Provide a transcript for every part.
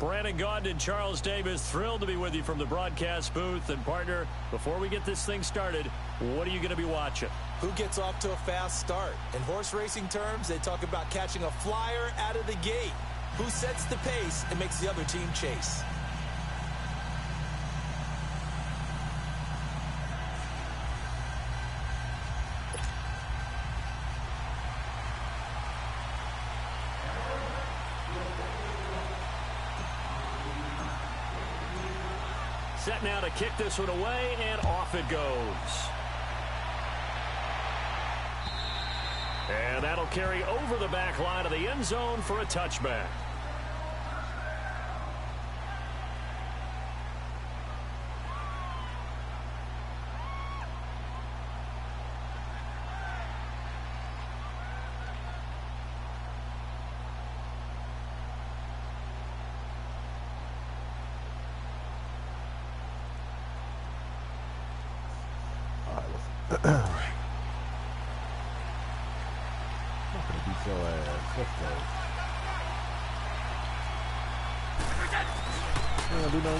Brandon Gaudin and Charles Davis, thrilled to be with you from the broadcast booth. And, partner, before we get this thing started, what are you going to be watching? Who gets off to a fast start? In horse racing terms, they talk about catching a flyer out of the gate. Who sets the pace and makes the other team chase? Set now to kick this one away, and off it goes. And that'll carry over the back line of the end zone for a touchback.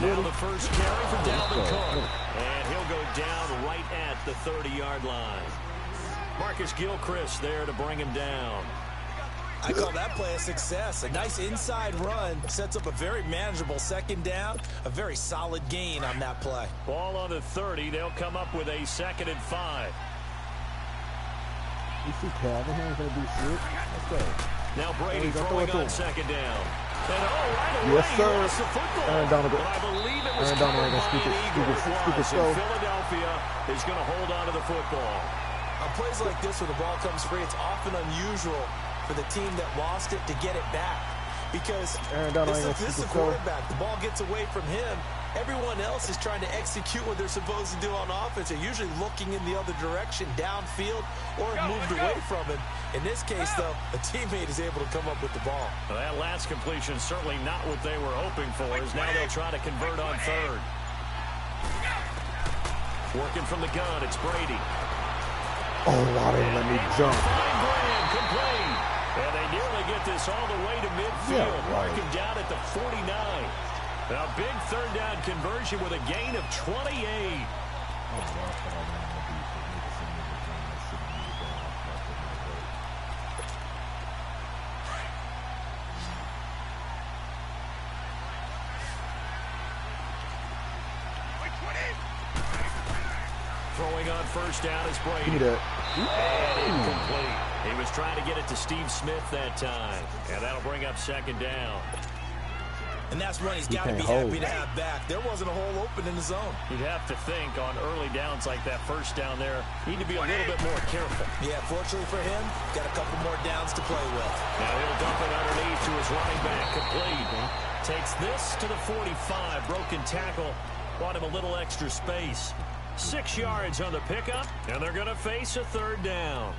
Now the first carry for Dalvin Cook. And he'll go down right at the 30-yard line. Marcus Gilchrist there to bring him down. I call that play a success. A nice inside run sets up a very manageable second down. A very solid gain on that play. Ball on the 30. They'll come up with a 2nd and 5. You see Calvin here is going to be sick. Let's go. Now Brady throwing on 2nd down. And right away, yes, sir. He lost the football. Aaron Donald. But I believe it was stupid Philadelphia is going to hold on to the football. On plays like this where the ball comes free, it's often unusual for the team that lost it to get it back. Because this is a quarterback. The ball gets away from him. Everyone else is trying to execute what they're supposed to do on offense. They're usually looking in the other direction, downfield, or moved away from him. In this case, though, a teammate is able to come up with the ball. Well, that last completion certainly not what they were hoping for, as now they'll try to convert on 3rd. Working from the gun, it's Brady. Oh, wow, they let me jump. Graham complete. And they nearly get this all the way to midfield. Yeah, Mark him down at the 49. A big 3rd down conversion with a gain of 28. Throwing on 1st down is Brady. And incomplete. He was trying to get it to Steve Smith that time. And that'll bring up 2nd down. And that's one he's got to be happy to have back. There wasn't a hole open in the zone. You'd have to think on early downs like that 1st down there, need to be a little bit more careful. Yeah, fortunately for him, got a couple more downs to play with. Now he'll dump it underneath to his running back, complete. Takes this to the 45, broken tackle, bought him a little extra space. 6 yards on the pickup, and they're going to face a 3rd down.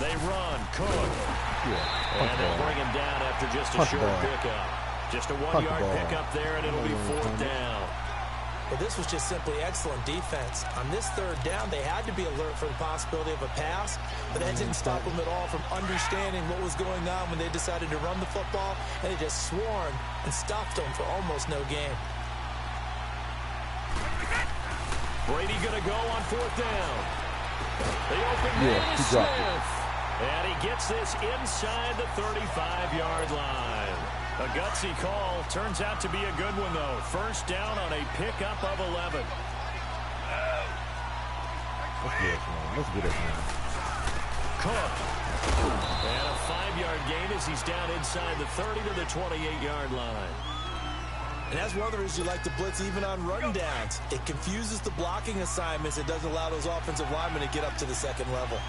They run, Cook. And they'll bring him down after just a short pickup. Just a 1-yard pickup there, and it'll be 4th down. Well, this was just simply excellent defense. On this 3rd down, they had to be alert for the possibility of a pass, but that didn't stop them at all from understanding what was going on when they decided to run the football, and they just swarmed and stopped them for almost no gain. Brady going to go on 4th down. The open man is Smith. And he gets this inside the 35-yard line. A gutsy call. Turns out to be a good one, though. 1st down on a pickup of 11. Let's get it, man. Cook. And a 5-yard gain as he's down inside the 30 to the 28-yard line. And that's one of the reasons you like to blitz even on run downs. It confuses the blocking assignments. It doesn't allow those offensive linemen to get up to the 2nd level.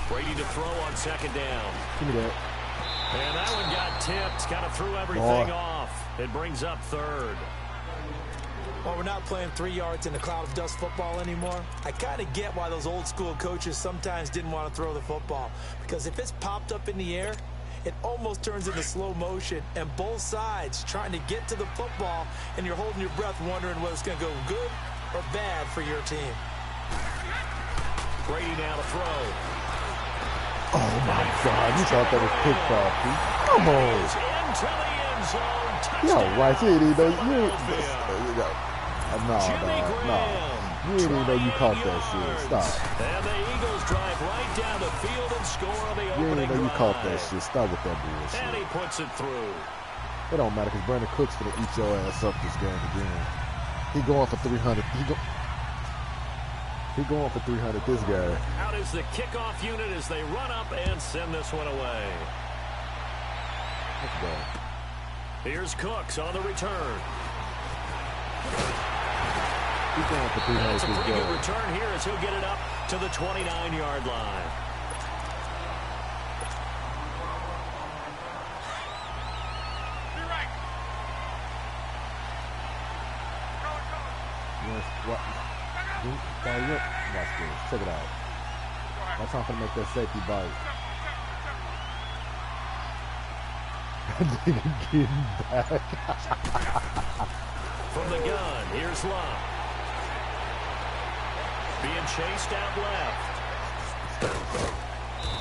Brady to throw on 2nd down. Give me that. And that one got tipped. Kind of threw everything off. It brings up 3rd. Well, we're not playing 3 yards in a cloud of dust football anymore. I kind of get why those old school coaches sometimes didn't want to throw the football. Because if it's popped up in the air, it almost turns into slow motion. And both sides trying to get to the football, and you're holding your breath wondering whether it's going to go good or bad for your team. Brady now to throw. Oh, my God. You thought that was picked off. Come on. Into the end zone. Yeah, right. You didn't even know. No. You didn't even know you caught that shit. Stop. And the Eagles drive right down the field and score on the opening You didn't know you drive. caught that shit. Stop with that bullshit. And he puts it through. It don't matter because Brandon Cooks gonna eat your ass up this game again. He going for 300. He going for 300. This guy. Out is the kickoff unit as they run up and send this one away. Let's go. Here's Cooks on the return. He's going for 300. That's a this pretty guy. good return here as he'll get it up to the 29-yard line. Yes, what? Watch this. Check it out. That's not gonna make that safety bite. Nigga getting back. From the gun, here's Love. Being chased out left.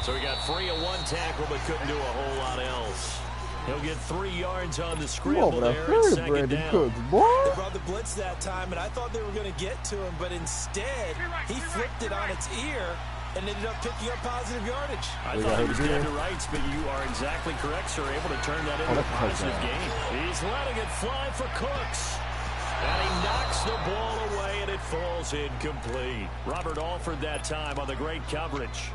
So he got free of one tackle but couldn't do a whole lot else. He'll get 3 yards on the scramble there at second down. Cooks, boy. They brought the blitz that time, and I thought they were going to get to him, but instead, he flipped it on its ear and ended up picking up positive yardage. I thought he was dead to rights, but you are exactly correct, sir. Able to turn that into a positive gain. He's letting it fly for Cooks. And he knocks the ball away, and it falls incomplete. Robert Alford that time on the great coverage.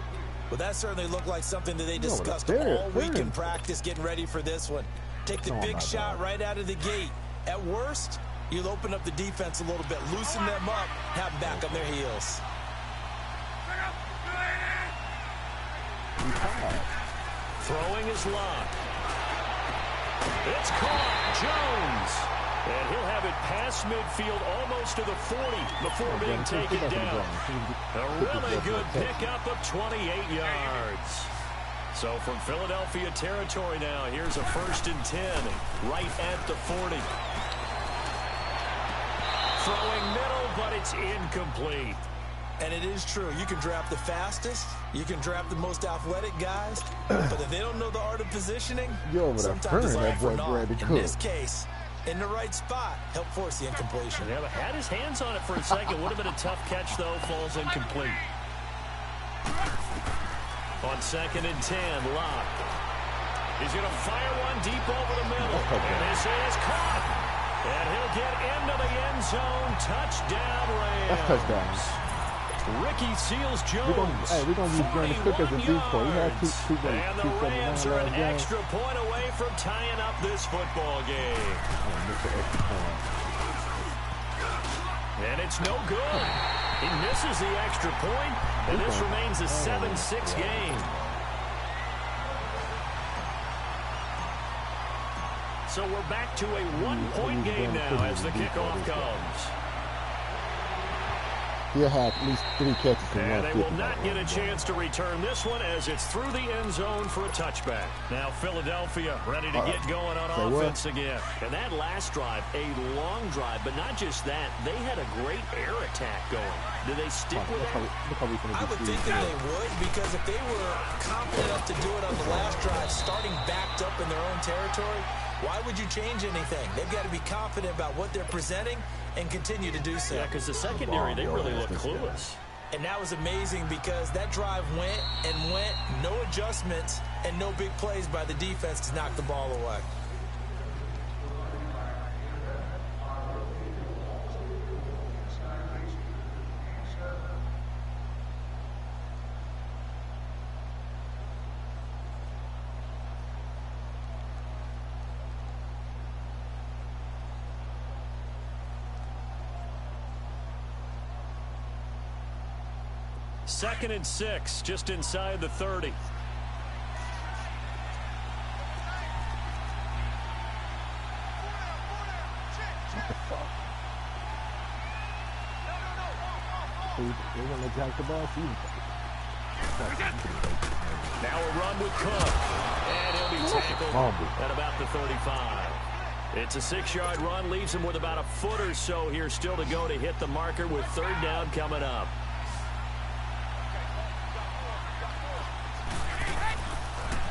Well, that certainly looked like something that they discussed all week in practice getting ready for this one. Take the big shot right out of the gate. At worst, you'll open up the defense a little bit, loosen them up, have them back on their heels. Throwing is locked. It's caught. Jones. And he'll have it past midfield almost to the 40 before being taken down. A really good pickup of 28 yards. So from Philadelphia territory now, here's a 1st and 10 right at the 40. Throwing middle, but it's incomplete. And it is true. You can draft the fastest. You can draft the most athletic guys. But if they don't know the art of positioning, sometimes it's all for naught. In this case, in the right spot, help force the incompletion. Yeah, had his hands on it for a second. Would have been a tough catch, though. Falls incomplete. On 2nd and 10, Locke. He's going to fire one deep over the middle. And this is caught. And he'll get into the end zone. Touchdown, Rams. That's touchdown. Ricky Seals-Jones. We're going to use Brandon Cook as a decoy. He had and the Rams are an extra point away from tying up this football game. And it's no good. He misses the extra point, and this remains a 7-6 game. So we're back to a one-point game now as the kickoff comes. He'll have at least 3 catches in and they will not get a chance to return this one as it's through the end zone for a touchback. Now Philadelphia ready to get going on offense again. And that last drive, a long drive, but not just that. They had a great air attack going. Do they stick with that? I would think that they would, because if they were confident enough to do it on the last drive, starting backed up in their own territory, why would you change anything? They've got to be confident about what they're presenting and continue to do so. Yeah, because the secondary, they really look clueless. And that was amazing because that drive went and went, no adjustments, and no big plays by the defense to knock the ball away. Second and 6, just inside the 30. What the fuck? They want to attack the ball. Now a run with Cook. And he'll be tackled at about the 35. It's a 6-yard run. Leaves him with about a foot or so here still to go to hit the marker with 3rd down coming up.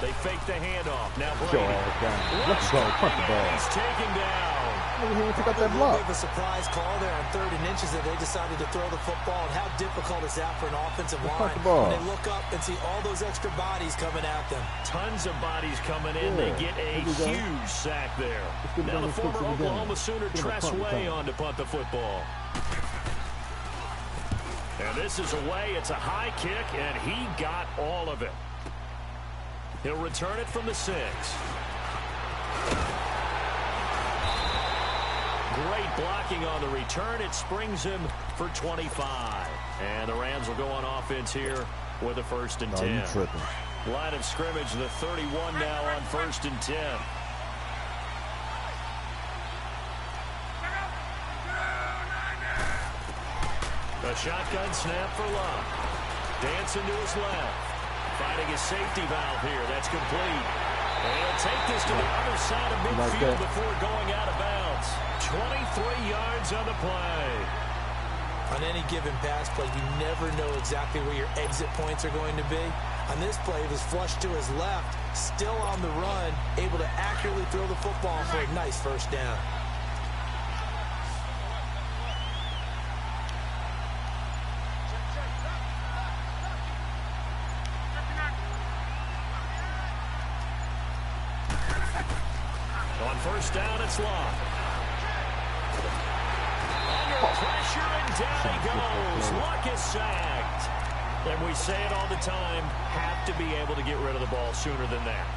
They fake the handoff. Now Brady. Let's go. Punt the ball. He's taken down. He took up that A block. bit of a surprise call there on 3rd and inches that they decided to throw the football. And how difficult is that for an offensive line? When they look up and see all those extra bodies coming at them. Tons of bodies coming in. They get a huge sack there. Now the former Oklahoma Sooner Tress Way on to punt the football. And this is away. It's a high kick, and he got all of it. He'll return it from the 6. Great blocking on the return. It springs him for 25. And the Rams will go on offense here with a 1st and 10. You tripping. Line of scrimmage, the 31 now on 1st and 10. A shotgun snap for Love. Dancing to his left. Finding his safety valve here. That's complete. And he'll take this to the other side of midfield before going out of bounds. 23 yards on the play. On any given pass play, you never know exactly where your exit points are going to be. On this play, it was flushed to his left, still on the run, able to accurately throw the football for a nice 1st down. On 1st down, it's Love. Under pressure, and down he goes. Luck is sacked. And we say it all the time, have to be able to get rid of the ball sooner than that.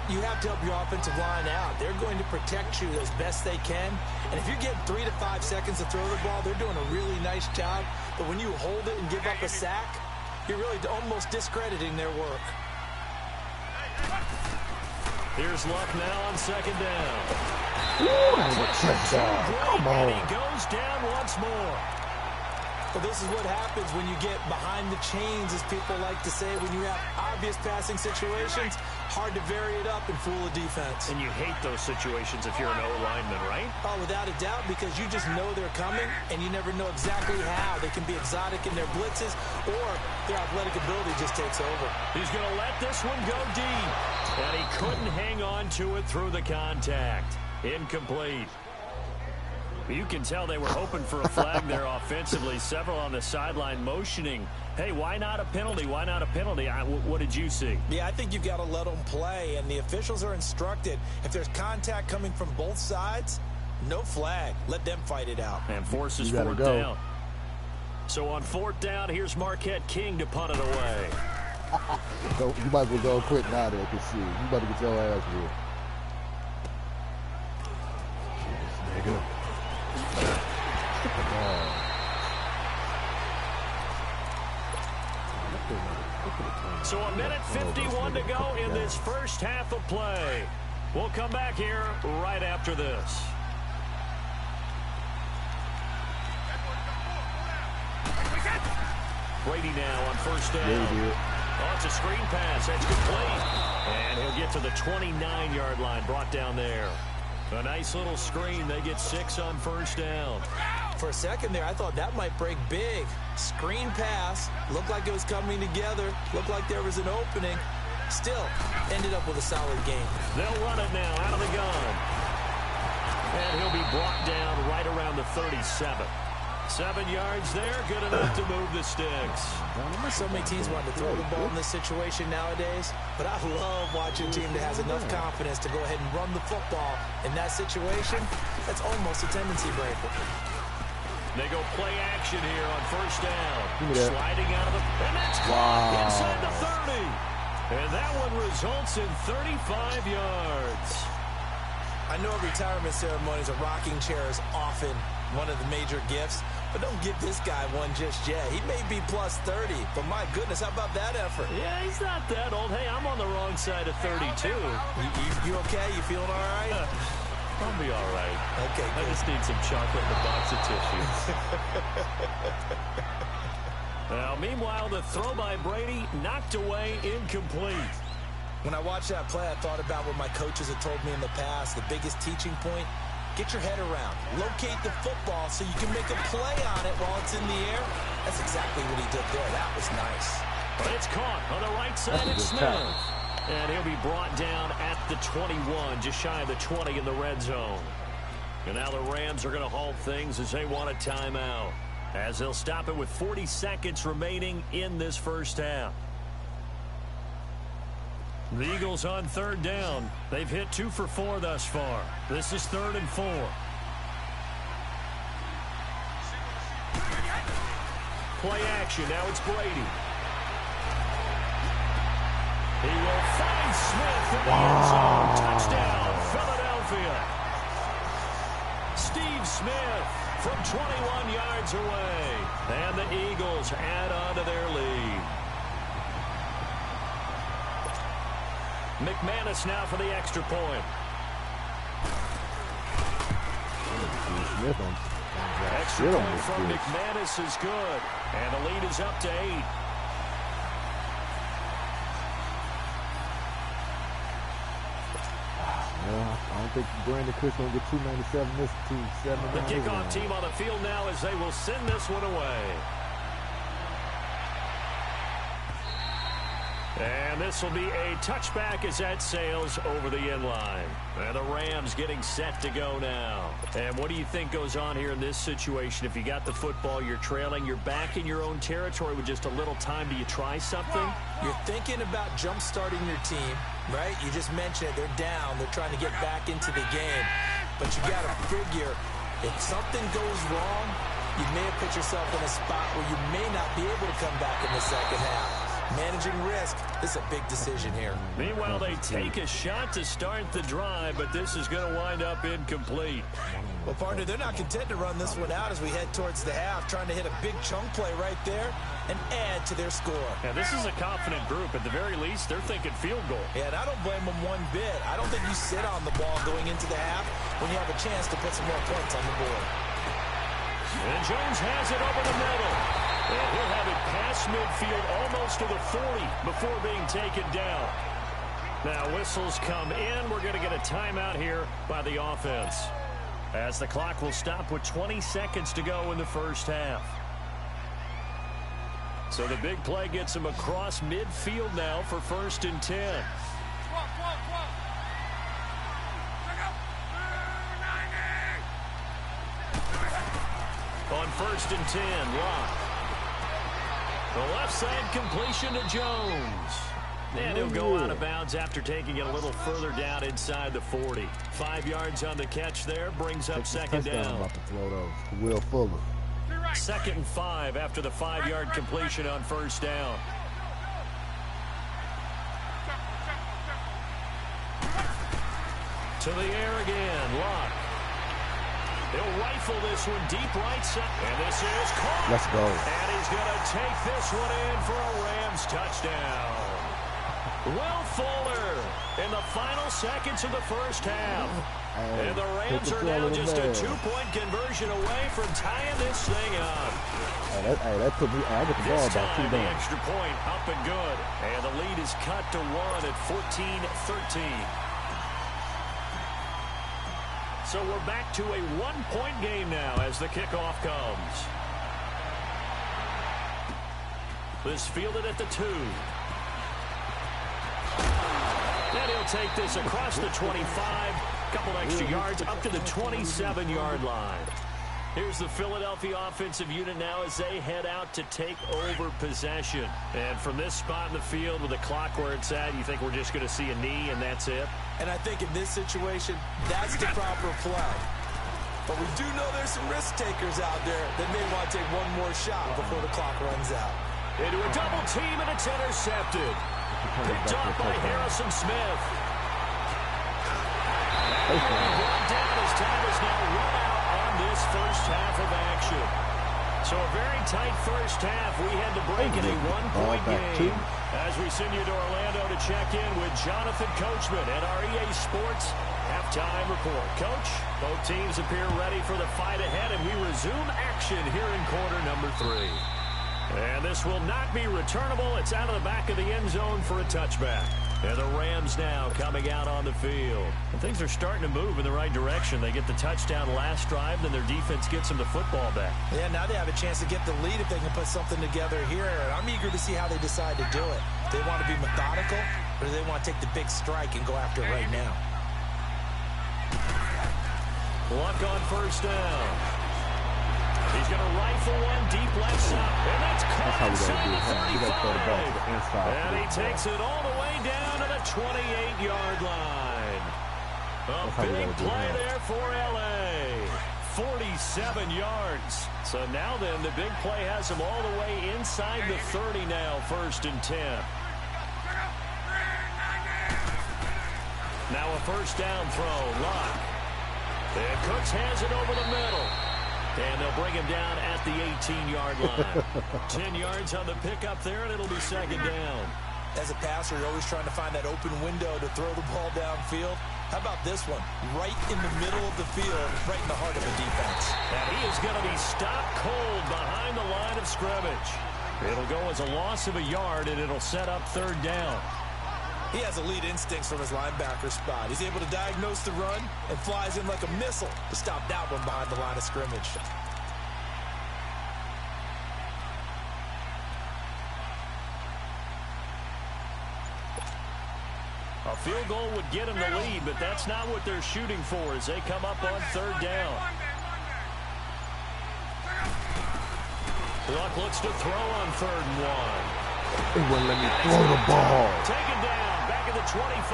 You have to help your offensive line out. They're going to protect you as best they can. And if you're getting 3 to 5 seconds to throw the ball, they're doing a really nice job. But when you hold it and give up a sack, you're really almost discrediting their work. Here's Luck now on 2nd down. Come on. And he goes down once more. Well, this is what happens when you get behind the chains, as people like to say. When you have obvious passing situations, hard to vary it up and fool a defense. And you hate those situations if you're an O-lineman, right? Oh, without a doubt, because you just know they're coming, and you never know exactly how. They can be exotic in their blitzes, or their athletic ability just takes over. He's going to let this one go deep. And he couldn't hang on to it through the contact. Incomplete. You can tell they were hoping for a flag there offensively. Several on the sideline motioning, hey, why not a penalty? Why not a penalty? What did you see? Yeah, I think you've got to let them play, and the officials are instructed. If there's contact coming from both sides, no flag. Let them fight it out. And forces 4th down. So on 4th down, here's Marquette King to punt it away. So you might as well go quick now there, because you about to get your ass whooped. This nigga. So a minute 51 to go in this first half of play. We'll come back here right after this. Brady now on 1st down. Oh, it's a screen pass. That's complete. And he'll get to the 29-yard line, brought down there. A nice little screen. They get 6 on 1st down. For a second there, I thought that might break big. Screen pass. Looked like it was coming together. Looked like there was an opening. Still, ended up with a solid game. They'll run it now out of the gun. And he'll be brought down right around the 37. 7 yards there, good enough to move the sticks. So many teams want to throw the ball in this situation nowadays, but I love watching a team that has enough confidence to go ahead and run the football. In that situation, that's almost a tendency breaker. They go play action here on 1st down. Sliding out of the... And that's caught inside the 30. And that one results in 35 yards. I know retirement ceremonies, a rocking chair is often one of the major gifts, but don't give this guy one just yet. He may be plus 30, but my goodness, how about that effort? Yeah, he's not that old. Hey, I'm on the wrong side of 32. You okay? You feeling all right? I'll be all right. Okay, good. I just need some chocolate and a box of tissues. Now, meanwhile, the throw by Brady knocked away, incomplete. When I watched that play, I thought about what my coaches had told me in the past. The biggest teaching point, get your head around. Locate the football so you can make a play on it while it's in the air. That's exactly what he did there. That was nice. But it's caught on the right side of Smith. And he'll be brought down at the 21, just shy of the 20 in the red zone. And now the Rams are going to halt things as they want a timeout, as they'll stop it with 40 seconds remaining in this first half. The Eagles on third down. They've hit 2 for 4 thus far. This is 3rd and 4. Play action. Now it's Brady. He will find Smith in the end zone. Touchdown, Philadelphia. Steve Smith from 21 yards away. And the Eagles add on to their lead. McManus now for the extra point. Extra point from McManus is good. And the lead is up to 8. I don't think Brandon Cooks going to get 297 this 279. The kickoff team on the field now as they will send this one away. And this will be a touchback as that sails over the end line. And the Rams getting set to go now. And what do you think goes on here in this situation? If you got the football, you're trailing, you're back in your own territory with just a little time. Do you try something? You're thinking about jump-starting your team, right? You just mentioned it. They're down. They're trying to get back into the game. But you got to figure, if something goes wrong, you may have put yourself in a spot where you may not be able to come back in the second half. Managing risk, this is a big decision here. Meanwhile, they take a shot to start the drive, but this is going to wind up incomplete. Well, partner, they're not content to run this one out as we head towards the half, trying to hit a big chunk play right there and add to their score. Yeah, this is a confident group. At the very least, they're thinking field goal. Yeah, and I don't blame them one bit. I don't think you sit on the ball going into the half when you have a chance to put some more points on the board. And Jones has it over the middle. And he'll have it past midfield almost to the 40 before being taken down. Now whistles come in. We're going to get a timeout here by the offense, as the clock will stop with 20 seconds to go in the first half. So the big play gets him across midfield now for 1st and 10. On 1st and 10, Locke. The left side completion to Jones. And he'll go out of bounds after taking it a little further down inside the 40. 5 yards on the catch there, brings up 2nd down. About to throw those. Will Fuller. 2nd and 5 after the 5-yard completion on 1st down. To the air again, Locke. He'll rifle this one deep right side. And this is caught. Let's go. And he's going to take this one in for a Rams touchdown. Will Fuller in the final seconds of the first half. And the Rams are now just a 2-point conversion away from tying this thing up. That put me, I get the ball back too the extra point up and good. And the lead is cut to 1 at 14-13. So we're back to a 1-point game now as the kickoff comes. This fielded at the 2. And he'll take this across the 25. Couple extra yards up to the 27-yard line. Here's the Philadelphia offensive unit now as they head out to take over possession. And from this spot in the field with the clock where it's at, you think we're just going to see a knee and that's it? And I think in this situation, that's the proper play. But we do know there's some risk takers out there that may want to take one more shot before the clock runs out. Into a double team and it's intercepted. Picked off by Harrison Smith. And brought down as time is now run out on this first half of action. So a very tight first half. We had to break in a 1-point game. As we send you to Orlando to check in with Jonathan Coachman at our EA Sports halftime report. Coach, both teams appear ready for the fight ahead, and we resume action here in quarter number 3. And this will not be returnable. It's out of the back of the end zone for a touchback. And the Rams now coming out on the field. And things are starting to move in the right direction. They get the touchdown last drive, then their defense gets them the football back. Yeah, now they have a chance to get the lead if they can put something together here. And I'm eager to see how they decide to do it. Do they want to be methodical, or do they want to take the big strike and go after it right now? Luck on first down. He's going to rifle one deep left side. And that's caught inside the 35. And he takes it all the way down to the 28-yard line. A big play there for L.A. 47 yards. So now then, the big play has him all the way inside the 30 now, 1st and 10. Now a first down throw, Luck. And Cooks has it over the middle. And they'll bring him down at the 18-yard line. 10 yards on the pickup there, and it'll be 2nd down. As a passer, you're always trying to find that open window to throw the ball downfield. How about this one? Right in the middle of the field, right in the heart of the defense. And he is going to be stopped cold behind the line of scrimmage. It'll go as a loss of a yard, and it'll set up 3rd down. He has elite instincts from his linebacker spot. He's able to diagnose the run and flies in like a missile to stop that one behind the line of scrimmage. A field goal would get him the lead, but that's not what they're shooting for as they come up on 3rd down. Luck looks to throw on 3rd and 1. He wouldn't let me throw the ball. Taken down, back at the 25.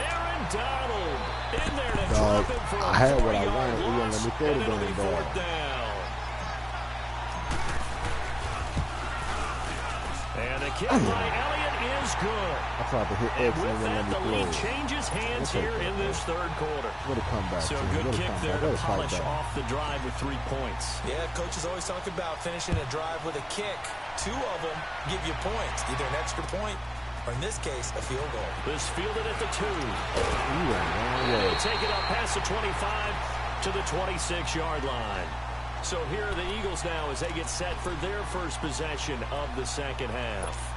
Aaron Donald in there to drop him for a 4-yard loss. I had what I wanted. He wouldn't let me throw the damn ball. 4th down. And the kick by Elliott is good. I tried to hit X and then let me the throw. lead changes hands here in this 3rd quarter. What a comeback. So good kick there to polish off the drive with 3 points. Yeah, coaches always talk about finishing a drive with a kick. 2 of them give you points, either an extra point or, in this case, a field goal. This fielded at the 2. They'll take it up past the 25 to the 26-yard line. So here are the Eagles now as they get set for their first possession of the 2nd half.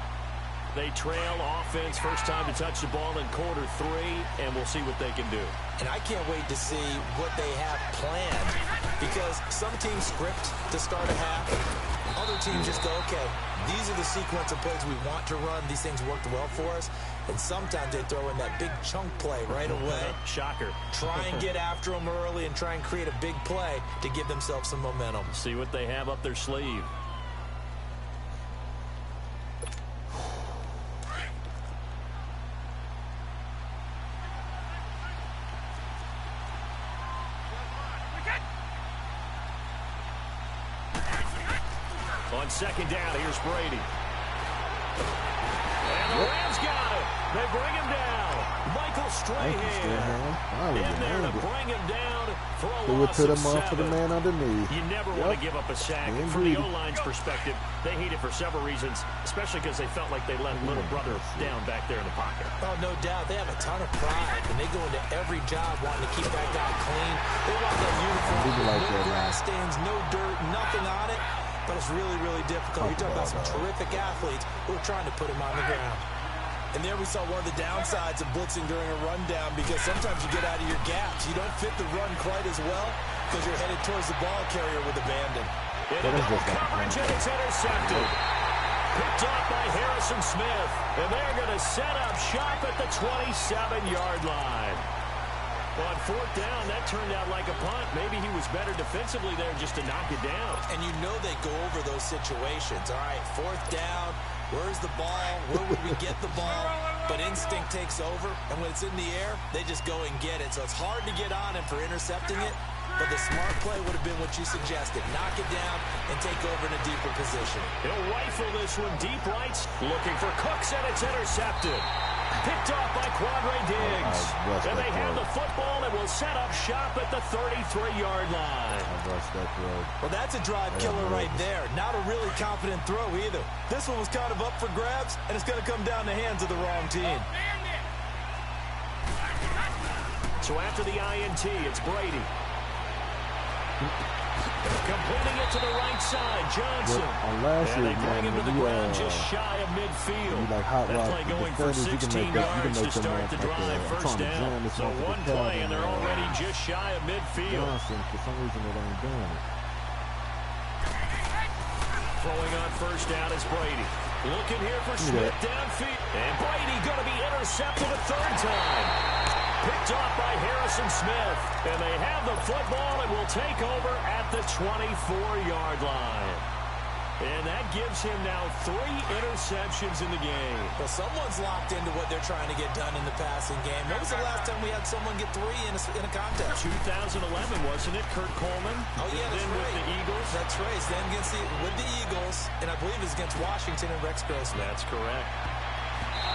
They trail offense, first time to touch the ball in quarter 3, and we'll see what they can do. And I can't wait to see what they have planned, because some teams script to start a half. Other teams just go, okay, these are the sequence of plays we want to run. These things worked well for us. And sometimes they throw in that big chunk play right away. Shocker. Try and get after them early and try and create a big play to give themselves some momentum. See what they have up their sleeve. On 2nd down, here's Brady. And the Rams got it. They bring him down. Michael Strahan in there to bring him down for a loss of 7. To the man underneath. You never want to give up a sack. From the O-line's perspective, they hate it for several reasons, especially because they felt like they let little brother down back there in the pocket. Oh, no doubt. They have a ton of pride, and they go into every job wanting to keep that guy clean. They want that uniform, no grass stains, no dirt, nothing on it. But it's really, really difficult. You're talking about some terrific athletes who are trying to put him on the ground. And there we saw one of the downsides of blitzing during a rundown, because sometimes you get out of your gaps. You don't fit the run quite as well because you're headed towards the ball carrier with abandon. Into coverage, and it's intercepted. Picked off by Harrison Smith. And they're going to set up shop at the 27-yard line. On 4th down, that turned out like a punt. Maybe he was better defensively there just to knock it down. And you know they go over those situations. All right, 4th down, where's the ball? Where would we get the ball? But instinct takes over, and when it's in the air, they just go and get it. So it's hard to get on him for intercepting it, but the smart play would have been what you suggested. Knock it down and take over in a deeper position. He'll rifle this one deep right. Looking for Cooks, and it's intercepted. Picked off by Quandre Diggs. And they have the football and will set up shop at the 33-yard line. Well, that's a drive killer right there. Not a really confident throw either. This one was kind of up for grabs, and it's going to come down the hands of the wrong team. So after the INT, it's Brady. Completing it to the right side, Johnson. And they bring him to the ground just shy of midfield. That play going for 16 yards to start the drive. First down. So one play, and they're already just shy of midfield. For some reason, it ain't doing it. Throwing on first down is Brady. Looking here for Smith downfield. And Brady going to be intercepted a third time. Picked off by Harrison Smith. And they have the football and will take over at the 24-yard line. And that gives him now 3 interceptions in the game. Well, someone's locked into what they're trying to get done in the passing game. When was the last time we had someone get 3 in a contest? 2011, wasn't it? Kurt Coleman. Oh, yeah, that's right. With the Eagles. That's right. Then with the Eagles, and I believe it's against Washington and Rex Grossman. That's correct.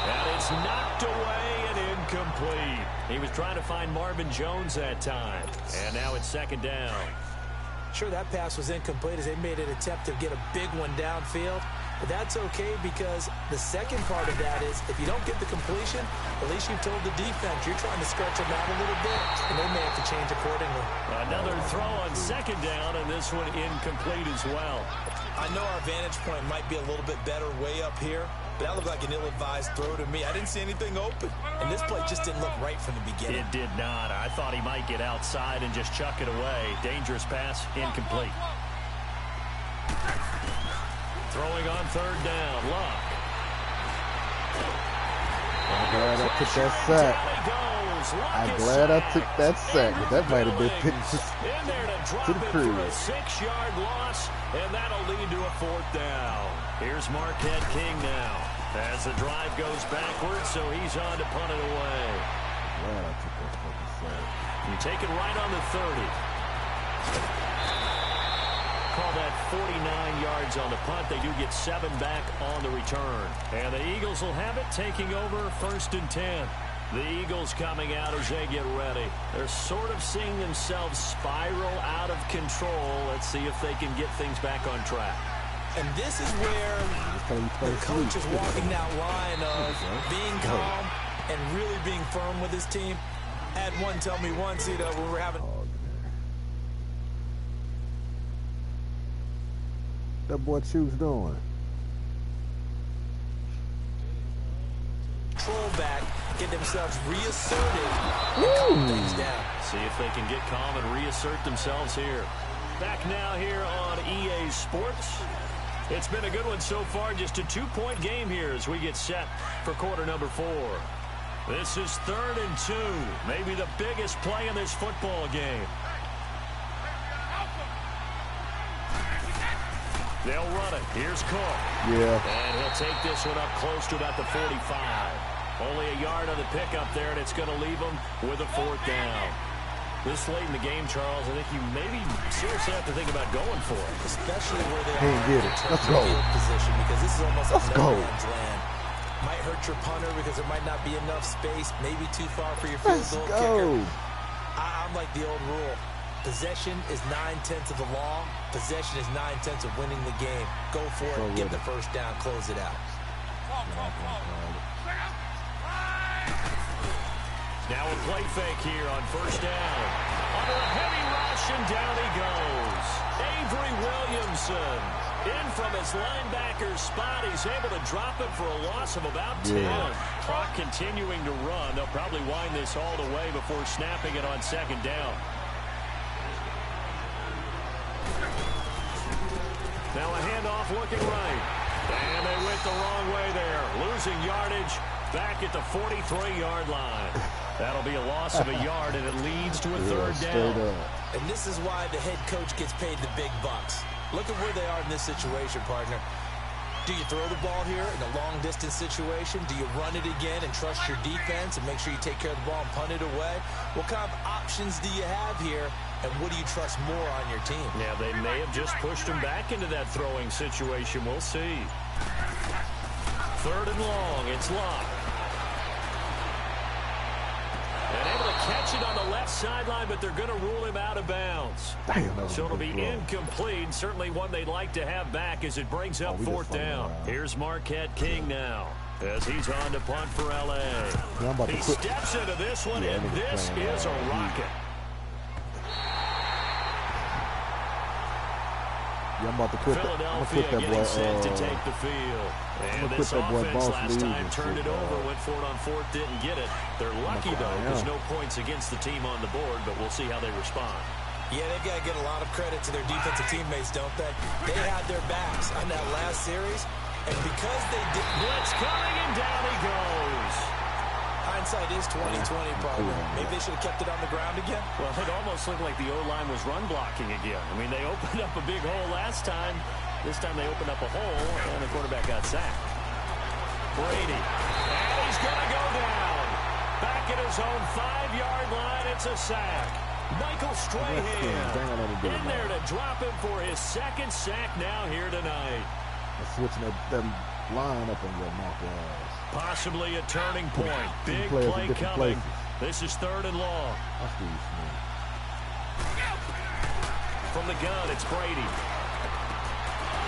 And it's knocked away and incomplete. He was trying to find Marvin Jones that time. And now it's second down. Sure, that pass was incomplete as they made an attempt to get a big one downfield. But that's okay because the second part of that is if you don't get the completion, at least you've told the defense you're trying to stretch them out a little bit, and they may have to change accordingly. Another throw on second down, and this one incomplete as well. I know our vantage point might be a little bit better way up here, but that looked like an ill-advised throw to me. I didn't see anything open, and this play just didn't look right from the beginning. It did not. I thought he might get outside and just chuck it away. Dangerous pass, incomplete. Throwing on third down, Luck. I'm glad I took that sack. I'm glad I took that sack. That might have been pitched to the crew. A 6-yard loss, and that'll lead to a fourth down. Here's Marquette King now. As the drive goes backwards, so he's on to punt it away. Glad I took that fucking sack. You take it right on the 30. Call that 49 yards on the punt. They do get 7 back on the return. And the Eagles will have it, taking over first and 10. The Eagles coming out as they get ready. They're sort of seeing themselves spiral out of control. Let's see if they can get things back on track. And this is where the coach is walking that line of being calm and really being firm with his team. I had one tell me once, when we were having... That boy Chu's doing. Control back, get themselves reasserted, and calm things down. See if they can get calm and reassert themselves here. Back now here on EA Sports. It's been a good one so far, just a 2-point game here as we get set for quarter number 4. This is 3rd and 2, maybe the biggest play in this football game. They'll run it. Here's Cook. Yeah. And he'll take this one up close to about the 45. Only a yard on the pickup there, and it's going to leave them with a 4th down. This late in the game, Charles, I think you maybe seriously have to think about going for it. Especially where they are in terms of field position, because this is almost like no man's land. Might hurt your punter because there might not be enough space, maybe too far for your field goal kicker. I'm like the old rule. Possession is 9/10 of the law. Possession is 9/10 of winning the game. Go for it, get the first down, close it out. Now a play fake here on first down. Under a heavy rush, and down he goes. Avery Williamson in from his linebacker spot. He's able to drop it for a loss of about 10. Clock continuing to run. They'll probably wind this all the way before snapping it on second down. Now a handoff looking right. And they went the wrong way there. Losing yardage back at the 43-yard line. That'll be a loss of a yard, and it leads to a 3rd down. And this is why the head coach gets paid the big bucks. Look at where they are in this situation, partner. Do you throw the ball here in a long-distance situation? Do you run it again and trust your defense and make sure you take care of the ball and punt it away? What kind of options do you have here, and what do you trust more on your team? Yeah, they may have just pushed him back into that throwing situation. We'll see. 3rd and long. It's Luck. And able to catch it on the left sideline, but they're going to rule him out of bounds. So it'll be incomplete. Certainly one they'd like to have back as it brings up 4th down. Here's Marquette King now as he's on to punt for L.A. He steps into this one, and this is a rocket. Yeah, I'm about to quit Philadelphia that getting boy. set to take the field. And this offense last time turned it over, went for it on fourth, didn't get it. They're lucky, though, there's no points against the team on the board, but we'll see how they respond. Yeah, they've got to get a lot of credit to their defensive teammates, don't they? They had their backs on that last series, and because they did... Blitz coming, and down he goes. Hindsight is 20/20, probably. Maybe they should have kept it on the ground again. Well, it almost looked like the O-line was run blocking again. I mean, they opened up a big hole last time. This time they opened up a hole, and the quarterback got sacked. Brady. And he's going to go down. Back at his own 5-yard line, it's a sack. Michael Strahan in there to drop him for his second sack now here tonight. Switching that line up on your mouth, guys. Possibly a turning point. Big play coming. This is 3rd and long. From the gun, it's Brady.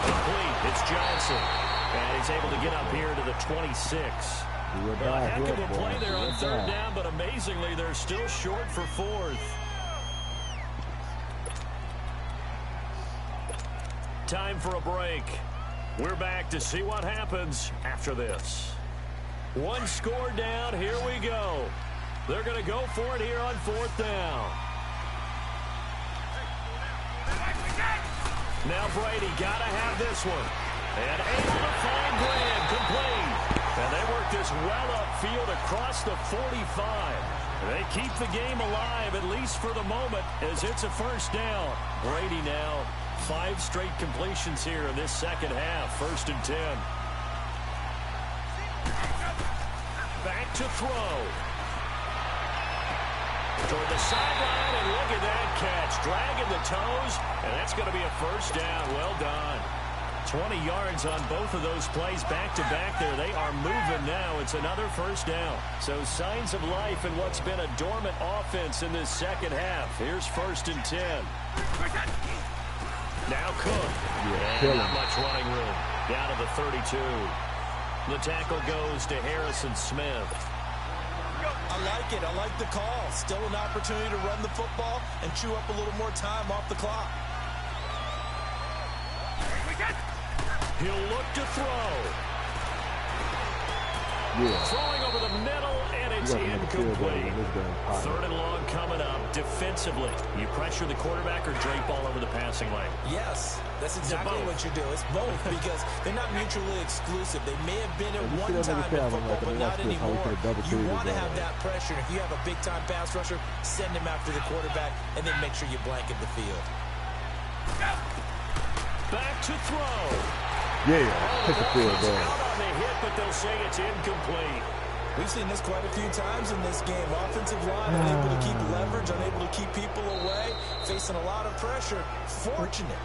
Complete. It's Johnson. And he's able to get up here to the 26. A heck of a play there on 3rd down, but amazingly, they're still short for 4th. Time for a break. We're back to see what happens after this. 1 score down. Here we go. They're going to go for it here on 4th down. Now Brady got to have this one. And able to find Graham. Complete. And they work this well upfield across the 45. They keep the game alive, at least for the moment, as it's a 1st down. Brady now 5 straight completions here in this second half. 1st and 10. Back to throw. Toward the sideline, and look at that catch. Dragging the toes, and that's going to be a 1st down. Well done. 20 yards on both of those plays back-to-back there. They are moving now. It's another 1st down. So signs of life in what's been a dormant offense in this second half. Here's 1st and 10. Now Cook. And not much running room. Down to the 32. The tackle goes to Harrison Smith. I like it. I like the call. Still an opportunity to run the football and chew up a little more time off the clock. He'll look to throw. Throwing over the middle, and it's incomplete. 3rd and long coming up. Defensively, you pressure the quarterback or drape all over the passing lane? Yes, that's exactly what you do. It's both because they're not mutually exclusive. They may have been at one time in football, but not anymore. You want to have that pressure. If you have a big-time pass rusher, send him after the quarterback, and then make sure you blanket the field. Back to throw. Take the field goal. Out on the hit, but they'll say it's incomplete. We've seen this quite a few times in this game. Offensive line unable to keep leverage, unable to keep people away, facing a lot of pressure. Fortunate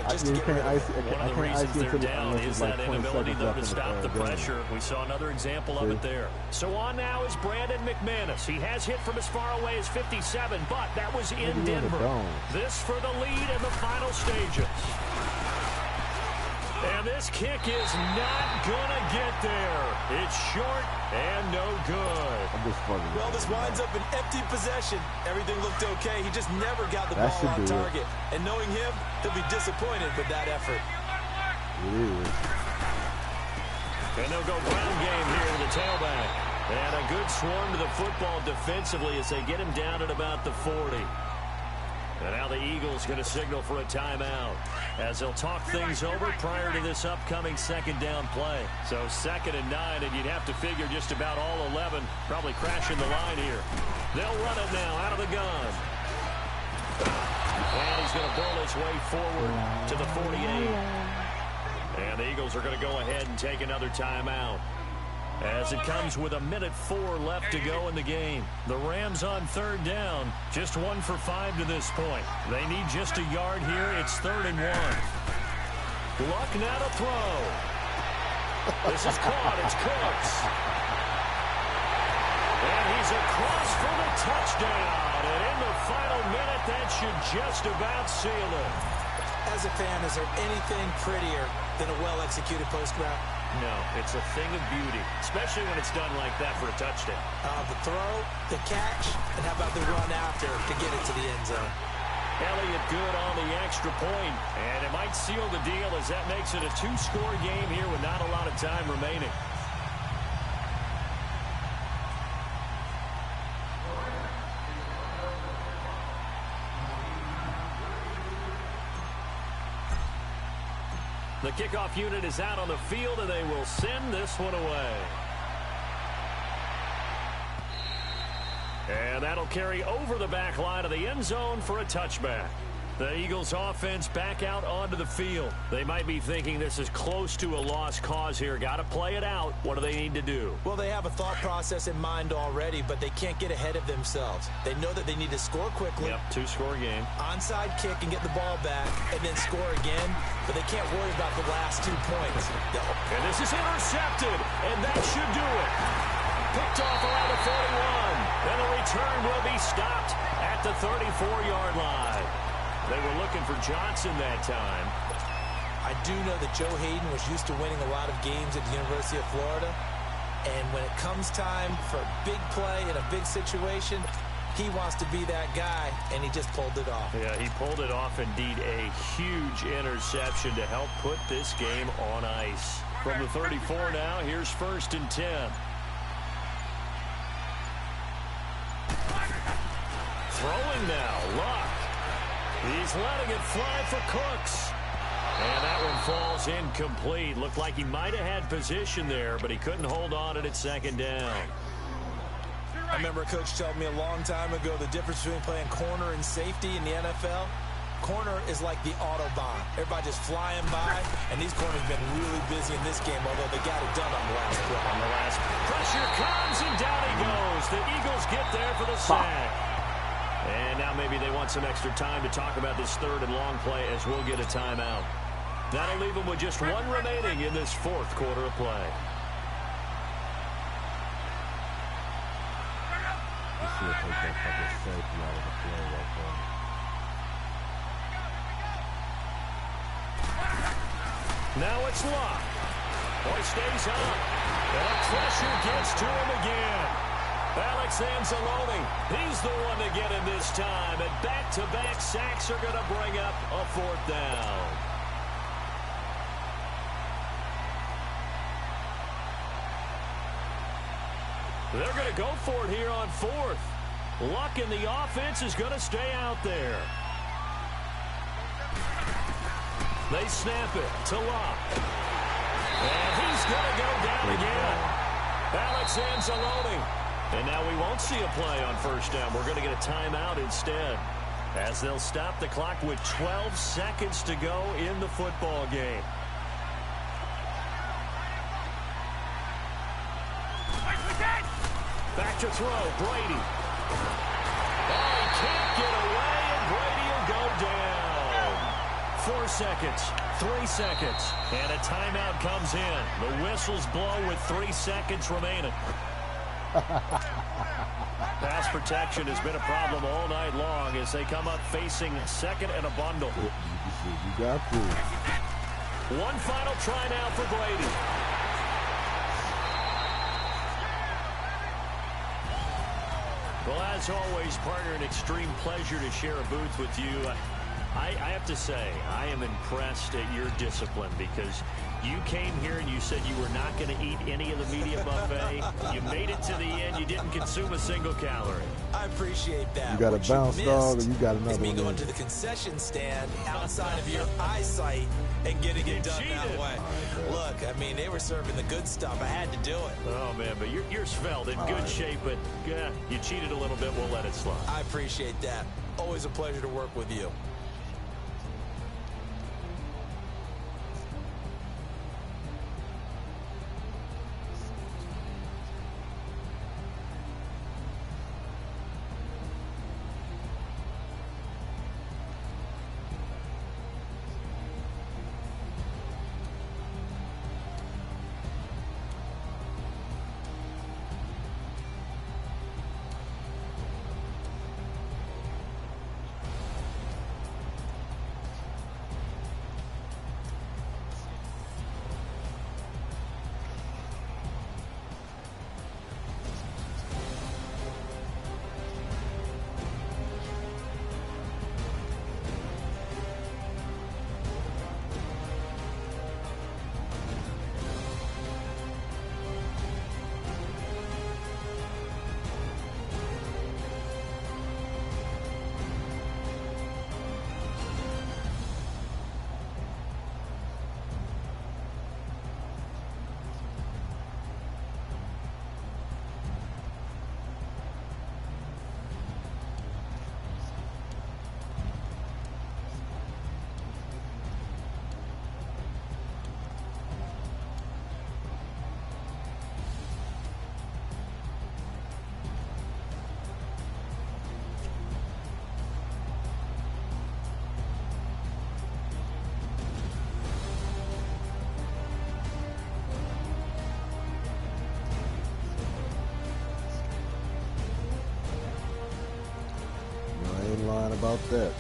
just to get rid of it. One of the reasons they're down is that inability, though, to stop the pressure. We saw another example of it there. So on now is Brandon McManus. He has hit from as far away as 57, but that was in Denver. This for the lead in the final stages. And this kick is not going to get there. It's short and no good. Well, this winds up an empty possession. Everything looked okay. He just never got the ball on target. And knowing him, he'll be disappointed with that effort. And they'll go ground game here to the tailback. And a good swarm to the football defensively as they get him down at about the 40. And now the Eagles going to signal for a timeout as they'll talk things over prior to this upcoming 2nd down play. So 2nd and 9, and you'd have to figure just about all 11 probably crashing the line here. They'll run it now out of the gun. And he's going to build his way forward to the 48. And the Eagles are going to go ahead and take another timeout as it comes with 1:04 left to go in the game. The Rams on 3rd down, just 1 for 5 to this point. They need just a yard here. It's 3rd and 1. Luck now to throw. This is caught. It's Cooks. And he's across for the touchdown. And in the final minute, that should just about seal it. As a fan, is there anything prettier than a well-executed post route? No, it's a thing of beauty, especially when it's done like that for a touchdown. The throw, the catch, and how about the run after to get it to the end zone? Elliott good on the extra point, and it might seal the deal as that makes it a 2-score game here with not a lot of time remaining. The kickoff unit is out on the field, and they will send this one away. And that'll carry over the back line of the end zone for a touchback. The Eagles offense back out onto the field. They might be thinking this is close to a lost cause here. Got to play it out. What do they need to do? Well, they have a thought process in mind already, but they can't get ahead of themselves. They know that they need to score quickly. Yep, 2-score game. Onside kick and get the ball back and then score again, but they can't worry about the last 2 points. And this is intercepted, and that should do it. Picked off around the 41, and the return will be stopped at the 34-yard line. They were looking for Johnson that time. I do know that Joe Hayden was used to winning a lot of games at the University of Florida. And when it comes time for a big play in a big situation, he wants to be that guy, and he just pulled it off. Yeah, he pulled it off indeed. A huge interception to help put this game on ice. From the 34 now, here's 1st and 10. Throwing now, Luck. He's letting it fly for Cooks. And that one falls incomplete. Looked like he might have had position there, but he couldn't hold on it at 2nd down. I remember a coach told me a long time ago the difference between playing corner and safety in the NFL. Corner is like the Autobahn. Everybody just flying by, and these corners have been really busy in this game, although they got it done on the last play. On the last pressure comes, and down he goes. The Eagles get there for the sack. And now maybe they want some extra time to talk about this 3rd and long play as we'll get a timeout. That'll leave them with just 1 remaining in this 4th quarter of play. Let's see if they can fucking safety out of the play right there. Now it's Luck. Boy stays up. And a pressure gets to him again. Alex Anzalone, he's the one to get him this time. And back-to-back sacks are going to bring up a 4th down. They're going to go for it here on 4th. Luck in the offense is going to stay out there. They snap it to Luck. And he's going to go down again. Alex Anzalone. And now we won't see a play on 1st down. We're going to get a timeout instead, as they'll stop the clock with 12 seconds to go in the football game. Back to throw, Brady. Oh, he can't get away, and Brady will go down. 4 seconds, 3 seconds, and a timeout comes in. The whistles blow with 3 seconds remaining. Pass protection has been a problem all night long as they come up facing 2nd and a bundle. You got to. One final try now for Brady. Well, as always, partner, an extreme pleasure to share a booth with you. I have to say, I am impressed at your discipline because you came here and you said you were not going to eat any of the media buffet. You made it to the end. You didn't consume a single calorie. I appreciate that. You got a bounce dog, and you got another one. Me going to the concession stand outside of your eyesight and getting it done that way. Look, I mean, they were serving the good stuff. I had to do it. Oh, man, but you're svelte, in good shape, but you cheated a little bit. We'll let it slide. I appreciate that. Always a pleasure to work with you. about that.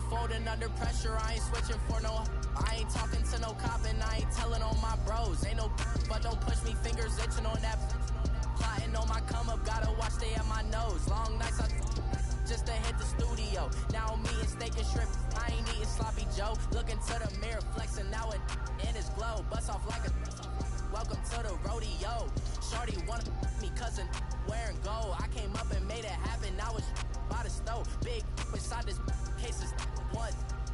Folding under pressure, I ain't switching for no. I ain't talking to no cop and I ain't telling on my bros. Ain't no but don't push me, fingers itching on that. Plotting on my come up, gotta watch stay at my nose. Long nights I just to hit the studio. Now I'm eating steak and shrimp, I ain't eating sloppy Joe. Looking to the mirror, flexing now and in his glow. Bust off like a welcome to the rodeo. Shorty wanted me cousin wearing gold. I came up and made it happen, now it's by the stove. Big inside this case is one.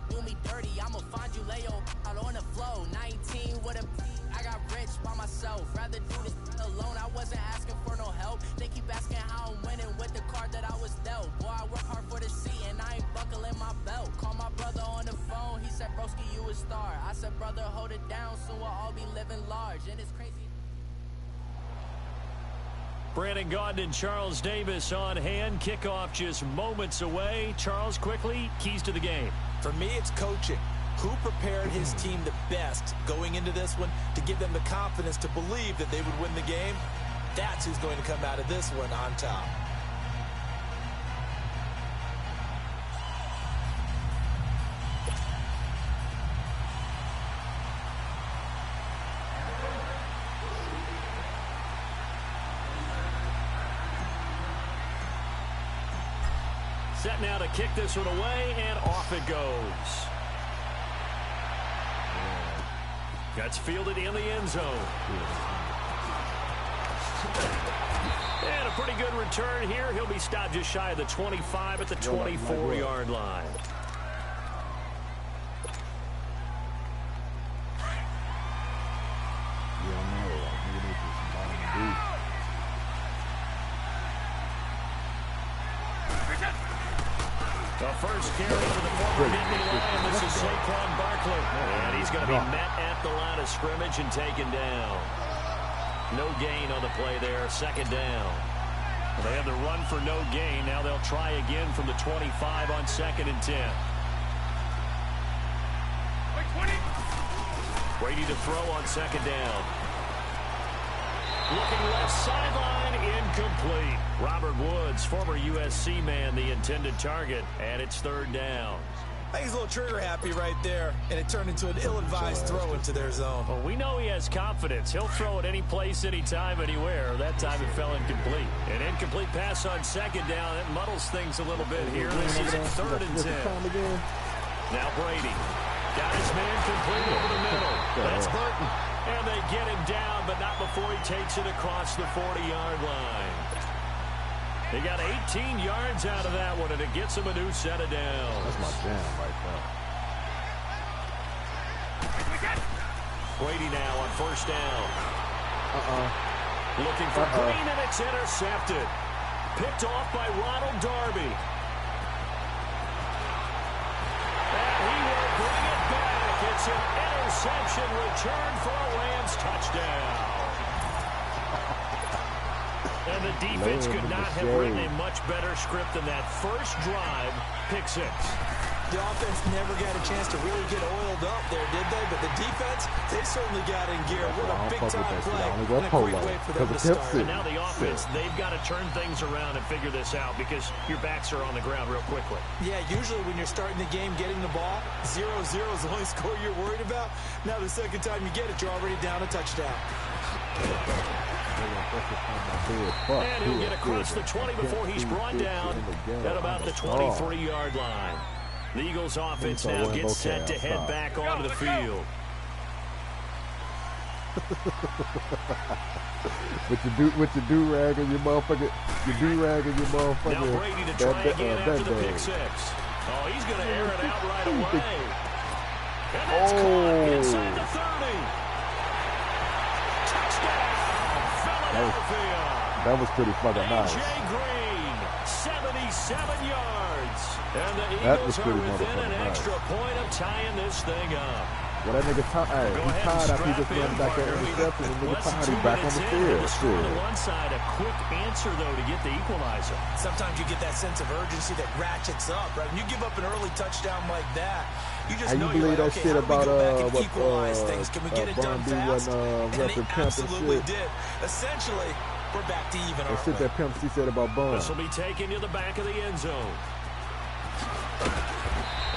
Do me dirty, I'ma find you, lay out on the floor. 19 with a hold it down, soon we'll all be living large. And it's crazy. Brandon Gaudin and Charles Davis on hand. Kickoff just moments away. Charles, quickly, keys to the game. For me, it's coaching. Who prepared his team the best going into this one to give them the confidence to believe that they would win the game? That's who's going to come out of this one on top. Set now to kick this one away, and off it goes. That's fielded in the end zone. And a pretty good return here. He'll be stopped just shy of the 25 at the 24-yard line. The first carry for the former Nittany Lion. This is Saquon Barkley. And he's going to be met at the line of scrimmage and taken down. No gain on the play there. Second down. Well, they had the run for no gain. Now they'll try again from the 25 on 2nd and 10. Brady to throw on 2nd down. Looking left sideline, incomplete. Robert Woods, former USC man, the intended target, and it's 3rd down. I think he's a little trigger happy right there, and it turned into an ill-advised throw into their zone. Well, we know he has confidence. He'll throw it any place, anytime, anywhere. That time it fell incomplete. An incomplete pass on 2nd down. It muddles things a little bit here. This is 3rd and 10. Now Brady. Got his man complete over the middle. That's Burton. And they get him down, but not before he takes it across the 40-yard line. They got 18 yards out of that one, and it gets him a new set of downs. That's my jam right there. Brady now on 1st down. Looking for Green, and it's intercepted. Picked off by Ronald Darby. And he will bring it back. It's an interception return for a Rams touchdown. And the defense could not have written a much better script than that first drive, pick 6. The offense never got a chance to really get oiled up there, did they? But the defense, they certainly got in gear. What a big-time play and a great way for them to start. And now the offense, they've got to turn things around and figure this out because your backs are on the ground real quickly. Yeah, usually when you're starting the game, getting the ball, 0-0 is the only score you're worried about. Now the second time you get it, you're already down a touchdown. And he'll get across the 20 before he's brought down at about the 23-yard line. The Eagles offense now gets set to head back onto the field. with your do-rag and your motherfucker, Now Brady to try again after the pick 6. Oh, he's going to air it out right away. And that's caught inside the 30. That was pretty fucking nice. A.J. Green, 77 yards. And the Eagles are within an extra point of tying this thing up. Well, that nigga tired. He tired after he just ran back that interception. And nigga tired. He's back on the field. On the one side, a quick answer, though, to get the equalizer. Sometimes you get that sense of urgency that ratchets up, right? When you give up an early touchdown like that, you just know you're like, okay, how do we go back and equalize things? Can we get it done fast? And they absolutely did. Essentially, we're back to even, aren't we? That Pimp C said about Bun. This will be taken to the back of the end zone.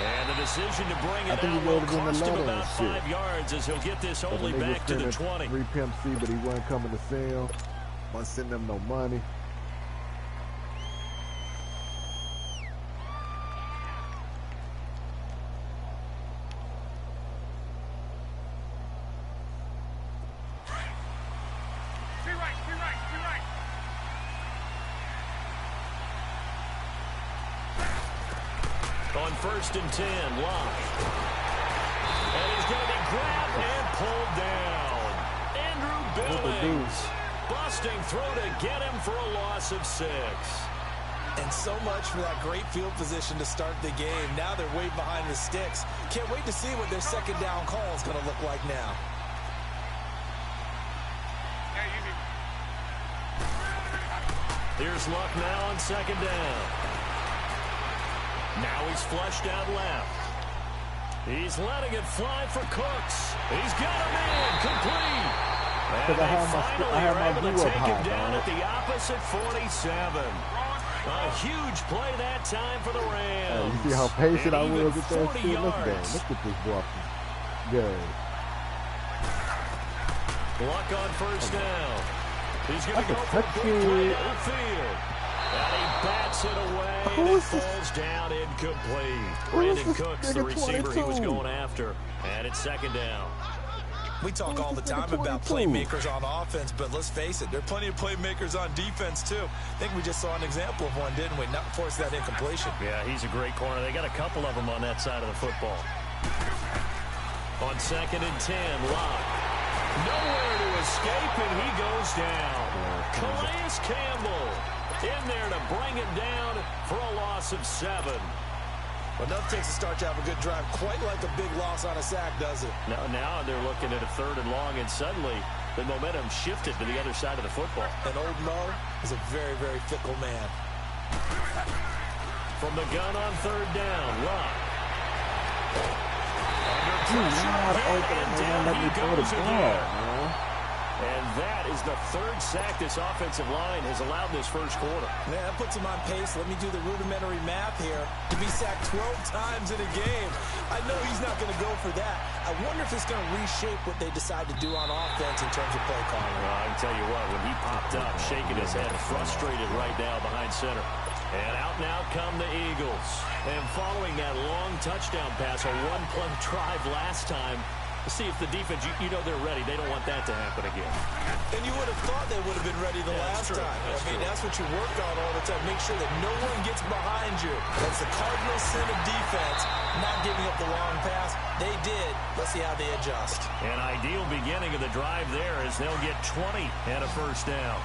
And the decision to bring it out will cost him about 5 yards as he'll get this only back to the 20. Free Pimp C, but he wasn't coming to sell. Wasn't sending them no money. On 1st and 10, Locke. And he's going to be grabbed and pulled down. Andrew Billings busting through to get him for a loss of 6. And so much for that great field position to start the game. Now they're way behind the sticks. Can't wait to see what their second down call is going to look like now. Here's Luck now on second down. Now he's flushed out left. He's letting it fly for Cooks. He's got him in, complete. And they finally are able to take him down at the opposite 47. A huge play that time for the Rams. You see how patient I was with that shit? Look at this block. Good. Luck on first down. He's going to go for a big play downfield. And he bats it away, and it falls down incomplete. Brandon Cooks, the receiver he was going after. And it's second down. We talk all the time about playmakers on offense, but let's face it, there are plenty of playmakers on defense, too. I think we just saw an example of one, didn't we? Not force that incompletion. Yeah, he's a great corner. They got a couple of them on that side of the football. On second and 10, Locke. Nowhere to escape, and he goes down. Calais Campbell in there to bring him down for a loss of 7. Enough takes a start to have a good drive. Quite like a big loss on a sack, does it? Now they're looking at a 3rd and long, and suddenly the momentum shifted to the other side of the football. And old Mo is a very, very fickle man. From the gun on 3rd down, Luck. Down he goes again. And that is the 3rd sack this offensive line has allowed this first quarter. Man, that puts him on pace. Let me do the rudimentary math here. To be sacked 12 times in a game. I know he's not going to go for that. I wonder if it's going to reshape what they decide to do on offense in terms of play calling. Well, I can tell you what, when he popped up, shaking his head, frustrated right now behind center. And out now come the Eagles. And following that long touchdown pass, a one-play drive last time, see if the defense, you know they're ready. They don't want that to happen again. And you would have thought they would have been ready the last time. That's what you work on all the time. Make sure that no one gets behind you. That's the cardinal sin of defense, not giving up the long pass. They did. Let's see how they adjust. An ideal beginning of the drive there as they'll get 20 and a first down.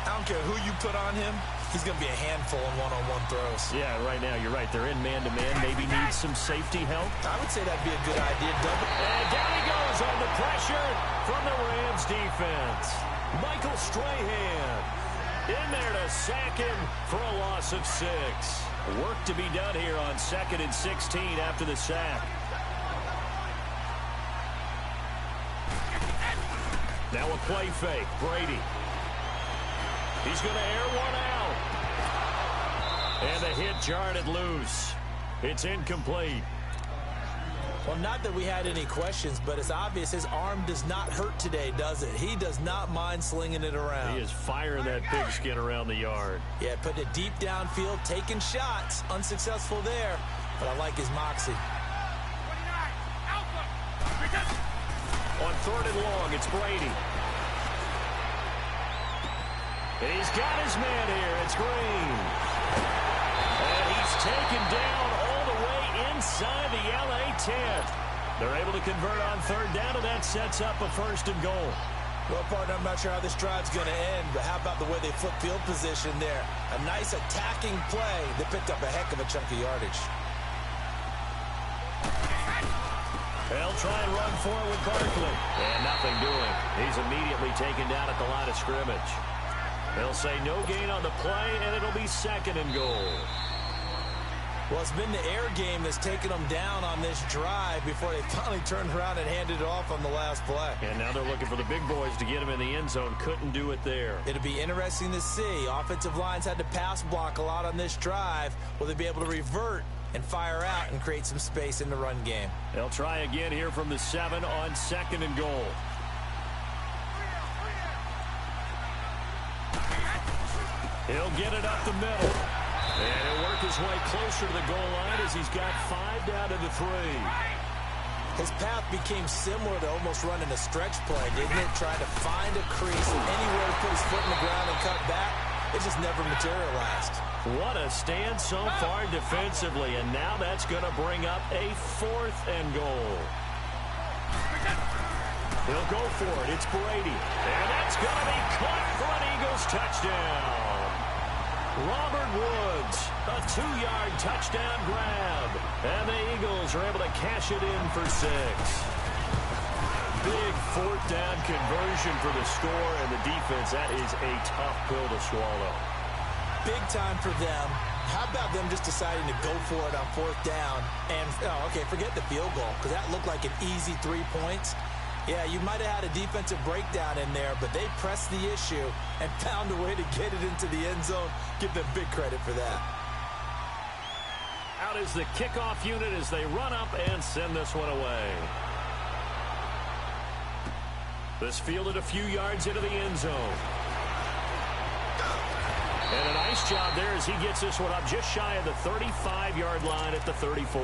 I don't care who you put on him. He's going to be a handful in one-on-one throws. Yeah, right now, you're right. They're in man-to-man. Maybe needs some safety help. I would say that'd be a good idea. And down he goes on the pressure from the Rams defense. Michael Strahan in there to sack him for a loss of 6. Work to be done here on 2nd and 16 after the sack. Now a play fake. Brady. He's going to air one out. And the hit jarred it loose. It's incomplete. Well, not that we had any questions, but it's obvious his arm does not hurt today, does it? He does not mind slinging it around. He is firing that pigskin around the yard. Yeah, putting it deep downfield, taking shots. Unsuccessful there, but I like his moxie. On 3rd and long, it's Brady. He's got his man here. It's Green. And he's taken down all the way inside the LA 10. They're able to convert on 3rd down, and that sets up a 1st and goal. Well, partner, I'm not sure how this drive's going to end, but how about the way they flip field position there? A nice attacking play. They picked up a heck of a chunk of yardage. They'll try and run forward with Barkley. And nothing doing. He's immediately taken down at the line of scrimmage. They'll say no gain on the play, and it'll be 2nd and goal. Well, it's been the air game that's taken them down on this drive before they finally turned around and handed it off on the last play. And now they're looking for the big boys to get them in the end zone. Couldn't do it there. It'll be interesting to see. Offensive lines had to pass block a lot on this drive. Will they be able to revert and fire out and create some space in the run game? They'll try again here from the 7 on 2nd and goal. He'll get it up the middle. And he'll work his way closer to the goal line as he's got 5 down to the 3. His path became similar to almost running a stretch play, didn't it? Trying to find a crease and anywhere to put his foot in the ground and cut back. It just never materialized. What a stand so far defensively, and now that's going to bring up a 4th and goal. He'll go for it. It's Brady. And that's going to be caught for an Eagles touchdown. Robert Woods, a 2-yard touchdown grab. And the Eagles are able to cash it in for 6. Big 4th down conversion for the score, and the defense, that is a tough pill to swallow. Big time for them. How about them just deciding to go for it on 4th down? And, okay, forget the field goal, because that looked like an easy 3 points. Yeah, you might have had a defensive breakdown in there, but they pressed the issue and found a way to get it into the end zone. Give them big credit for that. Out is the kickoff unit as they run up and send this one away. This fielded a few yards into the end zone. And a nice job there as he gets this one up just shy of the 35-yard line at the 34.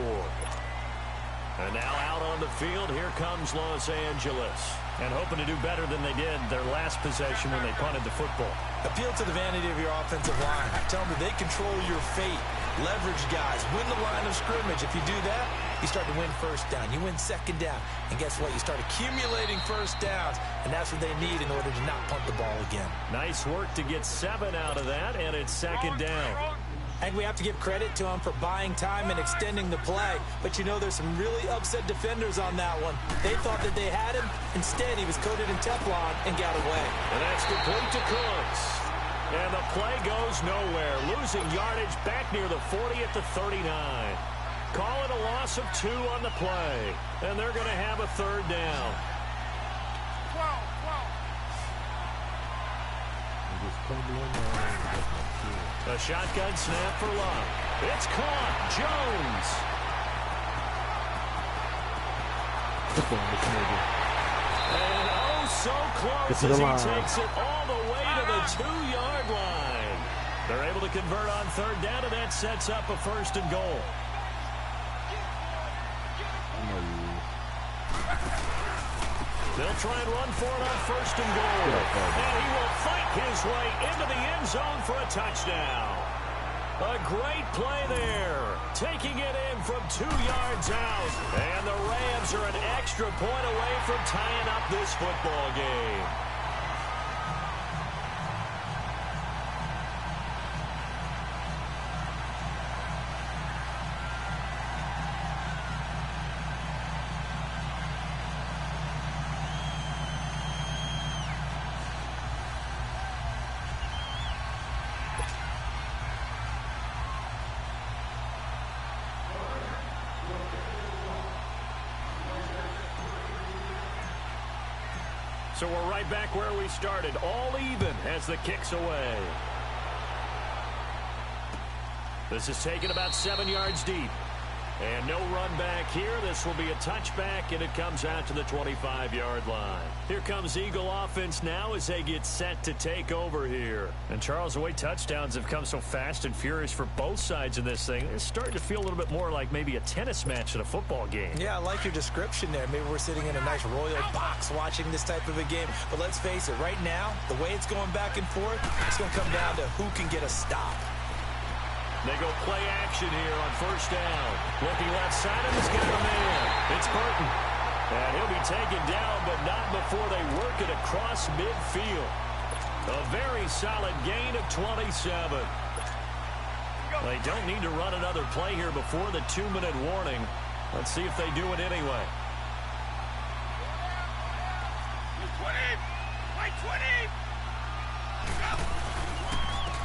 And now out on the field, here comes Los Angeles. And hoping to do better than they did their last possession when they punted the football. Appeal to the vanity of your offensive line. Tell them that they control your fate. Leverage guys. Win the line of scrimmage. If you do that, you start to win 1st down. You win 2nd down. And guess what? You start accumulating 1st downs. And that's what they need in order to not punt the ball again. Nice work to get 7 out of that, and it's 2nd down. And we have to give credit to him for buying time and extending the play. But, you know, there's some really upset defenders on that one. They thought that they had him. Instead, he was coated in Teflon and got away. And that's complete to Cooks. And the play goes nowhere. Losing yardage back near the 40 at the 39. Call it a loss of 2 on the play. And they're going to have a 3rd down. A shotgun snap for Luck. It's caught. Jones. And oh, so close as he takes it all the way to the 2-yard line. They're able to convert on 3rd down, and that sets up a 1st and goal. They'll try and run for it on 1st and goal. And he will fight his way into the end zone for a touchdown. A great play there. Taking it in from 2 yards out. And the Rams are an extra point away from tying up this football game. So we're right back where we started, all even as the kick's away. This is taken about 7 yards deep. And no run back here. This will be a touchback, and it comes out to the 25-yard line. Here comes Eagle offense now as they get set to take over here. And, Charles, the way touchdowns have come so fast and furious for both sides in this thing, it's starting to feel a little bit more like maybe a tennis match in a football game. Yeah, I like your description there. Maybe we're sitting in a nice royal box watching this type of a game. But let's face it, right now, the way it's going back and forth, it's going to come down to who can get a stop. They go play action here on 1st down. Looking left side, and he's got a man. It's Burton. And he'll be taken down, but not before they work it across midfield. A very solid gain of 27. They don't need to run another play here before the 2-minute warning. Let's see if they do it anyway. 20.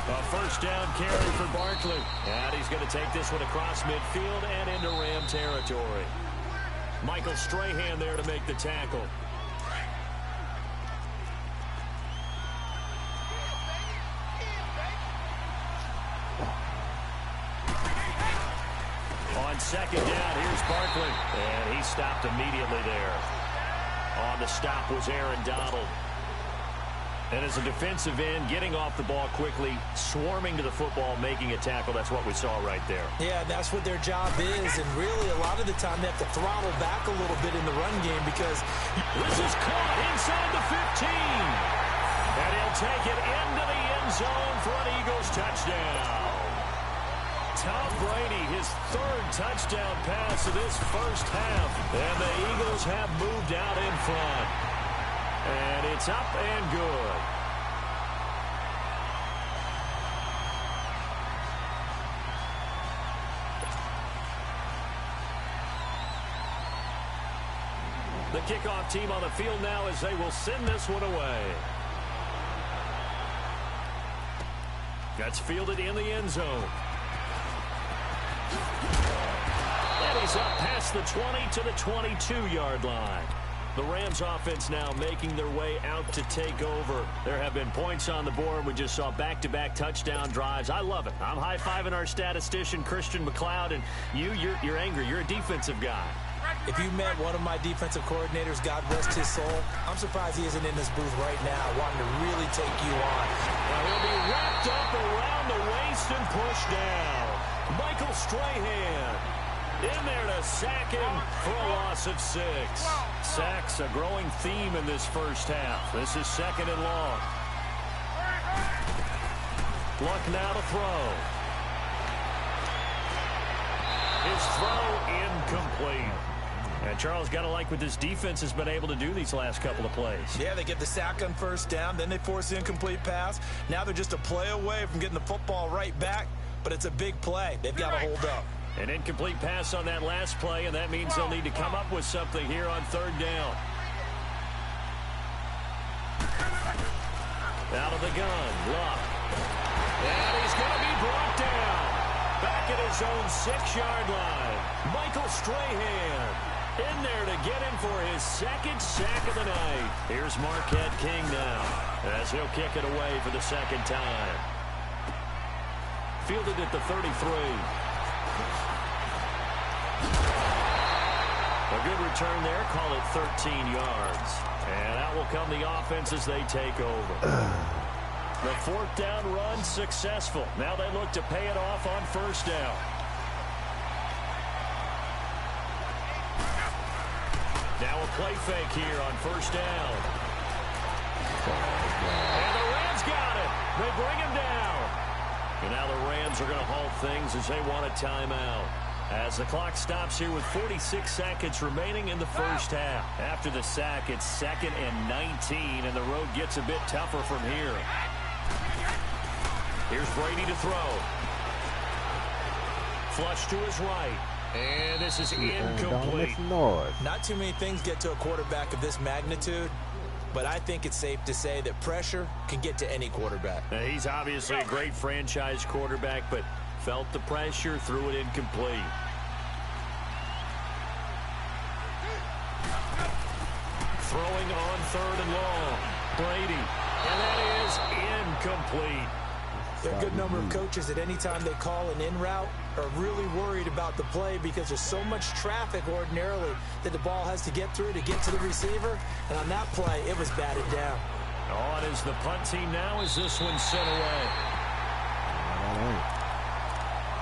A 1st down carry for Barkley. And he's going to take this one across midfield and into Ram territory. Michael Strahan there to make the tackle. On 2nd down, here's Barkley. And he stopped immediately there. On the stop was Aaron Donald. And as a defensive end, getting off the ball quickly, swarming to the football, making a tackle, that's what we saw right there. Yeah, that's what their job is. And really, a lot of the time, they have to throttle back a little bit in the run game because this is caught inside the 15. And he'll take it into the end zone for an Eagles touchdown. Tom Brady, his 3rd touchdown pass of this 1st half. And the Eagles have moved out in front. And it's up and good. The kickoff team on the field now as they will send this one away. That's fielded in the end zone. And he's up past the 20 to the 22-yard line. The Rams offense now making their way out to take over. There have been points on the board. We just saw back-to-back touchdown drives. I love it. I'm high-fiving our statistician, Christian McLeod, and you're angry. You're a defensive guy. If you met one of my defensive coordinators, God rest his soul, I'm surprised he isn't in this booth right now wanting to really take you on. Now he'll be wrapped up around the waist and pushed down. Michael Strahan in there to sack him for a loss of 6. Sacks a growing theme in this first half. This is 2nd and long. Luck now to throw. His throw incomplete. And Charles, got to like what this defense has been able to do these last couple of plays. Yeah, they get the sack on first down, then they force the incomplete pass. Now they're just a play away from getting the football right back, but it's a big play. They've got to hold up. An incomplete pass on that last play, and that means they'll need to come up with something here on 3rd down. Out of the gun, Luck. And he's going to be brought down. Back at his own 6-yard line. Michael Strahan in there to get him for his 2nd sack of the night. Here's Marquette King now as he'll kick it away for the 2nd time. Fielded at the 33. A good return there. Call it 13 yards. And out will come the offense as they take over. The 4th down run successful. Now they look to pay it off on 1st down. Now a play fake here on 1st down. And the Rams got it. They bring him down. And now the Rams are going to halt things as they want a timeout. As the clock stops here with 46 seconds remaining in the first half. After the sack, it's 2nd and 19, and the road gets a bit tougher from here. Here's Brady to throw. Flush to his right. And this is incomplete. Not too many things get to a quarterback of this magnitude, but I think it's safe to say that pressure can get to any quarterback. Now, he's obviously a great franchise quarterback, but felt the pressure, threw it incomplete. Throwing on 3rd and long. Brady. And that is incomplete. There are a good number of coaches at any time they call an in route are really worried about the play because there's so much traffic ordinarily that the ball has to get through to get to the receiver. And on that play, it was batted down. On is the punt team now as this one's sent away.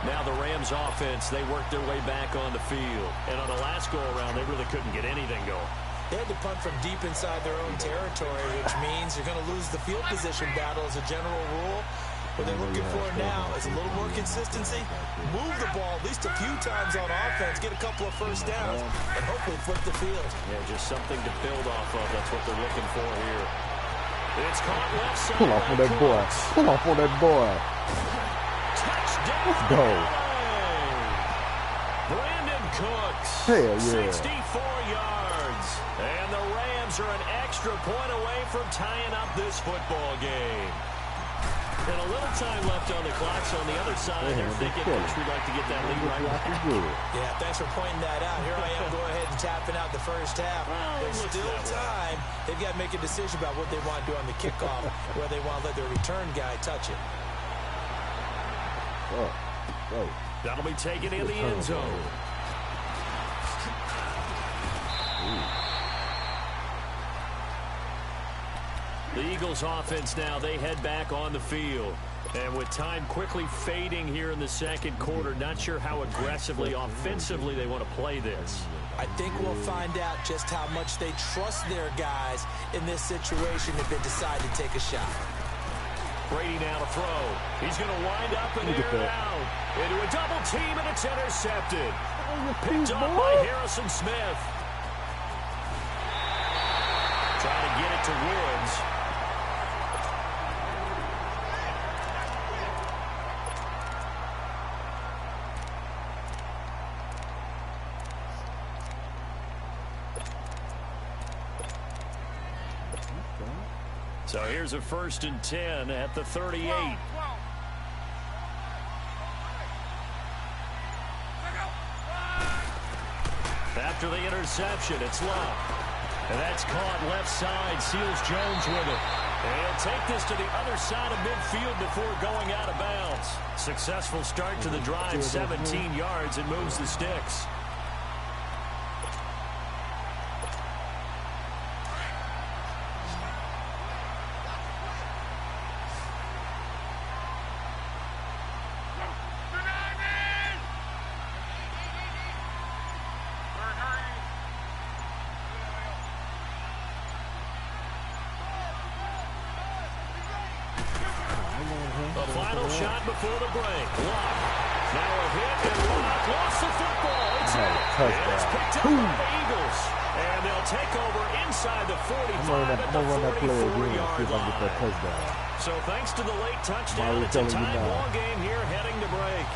Now the Rams offense, they worked their way back on the field. And on the last go-around, they really couldn't get anything going. They had to punt from deep inside their own territory, which means you're going to lose the field position battle as a general rule. What they're looking for now is a little more consistency, move the ball at least a few times on offense, get a couple of first downs, and hopefully flip the field. Yeah, just something to build off of. That's what they're looking for here. It's caught left side. Pull off on that boy. Pull off on that boy. Touchdown. Let's go. Brandon Cooks. Hell yeah. 64 yards. And the Rams are an extra point away from tying up this football game. And a little time left on the clock, so on the other side, they're thinking, Coach, we'd like to get that lead right back. Yeah, thanks for pointing that out. Here I am, go ahead and tapping out the first half. There's still time. They've got to make a decision about what they want to do on the kickoff, where they want to let their return guy touch it. That'll be taken in the end zone. The Eagles offense now, they head back on the field. And with time quickly fading here in the second quarter, not sure how aggressively, offensively they want to play this. I think we'll find out just how much they trust their guys in this situation if they decide to take a shot. Brady now to throw. He's going to wind up and air it out. Into a double team, and it's intercepted. Picked up by Harrison Smith. Trying to get it to Woods. So here's a 1st and 10 at the 38. After the interception, it's Luck. And that's caught left side. Seals Jones with it. And he'll take this to the other side of midfield before going out of bounds. Successful start to the drive, 17 yards, and moves the sticks. Shot before the break. Luck. Now a hit, and Luck lost the football. It's picked up by the Eagles. And they'll take over inside the 45 at the 44-yard line. So thanks to the late touchdown, it's a tie ball game here heading to break.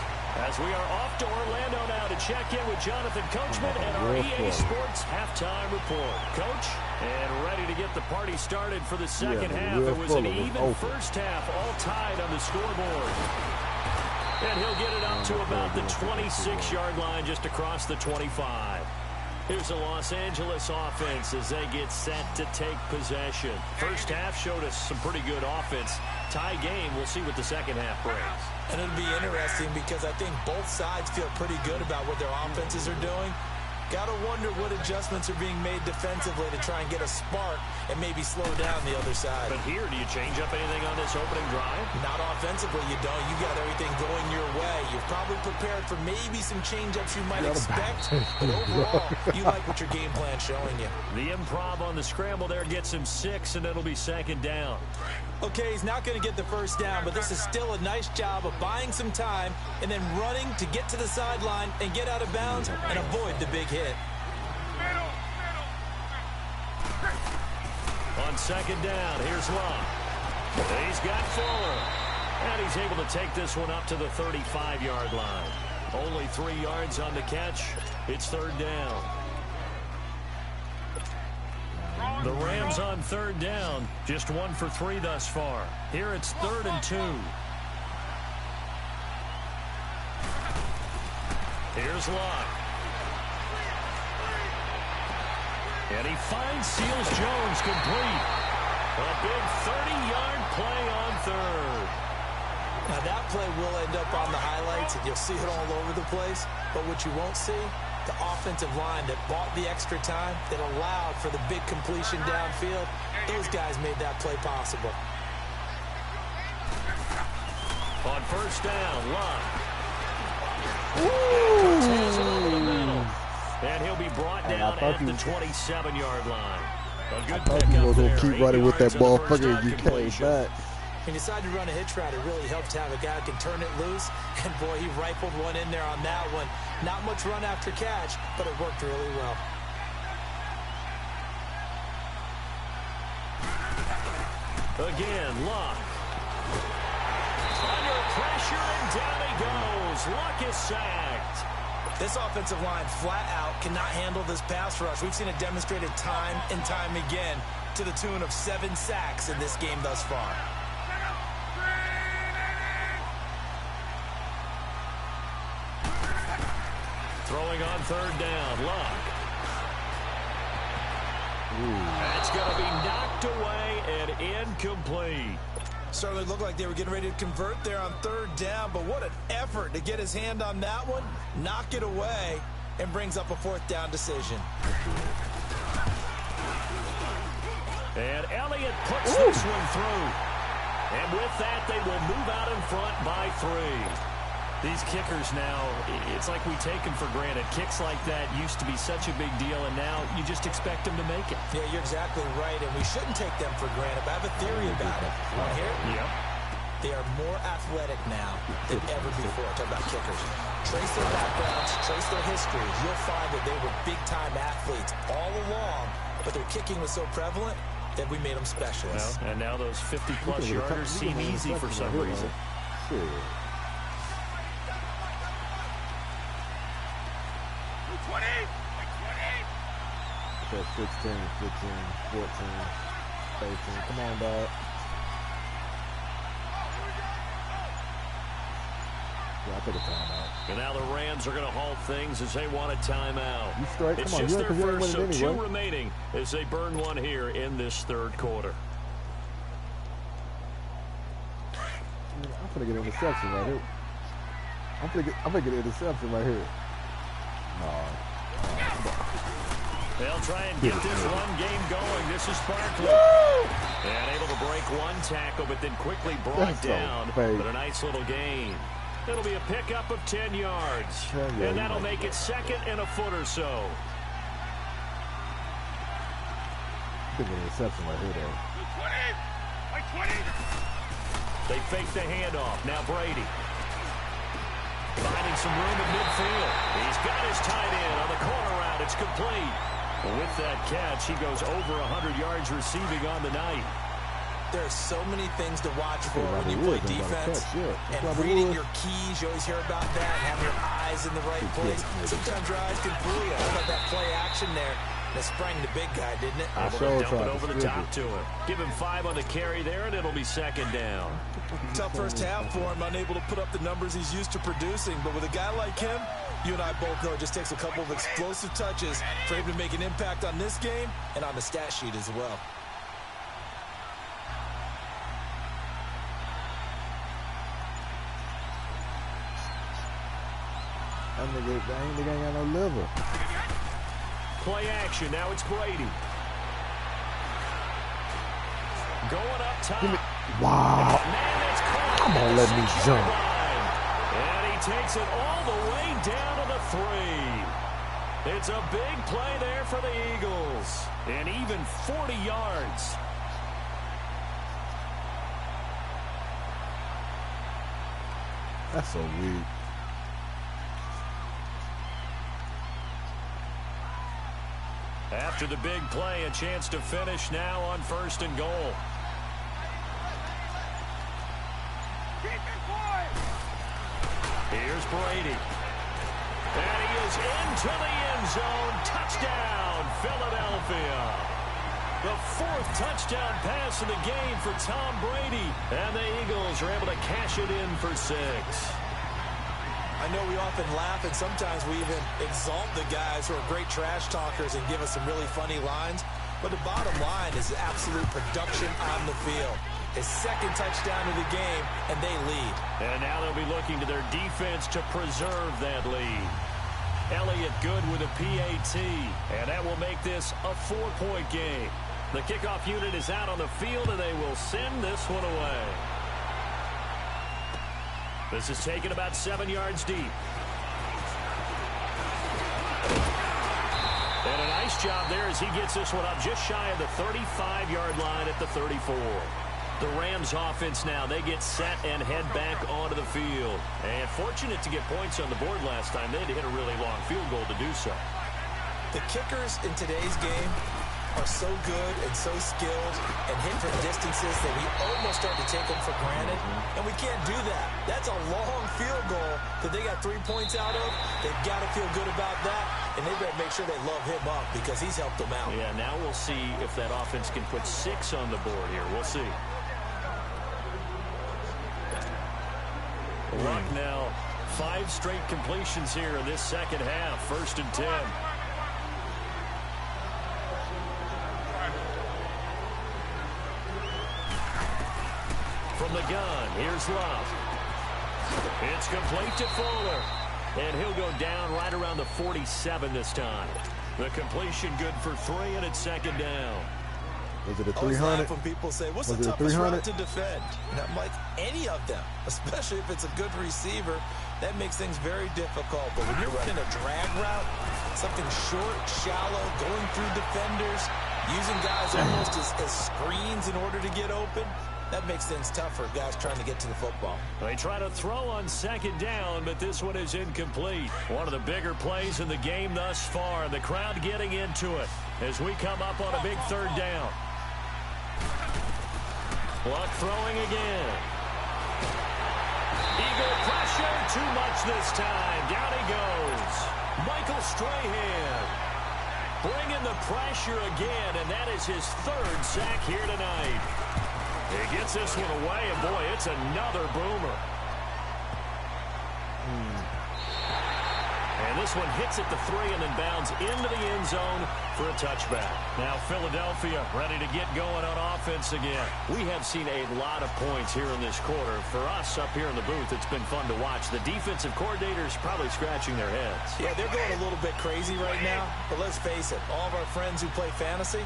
As we are off to Orlando now to check in with Jonathan Coachman and our EA Sports halftime report. Coach, and ready to get the party started for the second half. It was an even first half, all tied on the scoreboard. And he'll get it up to about the 26-yard line, just across the 25. Here's the Los Angeles offense as they get set to take possession. First half showed us some pretty good offense. Tie game, we'll see what the second half brings. And it'll be interesting because I think both sides feel pretty good about what their offenses are doing. Got to wonder what adjustments are being made defensively to try and get a spark and maybe slow down the other side. But here, do you change up anything on this opening drive? Not offensively, you don't. You got everything going your way. You've probably prepared for maybe some change-ups you might expect. But overall, you like what your game plan's showing you. The improv on the scramble there gets him 6, and it'll be 2nd down. Okay, he's not going to get the first down, but this is still a nice job of buying some time and then running to get to the sideline and get out of bounds and avoid the big hit. On 2nd down, here's Luck. He's got Fuller. And he's able to take this one up to the 35-yard line. Only 3 yards on the catch. It's 3rd down. The Rams on 3rd down, just 1 for 3 thus far. Here it's 3rd and 2. Here's Luck. And he finds Seals Jones complete. A big 30-yard play on 3rd. Now that play will end up on the highlights, and you'll see it all over the place. But what you won't see, the offensive line that bought the extra time, that allowed for the big completion downfield, those guys made that play possible. On 1st down, Luck. And he'll be brought down at the 27-yard line. A good thought he was going to keep running with that motherfucker and you came back. He decided to run a hitch route. It really helped to have a guy who can turn it loose. And, boy, he rifled one in there on that one. Not much run after catch, but it worked really well. Again, Luck. Under pressure, and down he goes. Luck is sacked. This offensive line flat out cannot handle this pass rush. We've seen it demonstrated time and time again to the tune of 7 sacks in this game thus far. Throwing on 3rd down, Luck. That's going to be knocked away and incomplete. Certainly looked like they were getting ready to convert there on 3rd down, but what an effort to get his hand on that one, knock it away, and brings up a 4th down decision. And Elliott puts this one through. And with that, they will move out in front by 3. These kickers now, it's like we take them for granted. Kicks like that used to be such a big deal, and now you just expect them to make it. Yeah, you're exactly right, and we shouldn't take them for granted. But I have a theory about it. Want to hear it? Yep. They are more athletic now than ever before. Talk about kickers. Trace their backgrounds, trace their history. You'll find that they were big-time athletes all along, but their kicking was so prevalent that we made them specialists. Well, and now those 50-plus yarders seem easy for some reason. Sure. 20. 16, 15, 14. Come on, dog. Yeah, I'll take a timeout. And now the Rams are going to halt things as they want a timeout. You straight? It's Come on, just you their first, so anyway. 2 remaining as they burn one here in this third quarter. I'm going to get an interception right here. I'm going to get an interception right here. No. They'll try and get this run game going. This is Barkley. And able to break one tackle, but then quickly brought down. But a nice little gain. It'll be a pickup of 10 yards. And that'll make it second and a foot or so. I think an interception right here, though. 20. They fake the handoff. Now Brady. Finding some room in midfield. He's got his tight end on the corner route. It's complete. With that catch, he goes over 100 yards receiving on the night. There's so many things to watch for when you play defense. And reading your keys, you always hear about that. Having your eyes in the right place. Sometimes your eyes can fool you. How about that play action there? That sprang the big guy, didn't it? Able to dump it over the top to him. Give him 5 on the carry there, and it'll be second down. Tough first half for him, unable to put up the numbers he's used to producing. But with a guy like him, you and I both know it just takes a couple of explosive touches for him to make an impact on this game and on the stat sheet as well. That nigga ain't got no liver. Play action. Now it's Brady. Going up top. Wow. Come on, let me jump. And he takes it all the way down to the 3. It's a big play there for the Eagles. And even 40 yards. That's so weak. After the big play, a chance to finish now on 1st and goal. Here's Brady. And he is into the end zone. Touchdown, Philadelphia. The 4th touchdown pass of the game for Tom Brady. And the Eagles are able to cash it in for 6. I know we often laugh, and sometimes we even exalt the guys who are great trash talkers and give us some really funny lines. But the bottom line is absolute production on the field. His 2nd touchdown of the game, and they lead. And now they'll be looking to their defense to preserve that lead. Elliott good with a PAT, and that will make this a 4-point game. The kickoff unit is out on the field, and they will send this one away. This is taken about 7 yards deep. And a nice job there as he gets this one up just shy of the 35-yard line at the 34. The Rams offense now, they get set and head back onto the field. And fortunate to get points on the board last time. They had to hit a really long field goal to do so. The kickers in today's game are so good and so skilled and hit from distances that we almost start to take them for granted. And we can't do that. That's a long field goal that they got 3 points out of. They've got to feel good about that, and they better make sure they love him up because he's helped them out. Yeah, now we'll see if that offense can put 6 on the board here. We'll see. Luck now. 5 straight completions here in this second half. 1st and 10. From the gun, here's Love. It's complete to Fuller. And he'll go down right around the 47 this time. The completion good for 3, and it's 2nd down. Was it a 300? When people say, what's the toughest route to defend? And I'm like, any of them, especially if it's a good receiver, that makes things very difficult. But when you're running a drag route, something short, shallow, going through defenders, using guys almost as screens in order to get open, that makes things tough for guys trying to get to the football. They try to throw on 2nd down, but this one is incomplete. One of the bigger plays in the game thus far. The crowd getting into it as we come up on a big 3rd down. Luck throwing again. Eagle pressure, too much this time. Down he goes. Michael Strahan. bringing the pressure again, and that is his third sack here tonight. He gets this one away, and boy, it's another boomer. And this one hits at the 3 and then bounds into the end zone for a touchback. Now Philadelphia ready to get going on offense again. We have seen a lot of points here in this quarter. For us up here in the booth, it's been fun to watch. The defensive coordinators probably scratching their heads. Yeah, they're going a little bit crazy right now. But let's face it, all of our friends who play fantasy,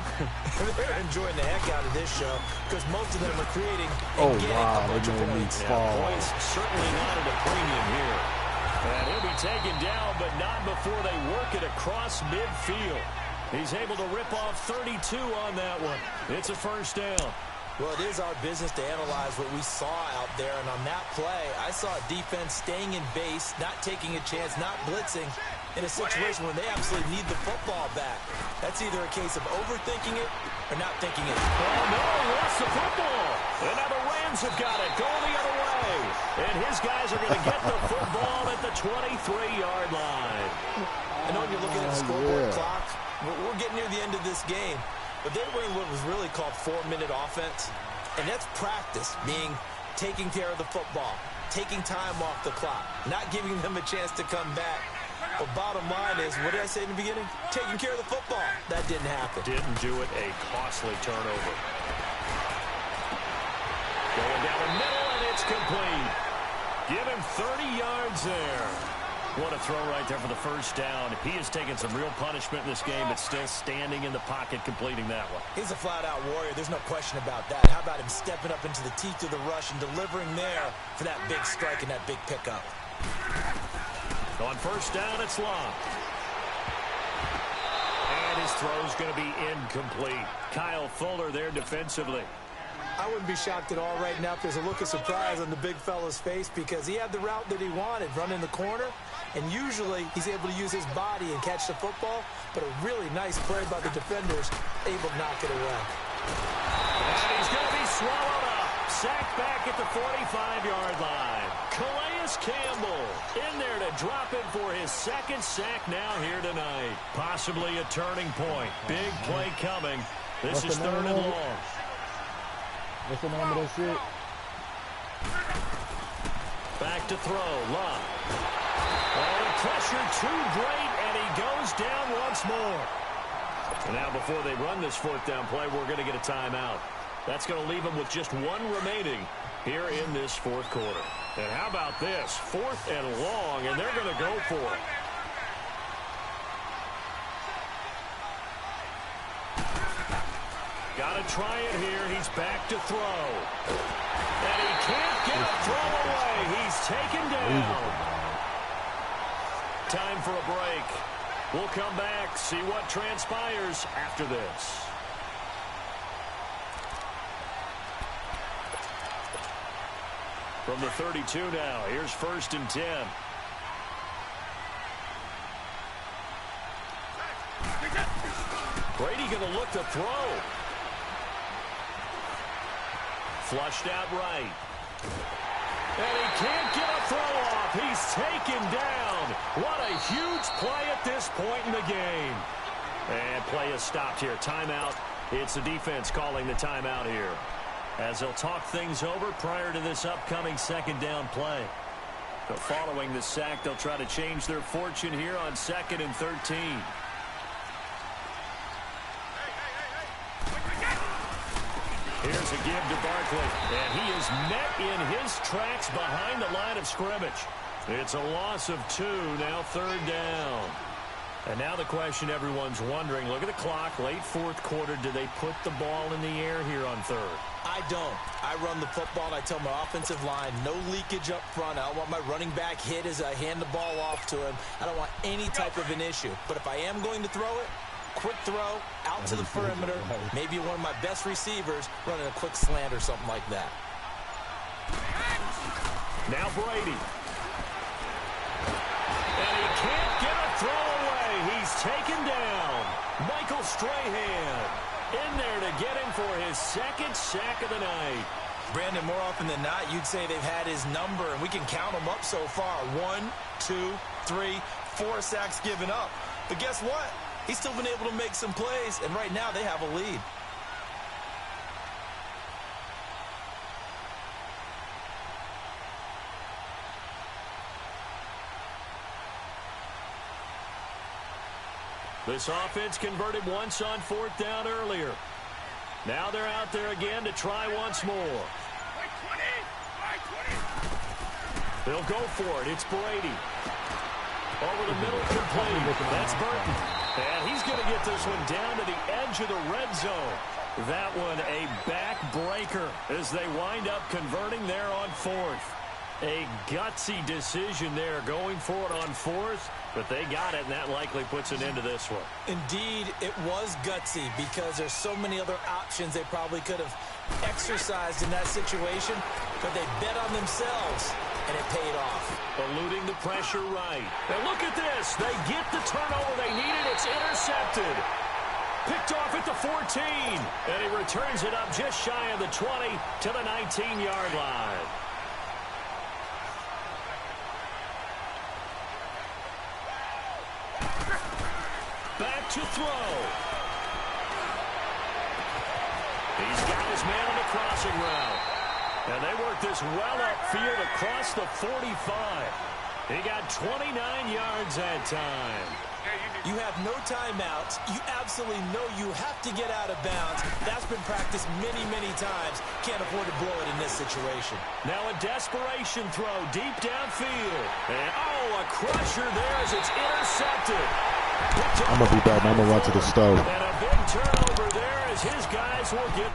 they're enjoying the heck out of this show because most of them are creating and getting a bunch of points. Yeah, points certainly not at a premium here. And he'll be taken down, but not before they work it across midfield. He's able to rip off 32 on that one. It's a first down. Well, it is our business to analyze what we saw out there. And on that play, I saw a defense staying in base, not taking a chance, not blitzing in a situation where they absolutely need the football back. That's either a case of overthinking it or not thinking it. Oh, no, lost the football. And now the Rams have got it going the other way. And his guys are going to get the football at the 23-yard line. I know when you're looking at the scoreboard clock, we're getting near the end of this game. But they were in what was really called 4-minute offense. And that's practice, meaning taking care of the football, taking time off the clock, not giving them a chance to come back. But bottom line is, what did I say in the beginning? Taking care of the football. That didn't happen. Didn't do it. A costly turnover. Going down the middle, and it's complete. Give him 30 yards there. What a throw right there for the first down. He has taken some real punishment in this game, but still standing in the pocket, completing that one. He's a flat-out warrior. There's no question about that. How about him stepping up into the teeth of the rush and delivering there for that big strike and that big pickup? On first down, it's Long. And his throw's going to be incomplete. Kyle Fuller there defensively. I wouldn't be shocked at all right now if there's a look of surprise on the big fella's face because he had the route that he wanted, running the corner, and usually he's able to use his body and catch the football, but a really nice play by the defenders, able to knock it away. And he's going to be swallowed up. Sacked back at the 45-yard line. Calais Campbell in there to drop it for his second sack now here tonight. Possibly a turning point. Big play coming. This is third and long. What's the name of that shit? Back to throw. Love. Oh, the pressure too great, and he goes down once more. And now before they run this fourth down play, we're going to get a timeout. That's going to leave them with just one remaining here in this fourth quarter. And how about this? Fourth and long, and they're going to go for it. Got to try it here. He's back to throw. And he can't get a throw away. He's taken down. Time for a break. We'll come back, see what transpires after this. From the 32 now, here's first and 10. Brady going to look to throw. Flushed out right. And he can't get a throw off. He's taken down. What a huge play at this point in the game. And play is stopped here. Timeout. It's the defense calling the timeout here, as they'll talk things over prior to this upcoming second down play. So following the sack, they'll try to change their fortune here on 2nd and 13. Here's a give to Barkley, and he is met in his tracks behind the line of scrimmage. It's a loss of 2, now third down. And now the question everyone's wondering, look at the clock, late fourth quarter, do they put the ball in the air here on third? I don't. I run the football, and I tell my offensive line, no leakage up front. I don't want my running back hit as I hand the ball off to him. I don't want any type of an issue. But if I am going to throw it, quick throw, out to the perimeter, maybe one of my best receivers running a quick slant or something like that. Now Brady. And he can't get a throw away. He's taken down. Michael Strahan in there to get him for his second sack of the night. Brandon, more often than not, you'd say they've had his number, and we can count them up so far. 1, 2, 3, 4 sacks given up. But guess what? He's still been able to make some plays, and right now they have a lead. This offense converted once on 4th down earlier. Now they're out there again to try once more. They'll go for it. It's Brady. Over the middle, complete. That's Burton. And he's going to get this one down to the edge of the red zone. That one a backbreaker as they wind up converting there on 4th. A gutsy decision there going for it on 4th, but they got it, and that likely puts an end to this one. Indeed, it was gutsy because there's so many other options they probably could have exercised in that situation, but they bet on themselves, and it paid off. Eluding the pressure right. And look at this. They get the turnover they needed. It's intercepted. Picked off at the 14, and he returns it up just shy of the 20 to the 19-yard line. Back to throw. He's got his man on the crossing route. And they work this well upfield across the 45. He got 29 yards that time. You have no timeouts. You absolutely know you have to get out of bounds. That's been practiced many, many times. Can't afford to blow it in this situation. Now a desperation throw deep downfield. And, oh, a crusher there as it's intercepted. I'm going to be back. I'm going to run to the stove. And a big turnover there as his guys will get...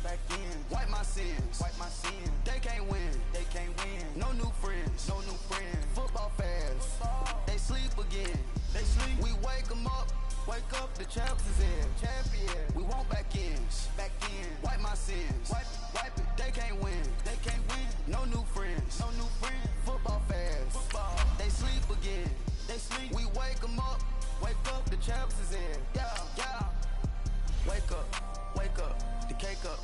back in. Wipe my sins, they can't win, no new friends, football fans, they sleep again, we wake them up, the champs is in, we want back ins, wipe my sins, wipe it, they can't win, no new friends, football fans, they sleep again, we wake them up, the champs is in, yeah, wake up, the cake up,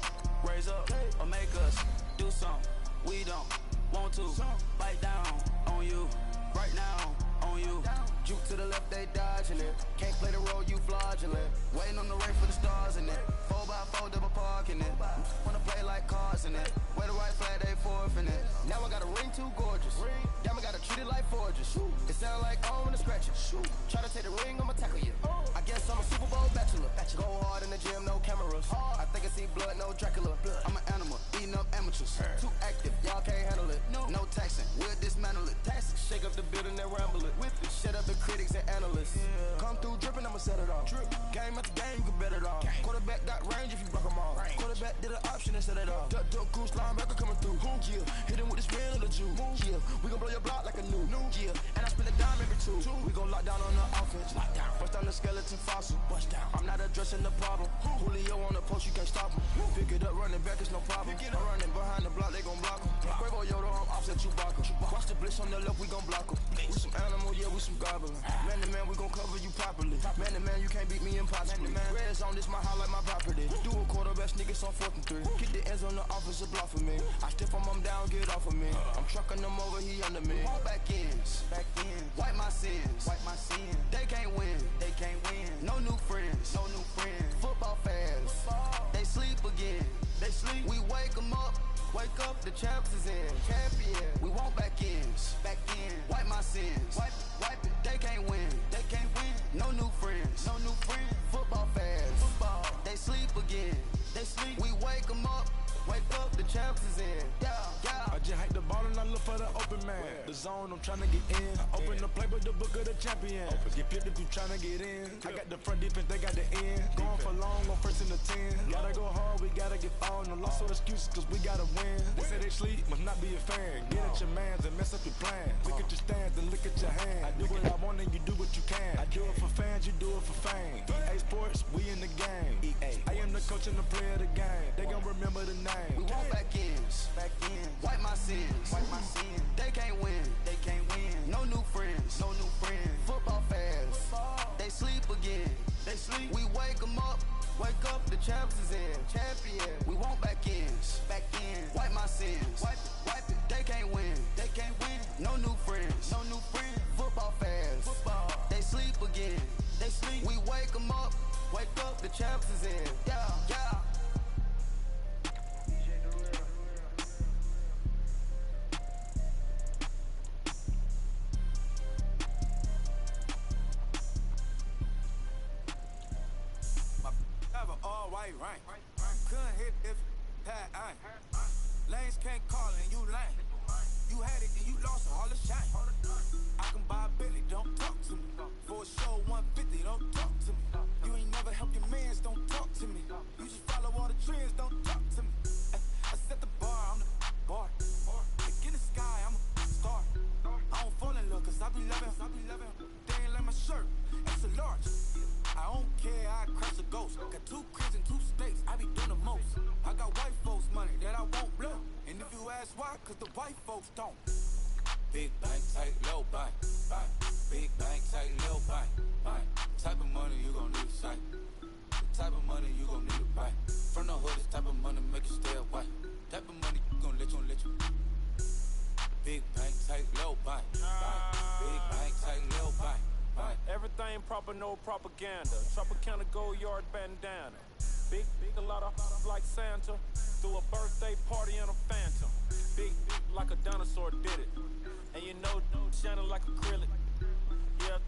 raise up, or make us do something we don't want to, bite down on you, right now on you, juke to the left, they dodging it, can't play the role, you fraudulent, waiting on the rain for the stars in it, 4x4 double parking it, wanna play like cars in it, wear the right flag, they forfeiting it, now I got a ring too gorgeous, damn I gotta treat it like forges, it sound like I'm gonna scratch it, try to take the ring, I'ma tackle you, I guess I'm a Super Bowl bachelor, go hard in the gym, no cameras, I think I see blood, no Dracula, I'm an animal, eating up amateurs, too active, y'all can't handle it, no taxing, we'll dismantle it, shake up the building and ramble it, shut up the critics and analysts, come through dripping, I'ma set it off, game after game, you can bet it off, quarterback got range if you block them off, quarterback did an option and set it off, duck, goose, linebacker coming through, yeah, hit him with the spin of the Jew, yeah, we gon' blow your block like a new, yeah, and I spin a dime every two, we gon' lock down on the offense, bust down the skeleton fossil, I'm not addressing the problem, Julio on the post, you can't stop him, pick it up, running back, it's no problem, I'm running behind the block, they gon' block him, Quavo Yoda, I'm offset Chewbacca, watch the blitz on the left, we gon' block him, we some animal, yeah, we some goblin, man to man, we gon' cover you properly, man to man, you can't beat me impossibly, red zone, this my highlight, my property, do a quarterback sneakers on 4th and 3, kick the ends on the offensive block for me, I stiff him, I'm down, get off of me, I'm trucking them over, he under me, back ins, wipe my sins, they can't win, no new friends, football fans, they sleep again, we wake them up, the champs is in, we want back ins, wipe my sins, wipe it, they can't win, no new friends, football fans, they sleep again, we wake them up, the champs is in, yeah. I just hike the ball and I look for the open man. The zone, I'm tryna get in. Open the playbook, the book of the champion. Get flipped if you tryna get in. I got the front defense, they got the end. Going for long, on 1st and the 10. Gotta go hard, we gotta get all. No loss or excuses, cause we gotta win. They say they sleep, must not be a fan. Get at your mans and mess up your plans. Look at your stands and look at your hands. I do what I want and you do what you can. I do it for fans, you do it for fame. EA Sports, we in the game. I am the coach and the player of the game. They gon' remember the name. We want back ins, wipe my sins, they can't win, no new friends, football fans, they sleep again, we wake them up, the champs is in, we want back ins, wipe my sins, wipe it, they can't win, no new friends, football fans, they sleep again, we wake them up, the champs is in, yeah. All white rank. Couldn't hit if had ain't. Lanes can't call and you lame. You had it and you lost all the shine. I can buy a Billy, don't talk to me. For a show 150, don't talk to me. You ain't never helped your mans, don't talk to me. You just follow all the trends, don't talk to me. I set the bar, I'm the bar. Look in the sky, I'm a star. I don't fall in love cause I be loving. They ain't like my shirt, it's a large. I don't care, I crush a ghost. Got 2 cribs and 2 states, I be doing the most. I got white folks money that I won't blow. And if you ask why, cause the white folks don't. Big bank, tight, low bank. Big bank, tight, low bank. Type of money you gon' need to sight. The type of money you gon' need to buy. From the hood, this type of money make you stay away. Type of money you gon' let you. Big bank, tight, low bank. Big bank, tight, low bank. Everything proper, no propaganda. Tropicana gold yard bandana. Big, a lot of like Santa. Threw a birthday party in a phantom. Big like a dinosaur did it. And you know, shining like acrylic. Yeah,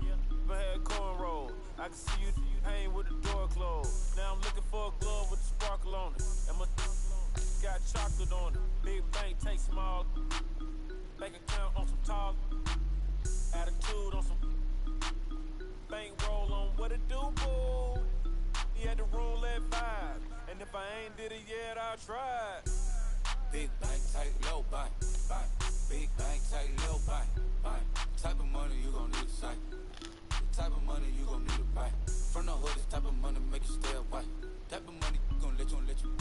I had cornrow. I can see you hang with the door closed. Now I'm looking for a glove with a sparkle on it. And my got chocolate on it. Big bank, take small. Bank account on some tall. Attitude on some. Bank roll on what it do, boo. He had to roll at 5. And if I ain't did it yet, I'll try. Big bank, tight, low bank, bank. Big bank, tight, low bank, bank. Type of money you gon' need to sight. The type of money you gon' need to buy. From the hood, this type of money make you stay away. Type of money gon' let you.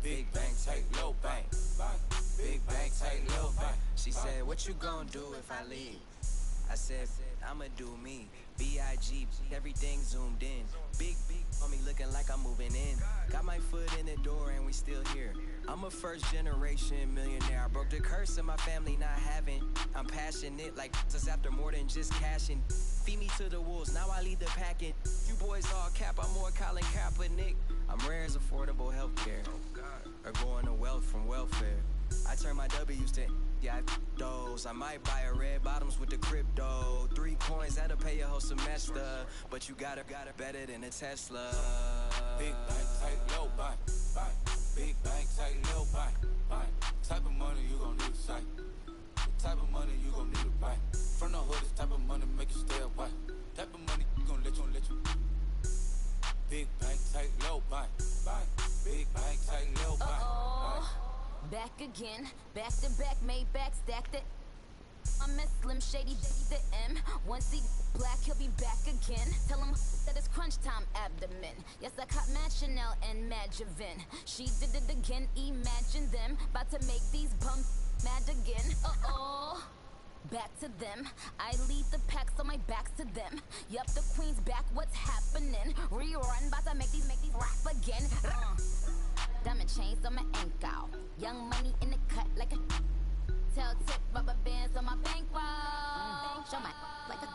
Big bank, tight, low bank, bank. Big bank, tight, low bank. She said, what you gon' do if I leave? I said, I'ma do me. B.I.G. Everything zoomed in. Big on me looking like I'm moving in. Got my foot in the door and we still here. I'm a first generation millionaire. I broke the curse of my family not having. I'm passionate like us after more than just cashing. Feed me to the wolves, now I lead the packing. You boys all cap, I'm more Colin Kaepernick. I'm rare as affordable healthcare. Or going to wealth from welfare. I turn my W's to those. I might buy a red bottoms with the crypto. 3 coins, that'll pay your whole semester. But you got it better than a Tesla. Big bank, tight, low bank, bank. Big bank, tight, low bank, bank. Type of money you gon' need to sight. The type of money you gon' need to buy. From the hood, this type of money make you stay away. Type of money you gon' let you. Big bank, tight, low bank, bank. Big bank, tight, low bank, bank. Back again, back to back, made back, stacked it. I'm a Slim Shady, the M. Once he black, he'll be back again. Tell him that it's crunch time abdomen. Yes, I caught Mad Chanel and Mad Javin. She did it again, imagine them. About to make these bums mad again. Back to them. I lead the pack, so my back's to them. Yup, the queen's back, what's happening? Rerun, about to make these rap again. Diamond chains on my ankle. Young money in the cut like a tail tip, rubber bands on my bankroll. Show my like a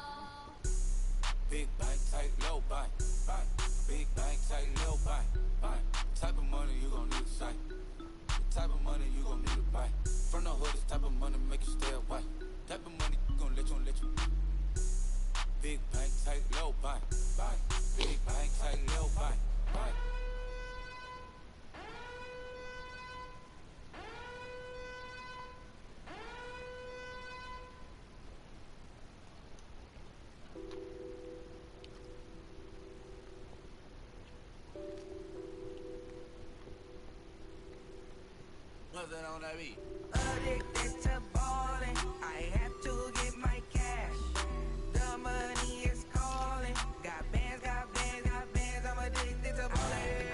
Big bank, tight, low bank, bank. Big bank, tight, low bank, bank. Type of money you gon' need to sight. The type of money you gon' need to buy. From the hood, this type of money make you stay away. Type of money gon' let you. Big bank, tight, low bank, bank. Big bank, tight, low bank, bank. Nothing on that beat. Addicted to balling, I have to get my cash. The money is calling. Got bands, I'm addicted to balling.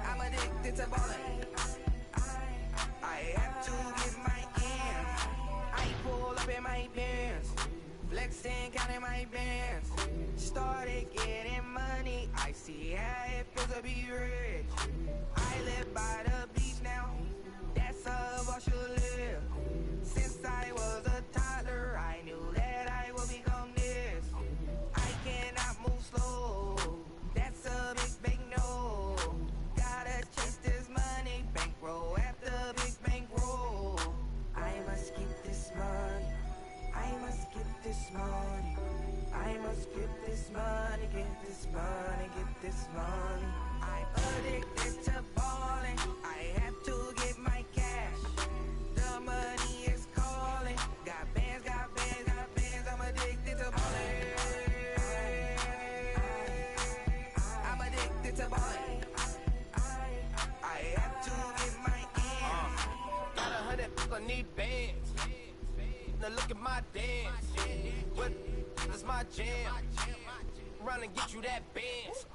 I'm addicted to balling. I have to get my ends. I pull up in my pants, flexing, counting my bands. Started getting money, I see how it feels to be rich. I live by the beach now, that's how I should live. Since I was a toddler, I knew that I would become this. I cannot move slow, that's a big no. Gotta chase this money, bankroll after big bankroll. I must get this money, I must get this money. I must get this money, get this money, get this money. I'm addicted to balling, I have to get my cash. The money is calling, got bands, I'm addicted to balling. I'm addicted to balling. I have to get my ends. Got 100, I need bands. Now look at my dance. What is my jam? Run and get you that bands.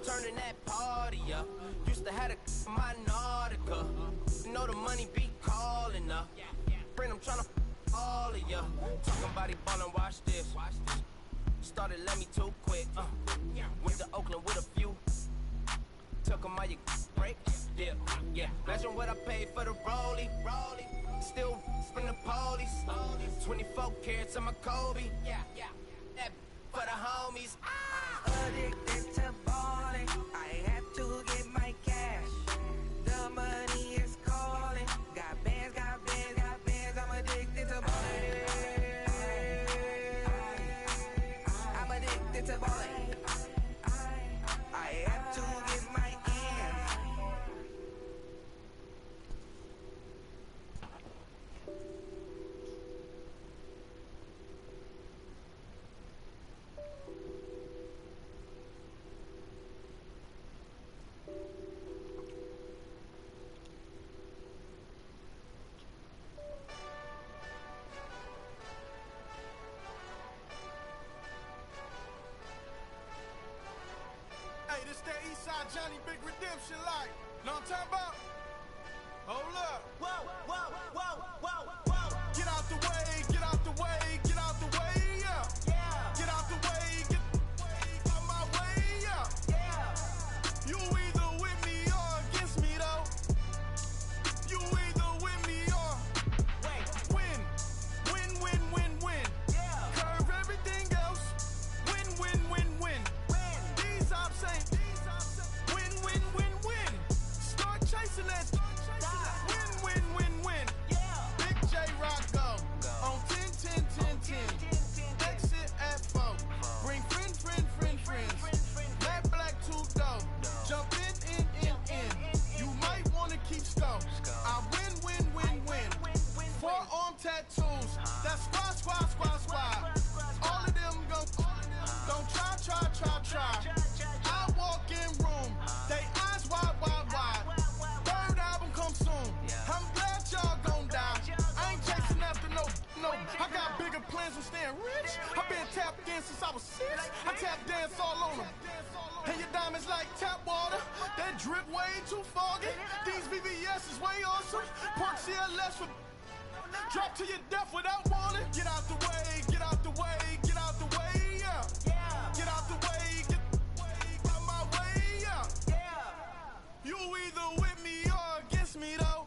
Turning that party up. Used to have a my Nautica. You know the money be calling up. Friend, I'm tryna all of ya. Talking about he ballin', watch this. Started let me too quick. Went to Oakland with a few. Took 'em all you break. Yeah. Imagine what I paid for the rollie. Still from the police. 24 carats on my Kobe. That for the homies. Addicted to balling, I have to get my cash. The money is calling, got bands, I'm addicted to balling. I'm addicted to balling. I have to get my ends. Southside Johnny Big Redemption like. Know what I'm talking about? Hold up. Whoa, whoa, whoa, whoa, whoa. Get out the way, get out the way, get out the way, yeah. Yeah. Get out the way, get out my way, yeah. Yeah. You either with me or against me, though. You either with me or win. Win, win, win, win. Yeah. Curve everything else. Win, win, win, win. These ops ain't. Win, win, win, win. Start chasing that. Win, win, win, win. Yeah. Big J Rock go. On 10, 10, 10, 10. Exit at 4. Bring friends. Black, black, 2 dough. Jump in. You might wanna keep score. I win, win, win, win. 4-arm tattoos. That's squad. All of them gon' try. I walk in room. They eyes wide. Third album come soon. I'm glad y'all gon' die. I ain't chasing after no. I got bigger plans than staying rich. I been tapped in since I was 6. I tap dance all on them. And your diamonds like tap water. That drip way too foggy. These VVS is way awesome. Park CLS for drop to your death without warning. Get out the way, get out the way, get out the way, yeah. Yeah. Get out the way, get out my way, yeah. Yeah. You either with me or against me, though.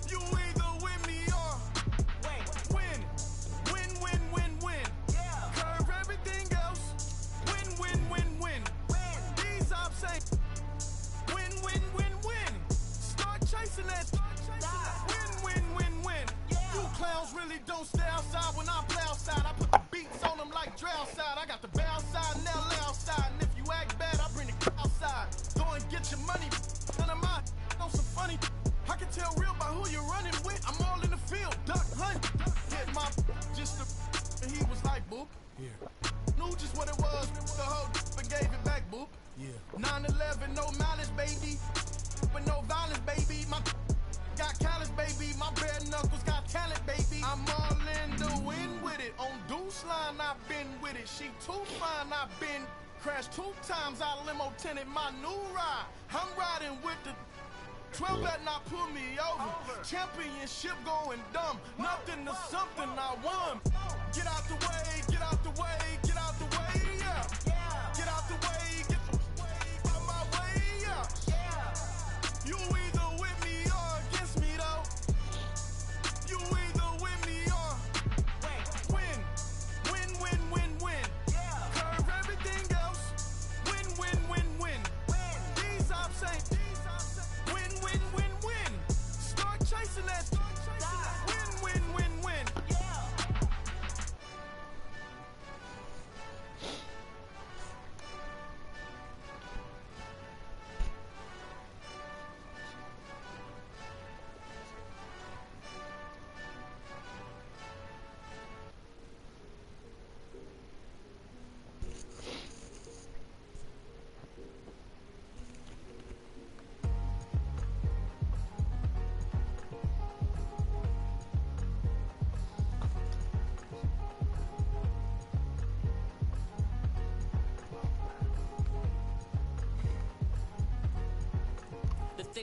You either with me or win. Win, win, win, win. Yeah. Curve everything else. Win, win, win, win. These ops ain't. Win, win, win, win. Start chasing that. Win, win, win, win. You clowns really don't stay outside when I play outside. I put the beats on them like drow side. I got the bow side and they'll lay outside. And if you act bad, I bring the outside. Go and get your money. None of my on some funny. I can tell real by who you're running with. I'm all in the field. Duck hunt. Hit my just the and he was like, boop. Yeah. Knew just what it was. The whole and gave it back, boop. Yeah. 9/11, no malice, baby. But no violence, baby. My got callous, baby. My bare knuckles got talent, baby. I'm all in the wind with it. On Deuce line, I've been with it. She too fine, I've been crashed 2 times. I limo tinted my new ride. I'm riding with the 12 better not pull me over. Championship going dumb. Nothing to something I won. Get out the way, get out the way, get out the way, yeah. Get out the way, get out my way, yeah. You either with me or against me, though. You either with me or win. Win, win, win, win. Curve everything else. Win, win, win, win. These ops ain't. Win, win, win, win. Start chasing that. Win, win, win, win.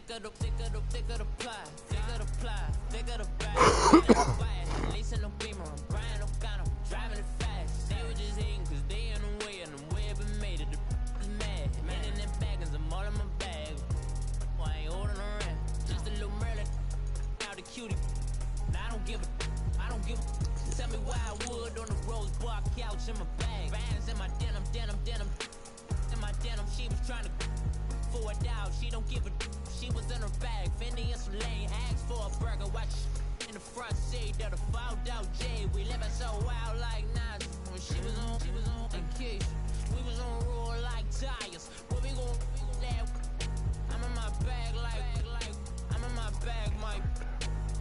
Thicker the pie, thicker the bag. Lacing no beamer, I'm Brian O'Connor, driving it fast. They were just hating cause they in the way and the way I've been made it. The is mad, man in them baggins, I'm all in my bag. I ain't holding around, just a little Merlin, out the cutie. Now I don't give a. Tell me why I would on the rose bar couch in my bag. Bands in my denim. In my denim, she was trying to for a doubt, she don't give a. She was in her bag, Fendi and some lane, asked for a burger, watch in the front seat of the fouled out J. We living so wild like Nas. When she was on and Keisha, we was on roll like tires. What we gon' that? I'm in my bag like I'm in my bag, Mike.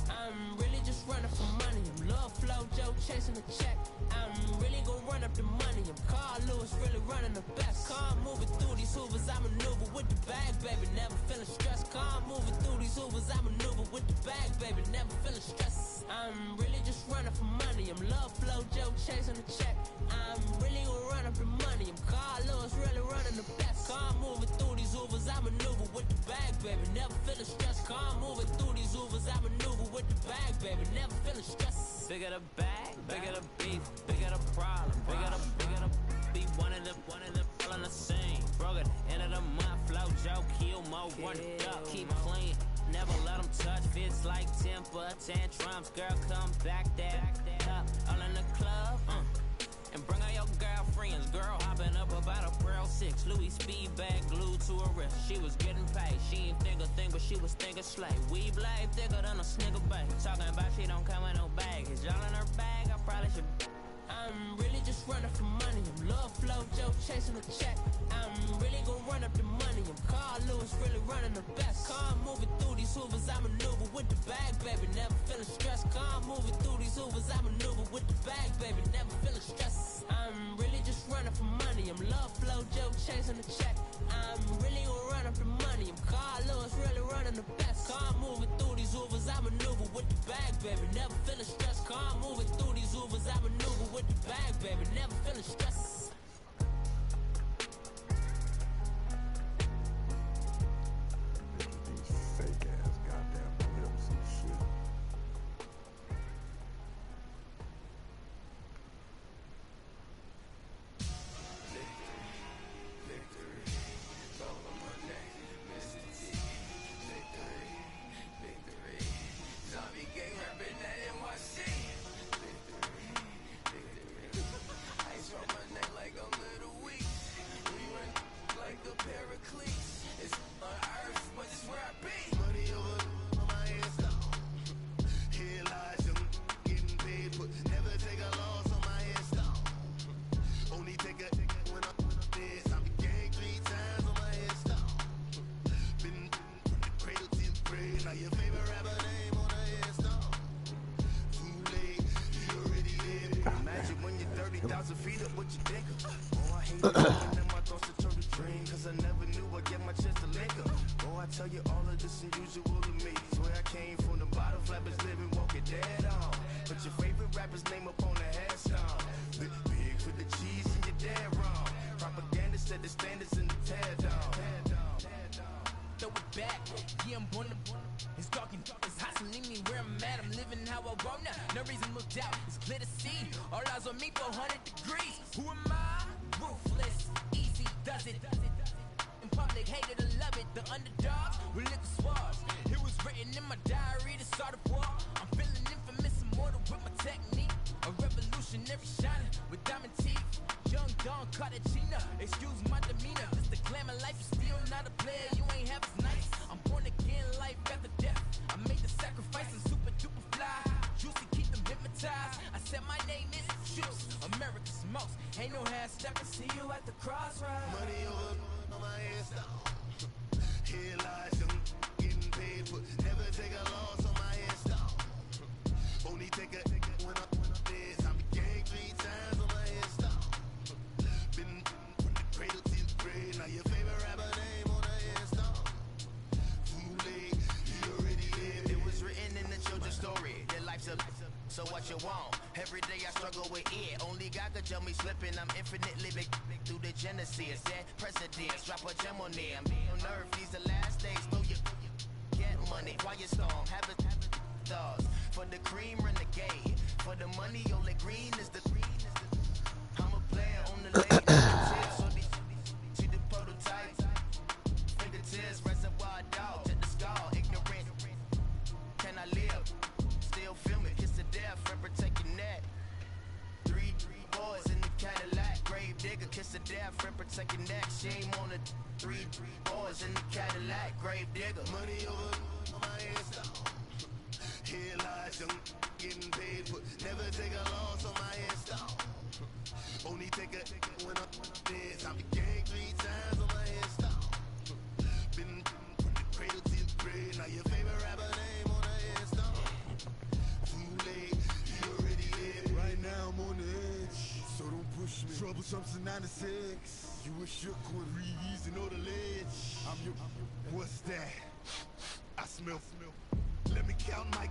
I'm really just running for money. I'm love flow, Joe chasing the check. I'm really gon' run up the money. I'm Carl Lewis, really running the best. Car moving through these hoovers, I maneuver with the bag, baby. Never feeling stressed. Car moving through these hoovers, I maneuver with the bag, baby. Never feeling stressed. I'm really just running for money. I'm love flow, Joe chasing the check. I'm really gonna run up the money. I'm Carlos, really running the best. Car moving through these Ubers, I maneuver with the bag, baby. Never feeling stressed. Car moving through these Ubers, I maneuver with the bag, baby. Never feeling stressed. Bigger the bag, bigger the beef, bigger the problem, bigger the be one of the all in the scene. Broke at the end of the month, flow, Joe, kill, mo, run it up, keep clean. Never let them touch, fits like temper tantrums. Girl, come back that up, all in the club, and bring all your girlfriends. Girl hopping up about a Pearl 6, Louis speed bag glued to her wrist. She was getting paid, she ain't think a thing, but she was thinking slay. We blade thicker than a snicker bag. Talking about she don't come with no baggage. All in her bag, I probably should. I'm really just running for money. I'm love flow, Joe chasing the check. I'm really gonna run up the money. I'm Carlos, really running the best. Car moving through these Hoovers, I maneuver with the bag, baby. Never feeling stressed. Car moving through these Hoovers, I maneuver with the bag, baby. Never feeling stressed. I'm really just running for money. I'm love flow, Joe chasing the check. I'm really gonna run up the money. I'm Carlos, really running the best. Car moving through these Hoovers, I maneuver with the bag, baby. Never feeling stressed. Car moving through these Hoovers, I maneuver with the bag, baby. Never feeling stressed. These fake ass goddamn lips and shit. So what you want? Every day I struggle with it. Only God could tell me slipping. I'm infinitely big through the genesis. That precedence, drop a gem on there. I'm on earth, these the last days. Throw your get money, quiet storm, have it stars. For the cream, renegade. For the money, only green is the I'm a player on the lane. So see the prototype. Fingertips, reservoir dog. Check the skull, ignorant. Can I live? Still film it, kiss the death, friend protecting that. Three boys in the Cadillac, grave digger, kiss the death, friend protecting that. Shame on the three boys in the Cadillac, grave digger. Money over my headstone. Here lies young, getting paid, but never take a loss on my headstone. Only take a when I'm dead. I became 3 times on my headstone. Been from the cradle to the grave. Now your favorite rapper name on the headstone. Too late, you already lived. Right now I'm on the edge, so don't push me. Troublesome to 96. You a shook one, Reeves and know the ledge. I'm your, what's that? I smell. Let me count my,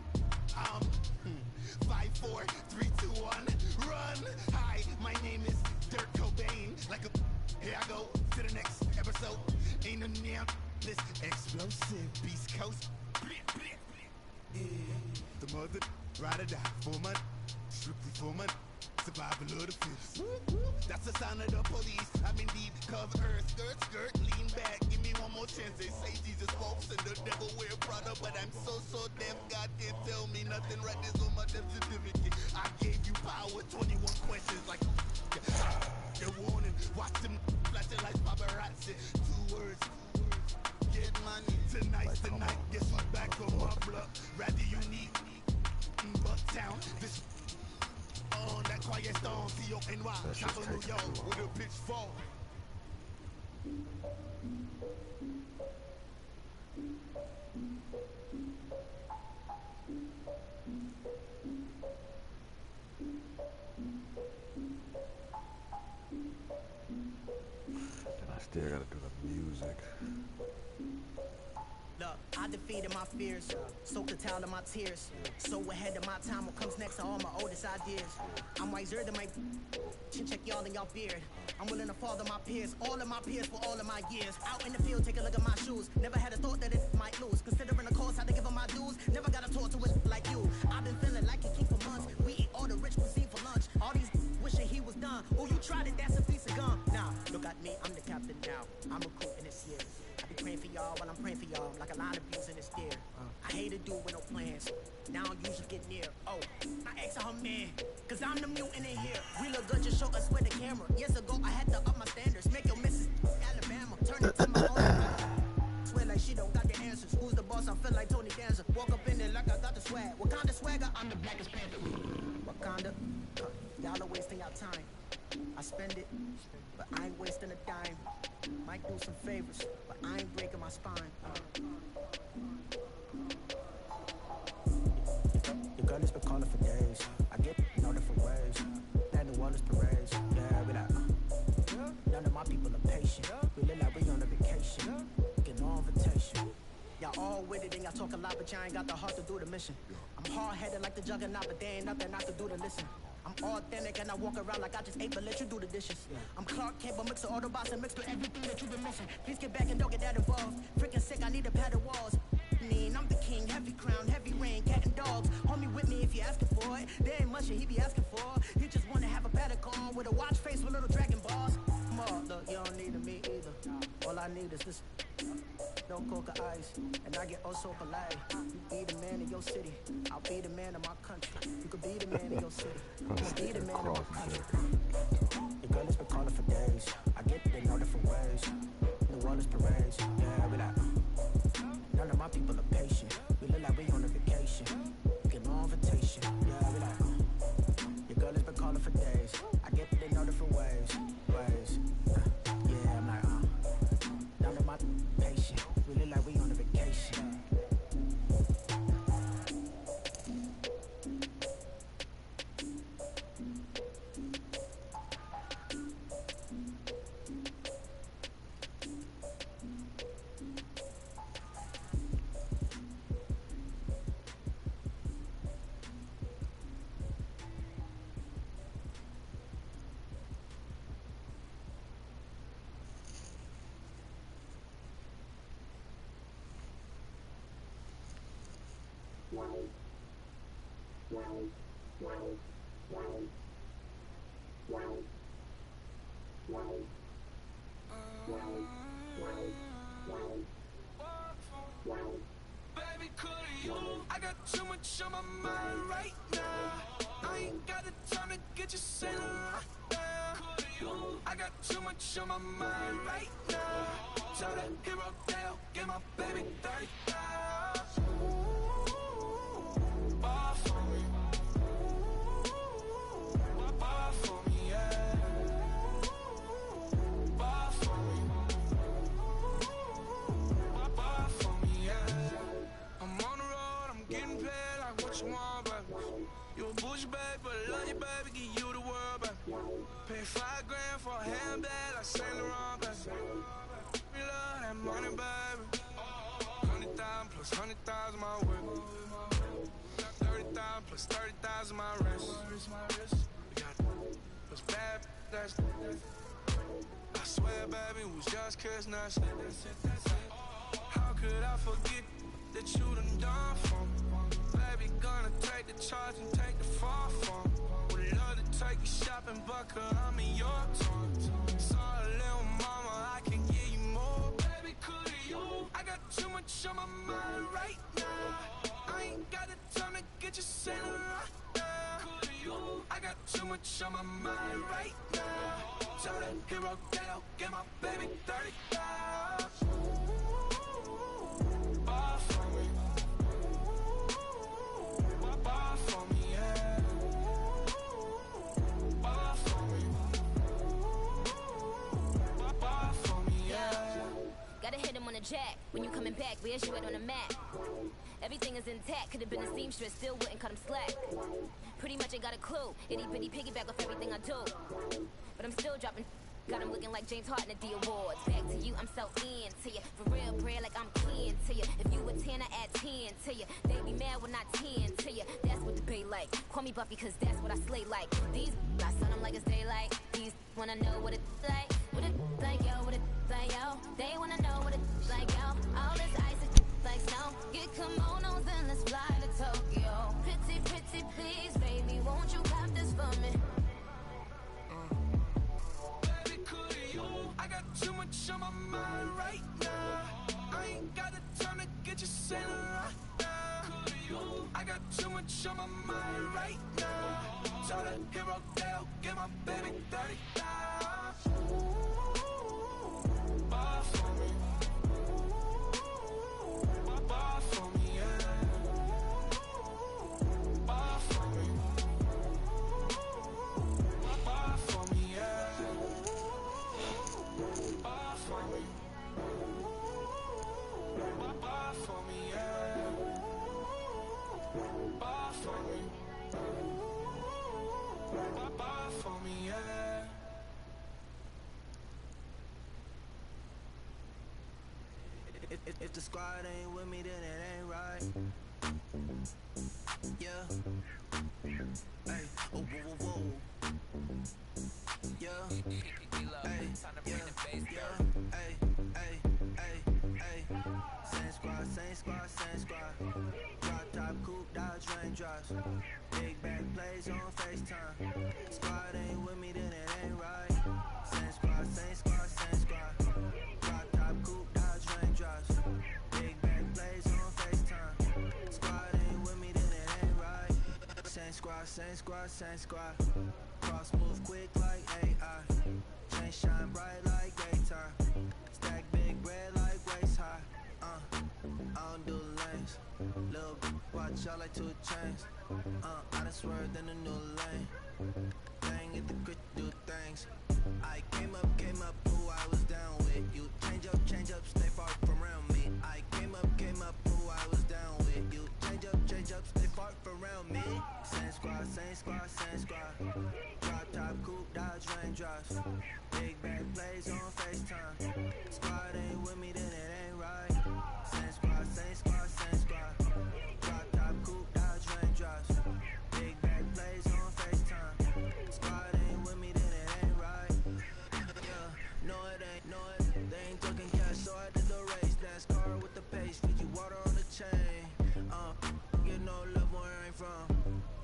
I'm 5 5, 4, 3, 2, 1, run. Hi, my name is Dirk Cobain. Like a, here I go to the next episode. Ain't no damn this explosive Beast Coast. Yeah. The mother, ride or die, 4 months, strictly 4 months. Survival of the fittest. That's the sound of the police. I'm indeed cover earth, skirt, lean back. Give me one more chance. They say Jesus walks and the devil wear Prada, but I'm so deaf. God can't tell me nothing. Right there's on my death certificate. I gave you power. 21 questions like your warning. Watch them flashing like paparazzi. 2 words. Get money tonight. Guess who's back on my block? Rather you need Bucktown. This on that quiet stone, C-O-N-Y, top of New York, with a pitchfork. And I still gotta do the music. Look, I defeated my fears, soaked the towel in my tears. So ahead of my time, what comes next are all my oldest ideas. I'm wiser than my check y'all in y'all beard. I'm willing to father my peers, all of my peers for all of my years. Out in the field, take a look at my shoes. Never had a thought that it might lose. Considering the cost, I had to give up my dues. Never got a talk to it like you. I've been feeling like a king for months. We eat all the rich cuisine for lunch. All these wishing he was done. Oh, you tried it, that's a piece of gum. Nah, look at me, I'm the captain now. I'm recruiting this year. I be praying for y'all while I'm praying for y'all. Like a line of views in the stare. I hate to do it with no plans. Now I don't usually get near. Oh, I asked her man, cause I'm the mutant in here. We look good, just show us with the camera. Years ago, I had to up my standards. Make your missus Alabama. Turn it to my own. Swear like she don't got the answers. Who's the boss? I feel like Tony Danza. Walk up in there like I got the swag. What kind of swagger? I'm the blackest panther. Wakanda. Y'all are wasting your time. I spend it, but I ain't wasting a dime. Might do some favors, but I ain't breaking my spine. Your girl has been calling for days. I get no different ways. That New Orleans parades. Yeah, we like, none of my people are patient. We look like we on a vacation. Get no invitation. Y'all all with it and y'all talk a lot, but y'all ain't got the heart to do the mission. I'm hard-headed like the juggernaut, but there ain't nothing I can do to listen. I'm authentic and I walk around like I just ate, but let you do the dishes. I'm Clark Kent, but mix the Autobots and mix with everything that you've been missing. Please get back and don't get that involved. Freaking sick, I need a padded walls. I'm the king, heavy crown, heavy rain, cat and dogs. Homie with me if you're asking for it. There ain't much that he be asking for. He just wanna have a paddock on with a watch face with little dragon balls. Look, you don't need me either. All I need is this. No coca ice, and I get oh so polite. You be the man of your city, I'll be the man of my country. You could be the man of your city, I'll be the man of my country. Your girl has been calling for days. I get it in all different ways. New Orleans parades, yeah, we like. None of my people are patient. We look like we on a vacation. Get no invitation, yeah, we like. Your girl has been calling for days. I get it in all different ways. Yeah, I'm like, none of my patient. We look like we on a vacation. Baby, could you? I got too much on my mind right now. I ain't got the time to get you sailing right now. I got too much on my mind right now. Tell that hero Dale, get my baby 30,000. Bar for me. Bar for me, yeah. Bar for me. Bar for me, yeah. I'm on the road, I'm getting paid like what you want, baby. You a bougie, baby, but I love you, baby, give you the world, baby. Pay $5 grand for a handbag like Saint Laurent, baby. We love that money, baby. 100,000 plus 100,000 my way. 30,000 plus 30,000 size of my wrist. We got those bad, that's I swear, baby, was just kiss, now shit. How could I forget that you done for me? Baby, gonna take the charge and take the fall from me. Would love to take you shopping, but I'm in your tongue. Sorry, little mama, I can give you more. Baby, could you? I got too much on my mind right now. I ain't got the time to get you sitting right now. Could you? I got too much on my mind right now. Tell that hero that I'll get my baby 30,000. Bar for me. Bar for me, yeah. Bar for me. Bar for me, yeah. Gotta hit him on the jack. When you coming back, where's you at on the map? Everything is intact. Could've been a seamstress, still wouldn't cut him slack. Pretty much ain't got a clue. Itty bitty piggyback off everything I do. But I'm still dropping. Got him looking like James Harden at the awards. Back to you, I'm so into you. For real, bread, like I'm kin to you. If you a 10, I add 10 to you. They be mad when I 10 to you. That's what the bay like. Call me Buffy, cause that's what I slay like. These, I sun them like it's daylight. These wanna know what it's like. What it like, yo, what it like, yo. They wanna know what it's like, yo. All this ice is like snow. Get kimonos and let's fly to Tokyo. Pretty, pretty, please, baby, won't you have this for me? I got too much on my mind right now. I ain't got the time to get you sitting right now. I got too much on my mind right now. Tell the hero that I'll get my baby 30,000. Bar for me. Bar for me, yeah. Bar for me. Bar for me, yeah. Bar for me. Bar for me, yeah. Bar for me. Bar for me, yeah. If the squad ain't with me, then it ain't right. Yeah. Hey, oh, whoa, whoa, whoa. Yeah. Hey, yeah, yeah. Hey, hey, hey, hey. Same squad, same squad, same squad. Drop top, coupe, Dodge raindrops. Big back plays on FaceTime. Squad ain't with me, then it ain't right. Same squad, same squad, same squad. Drop top, coupe, Dodge raindrops. Big back plays on FaceTime. Squad ain't with me, then it ain't right. Same squad, same squad, same squad. Cross move quick like AI. Chain shine bright like daytime. Stack big bread like waist high. I don't do lanes. Lil' watch out like 2 chains. I done swerved in a new lane. Bang at the grit, do things. I came up, who I was down with. You change up, stay far from around me. I came up, who I was down with. You change up, stay far from around me. Same squad, same squad, same squad. Drop top, coupe, Dodge raindrops. Big back plays on FaceTime. Squad ain't with me, then it ain't right. Same squad, same squad, same squad. Drop top, coupe, Dodge raindrops. Big back plays on FaceTime. Squad ain't with me, then it ain't right. Yeah, no it ain't, no it. They ain't talking cash, so I did the race. NASCAR with the pace, feed you water on the chain. Get no love where I ain't from.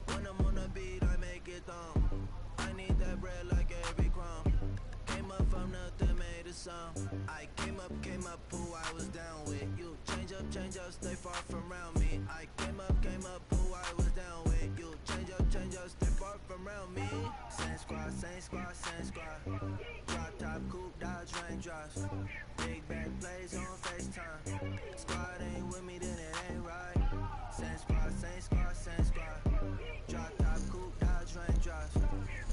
When I'm on the beat, I make it thumb. I need that bread like every crumb. Came up from nothing, made a sum. I came up, who I was down with. You change up, stay far from around me. I came up, who I was down with. You change up, stay far from around me. Same squad, same squad, same squad. Drop top, coupe, Dodge raindrops. Big back plays on FaceTime. Squad ain't with me, then it ain't right. Same squad, same squad, same squad. Drop top, coupe, Dodge raindrops.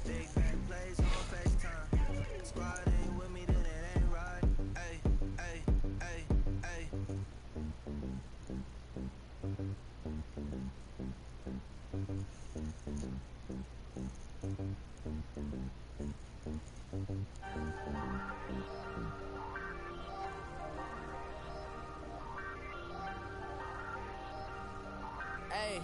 Big back plays on FaceTime. Squad ain't with me, then it ain't right. Ay, ay, ay, ay. Hey,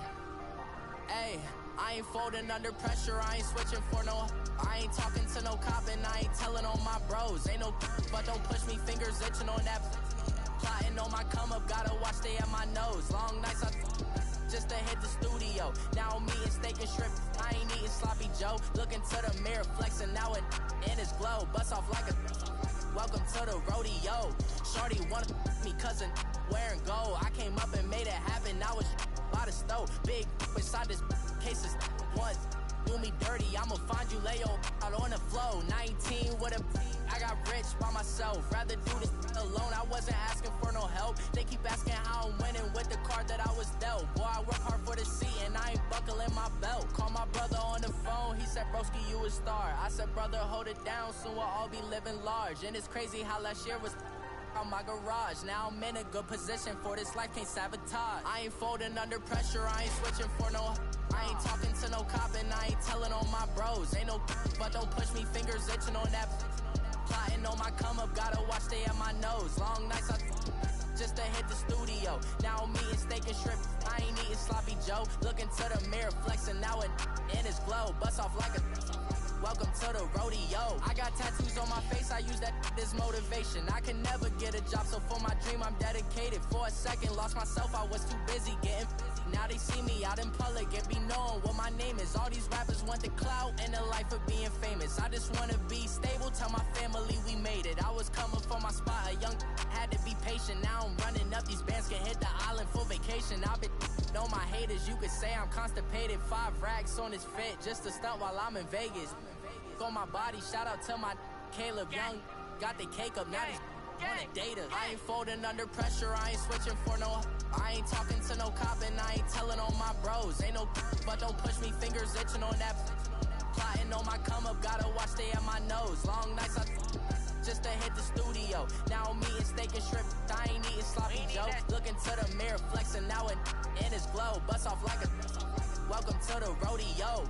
Hey, I ain't folding under pressure, I ain't switching for no. I ain't talking to no cop and I ain't telling on my bros. Ain't no, but don't push me, fingers itching on that. Plotting on my come up, gotta watch stay at my nose. Long nights I just to hit the studio. Now I'm eating steak and shrimp, I ain't eating sloppy Joe. Looking to the mirror, flexing now it in his glow. Bust off like a welcome to the rodeo. Shorty wanna me cousin wearing gold. I came up and made it happen, now it's by the stove. Big inside this cases once do me dirty, I'ma find you lay out on the floor. 19 with a I got rich by myself. Rather do this alone, I wasn't asking for no help. They keep asking how I'm winning with the card that I was dealt. Boy, I work hard for the seat and I ain't buckling my belt. Call my brother on the phone, he said, broski, you a star. I said, brother, hold it down, soon we'll all be living large. And it's crazy how last year was out my garage. Now I'm in a good position for this life, can't sabotage. I ain't folding under pressure, I ain't switching for no. I ain't talking to no cop and I ain't telling on my bros. Ain't no, but don't push me, fingers itching on that. Plotting on my come up, gotta watch stay at my nose. Long nights I just to hit the studio. Now I'm eating steak and shrimp, I ain't eating sloppy Joe. Looking to the mirror, flexing now it in his glow. Bust off like a welcome to the rodeo. I got tattoos on my face, I use that as motivation. I can never get a job, so for my dream I'm dedicated. For a second, lost myself, I was too busy getting busy. Now they see me out in public and be knowing what my name is. All these rappers want the clout and the life of being famous. I just wanna be stable, tell my family we made it. I was coming for my spot, a young had to be patient. Now I'm running up, these bands can hit the island for vacation. I've been on my haters, you could say I'm constipated. 5 racks on his fit, just to stunt while I'm in Vegas. On my body, shout out to my Caleb Young. Got the cake up, now he's on a data. I ain't folding under pressure, I ain't switching for no. I ain't talking to no cop and I ain't telling on my bros. Ain't no, but don't push me, fingers itching on that. Plotting on my come up, gotta watch stay at my nose. Long nights I just to hit the studio. Now I'm eating steak and shrimp, I ain't eating sloppy Joe. Looking to the mirror, flexing now it in his glow. Bust off like a welcome to the rodeo.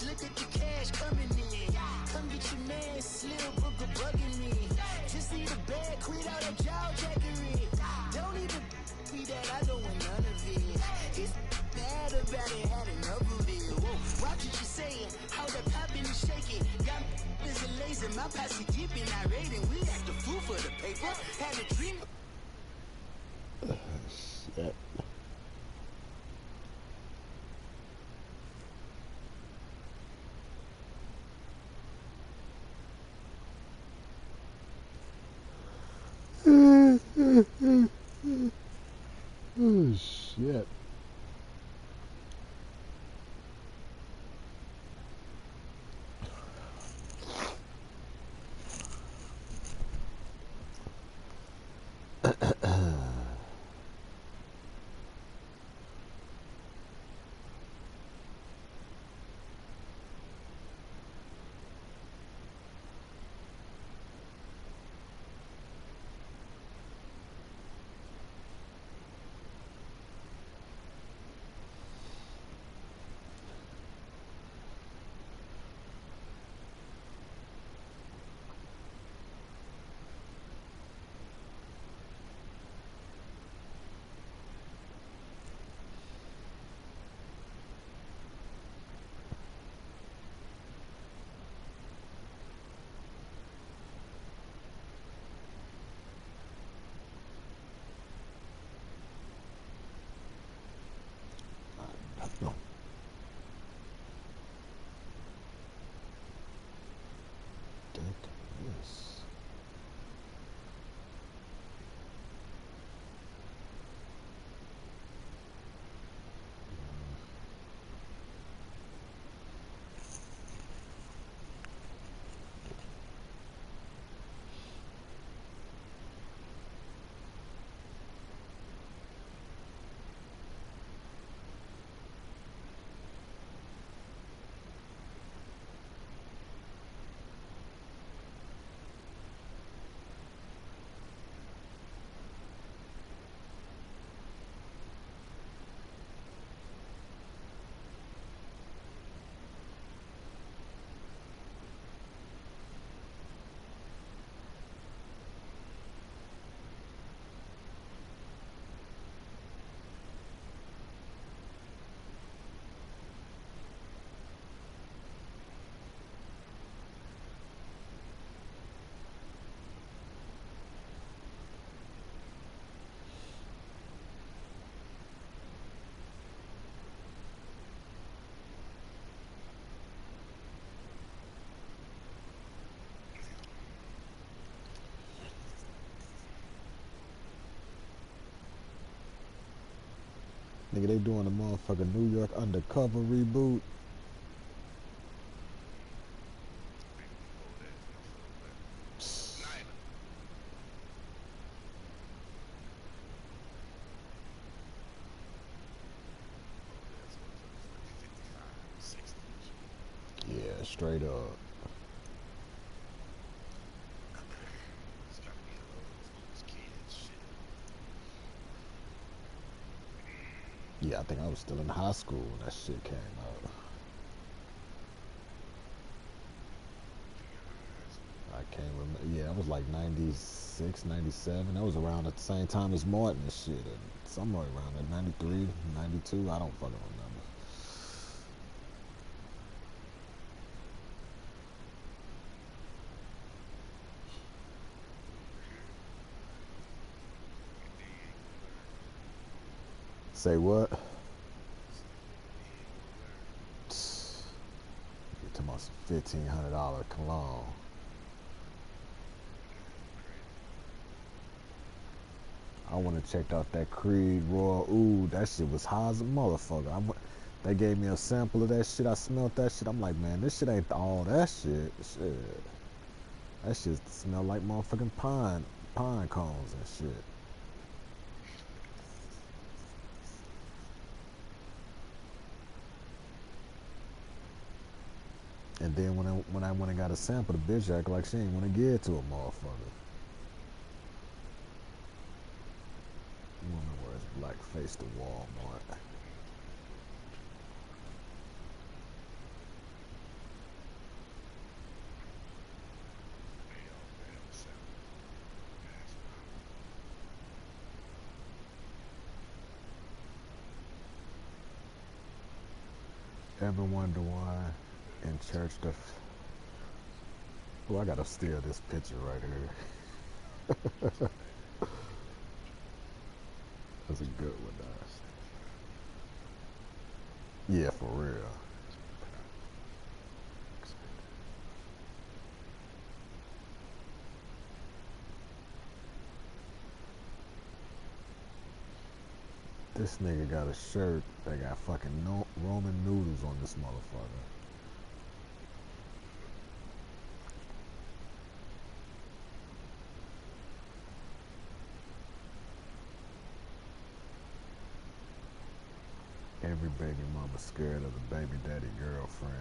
Look at the cash coming in. Come get your man, Slim Booker bugging me. Just need a bag, quit all that jaw jackery. Don't even be that, I don't want none of it. He's bad about it, had enough of it. Whoa, watch what you saying, how the poppin' and shaking. Got me as a laser, my posse dipping, I raiding. We act the fool for the paper, had a dream. Shit. Oh, shit. Nigga, they doing a motherfucking New York Undercover reboot. Yeah, straight up. Yeah, I think I was still in high school when that shit came out. I can't remember. Yeah, that was like 96, 97. That was around at the same time as Martin and shit. And somewhere around there, 93, 92. I don't fucking remember. Say what? You're talking about some $1,500 cologne. I went and checked out that Creed Royal Oud. That shit was high as a motherfucker. They gave me a sample of that shit. I smelled that shit. I'm like, man, this shit ain't all that shit. Shit. That shit smell like motherfucking pine cones and shit. And then when I went and got a sample, the bitch act like she ain't want to give it to a motherfucker. Woman wears blackface to Walmart. Ever wonder why in church oh, I gotta steal this picture right here. That's a good one, guys. Yeah, for real. This nigga got a shirt that got fucking Roman noodles on this motherfucker. Every baby mama scared of the baby daddy girlfriend.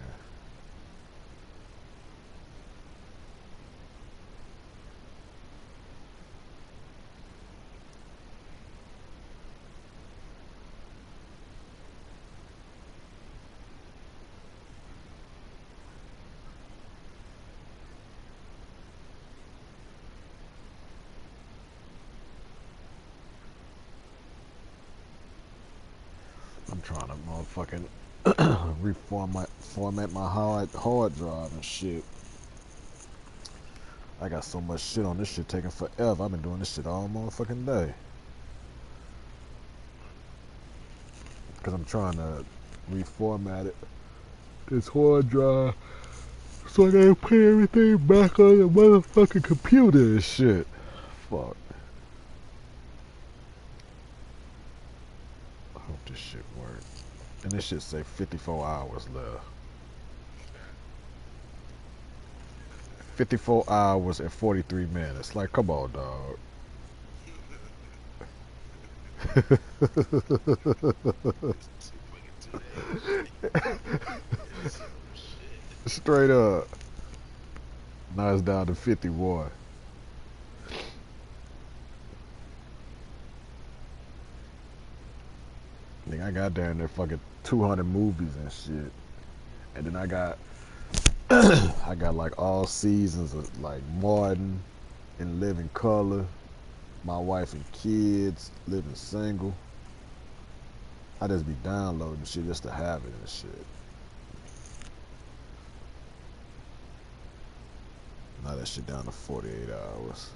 I'm trying to motherfucking format my hard drive and shit. I got so much shit on this shit taking forever. I've been doing this shit all motherfucking day. Cause I'm trying to reformat it. This hard drive. So I gotta put everything back on the motherfucking computer and shit. Fuck. I hope this shit works. And this shit say 54 hours left. 54 hours and 43 minutes. Like, come on, dog. Straight up. Now it's down to 51. I got down there fucking 200 movies and shit. And then I got I got like all seasons of like Martin and Living Color, My Wife and Kids, Living Single. I just be downloading shit just to have it and shit. Now that shit down to 48 hours.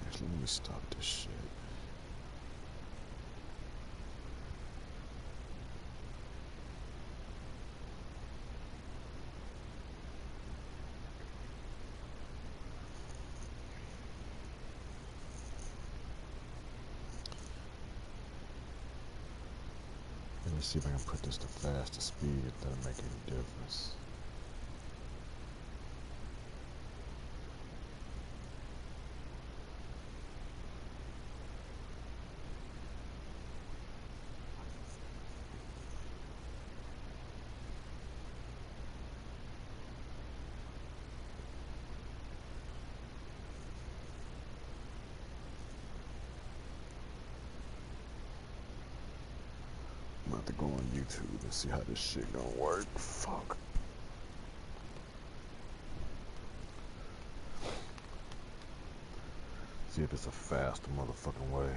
Actually, let me stop this shit. me see if I can put this to faster speed if that'll make any difference. I'm about to go on YouTube and see how this shit gonna work. Fuck. See if it's a faster motherfucking way.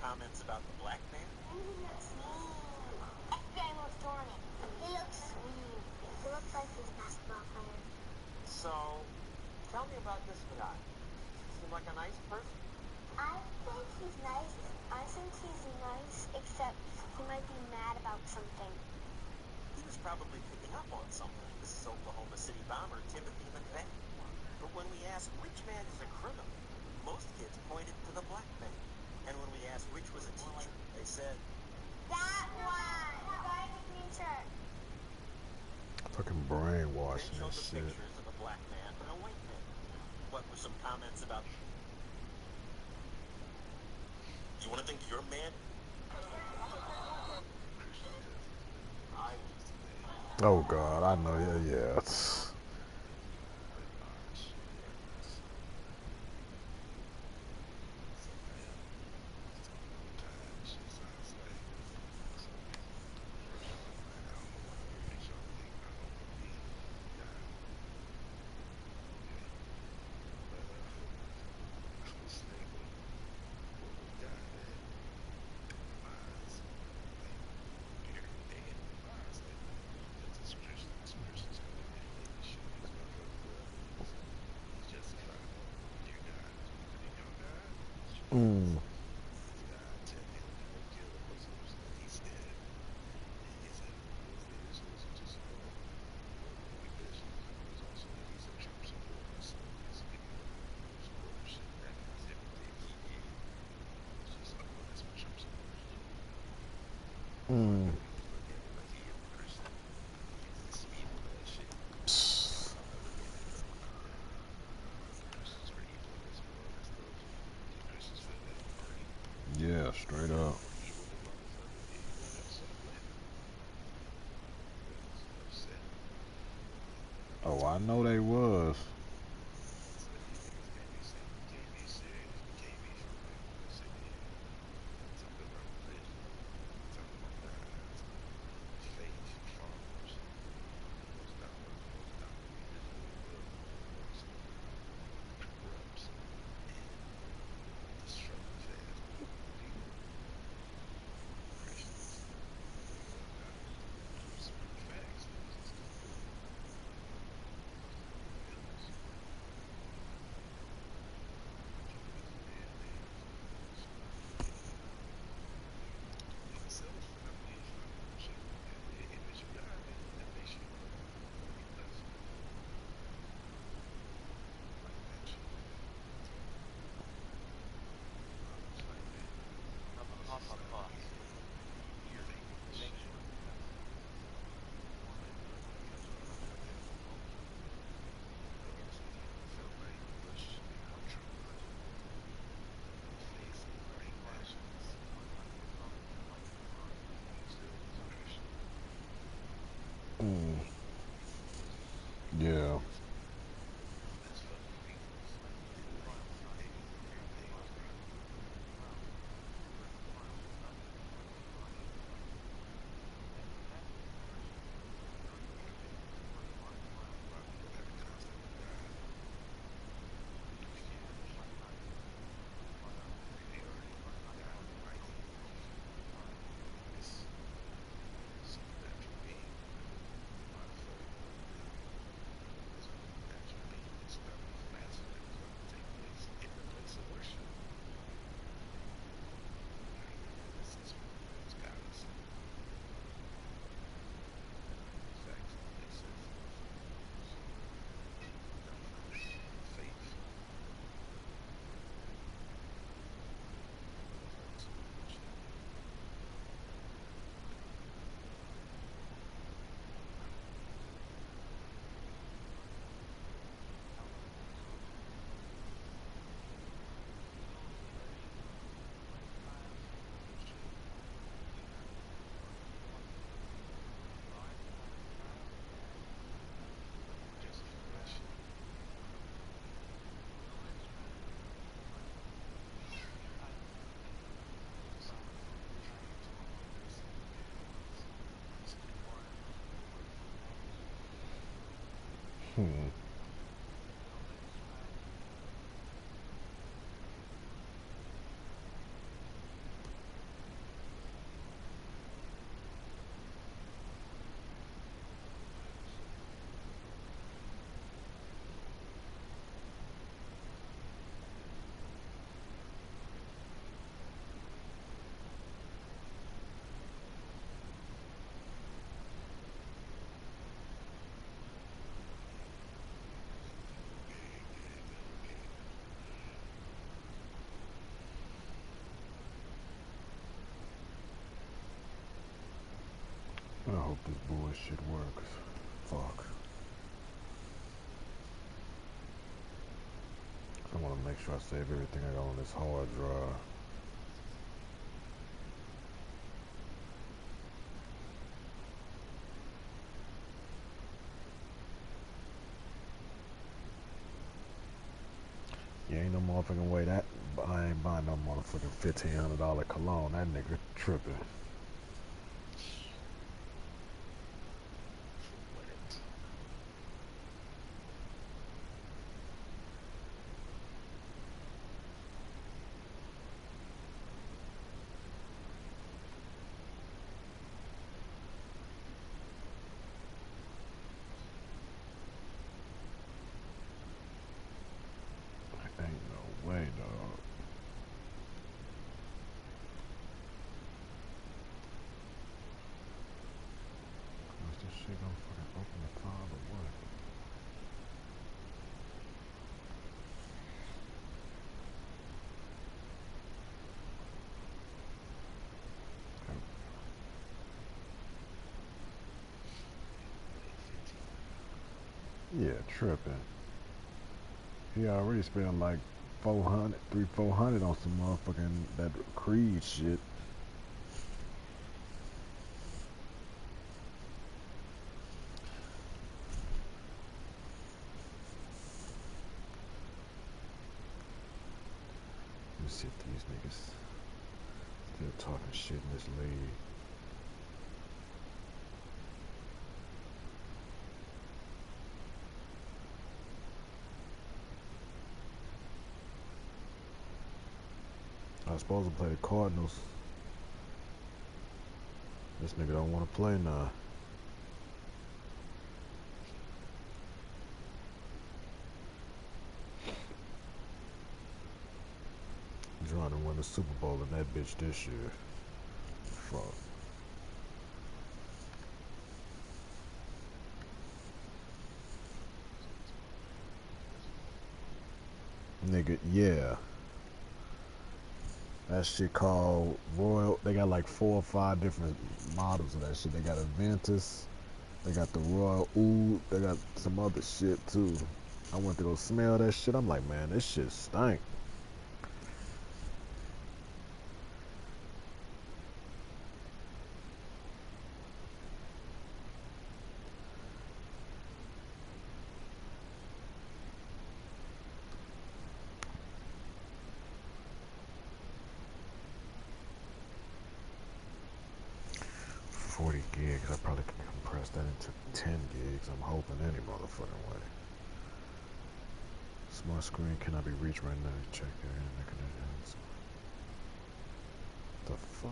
Comments about the black man? That guy looks dormant. He looks sweet. He looks like he's a basketball player. So, tell me about this guy. Seem like a nice person? I think he's nice. I think he's nice, except he might be mad about something. He was probably picking up on something. This is Oklahoma City bomber Timothy McVeigh. But when we asked which man is a criminal, most kids pointed to the black man. And when we asked which was a teacher, they said, that one! The guy in the green shirt. Fucking brainwashing showed this the shit. pictures of a black man and a white man. What were some comments about? You want to think you're mad? Oh God, I know. Yeah. Yeah, straight up. Oh, I know they was. I hope this bullshit works. Fuck. I want to make sure I save everything I got on this hard drive. Yeah, ain't no motherfucking way that I ain't buying no motherfucking $1,500 cologne. That nigga tripping. Ain't no way, dog. Is this shit gonna fucking open the file or what? Yeah, tripping. He already spent like 400 on some motherfucking that Creed shit. Let me see if these niggas still talking shit in this league. I was supposed to play the Cardinals. This nigga don't want to play now. He's trying to win the Super Bowl in that bitch this year. Fuck. Nigga, yeah. That shit called Royal. They got like 4 or 5 different models of that shit. They got a Ventus. They got the Royal Oud. They got some other shit too. I went to go smell that shit. I'm like, man, this shit stank. Gigs, I probably can compress that into 10 gigs. I'm hoping any motherfucking way. Smart screen cannot be reached right now. Check your internet connections. The fuck?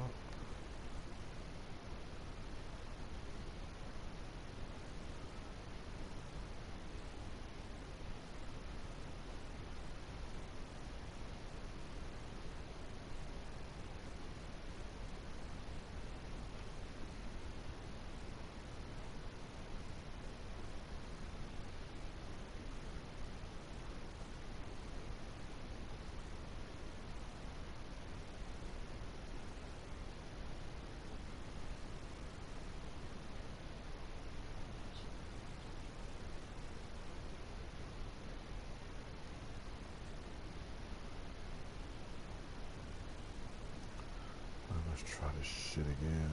Let's try this shit again.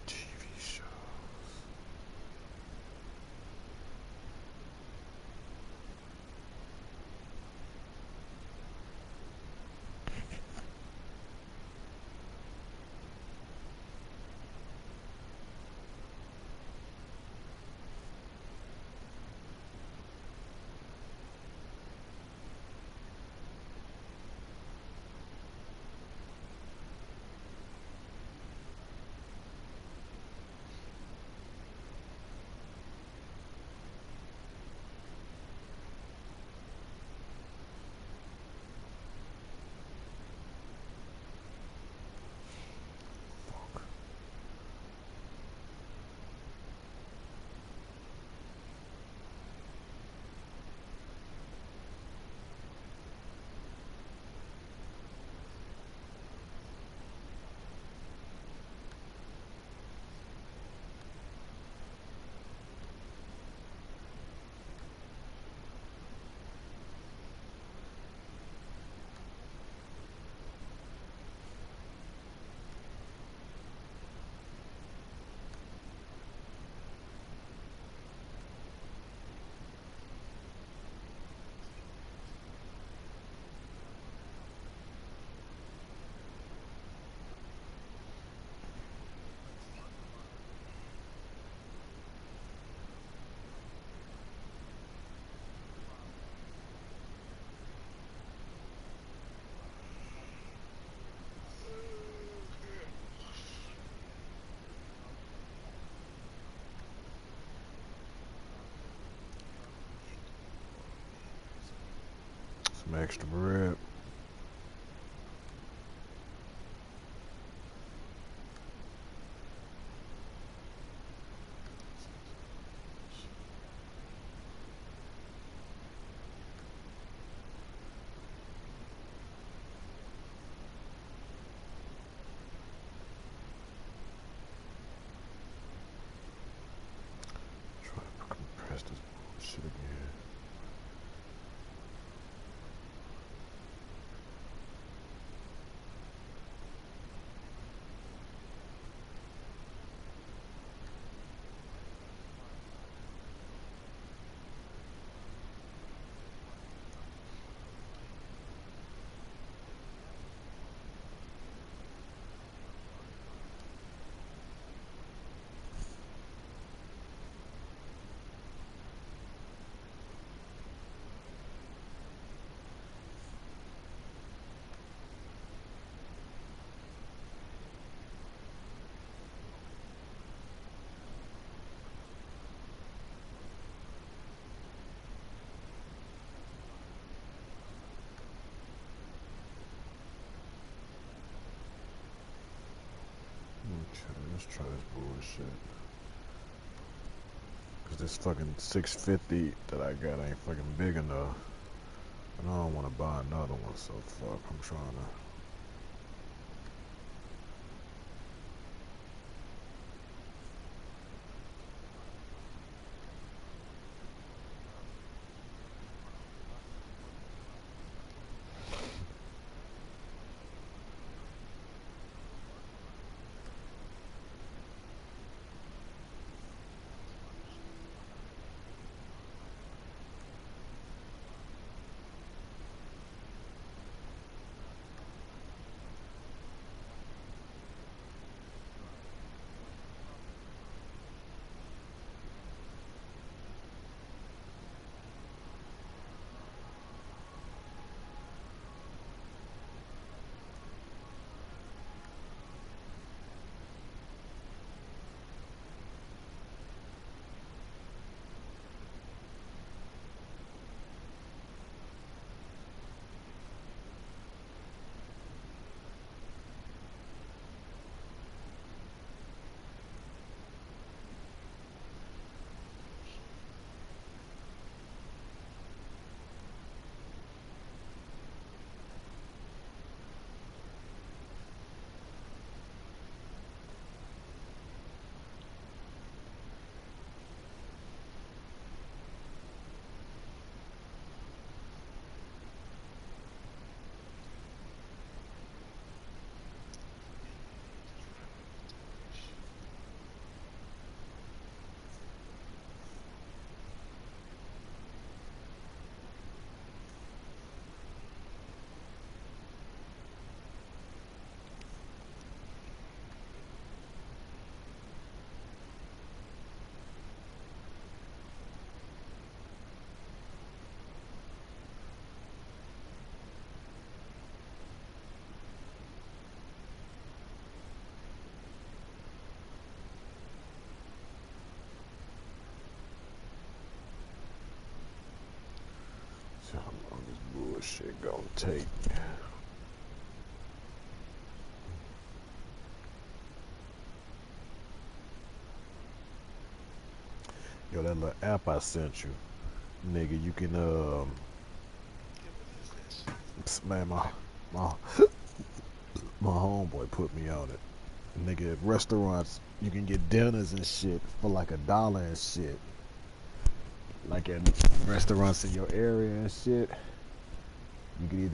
TV shows. Some extra bread. Press this shit again. Let's try this bullshit. Cause this fucking 650 that I got ain't fucking big enough. And I don't want to buy another one, so fuck, I'm trying to. See how long this bullshit gonna take. Yo, that little app I sent you, nigga, you can man, my homeboy put me on it. Nigga, at restaurants you can get dinners and shit for like $1 and shit. Like in restaurants in your area and shit, you can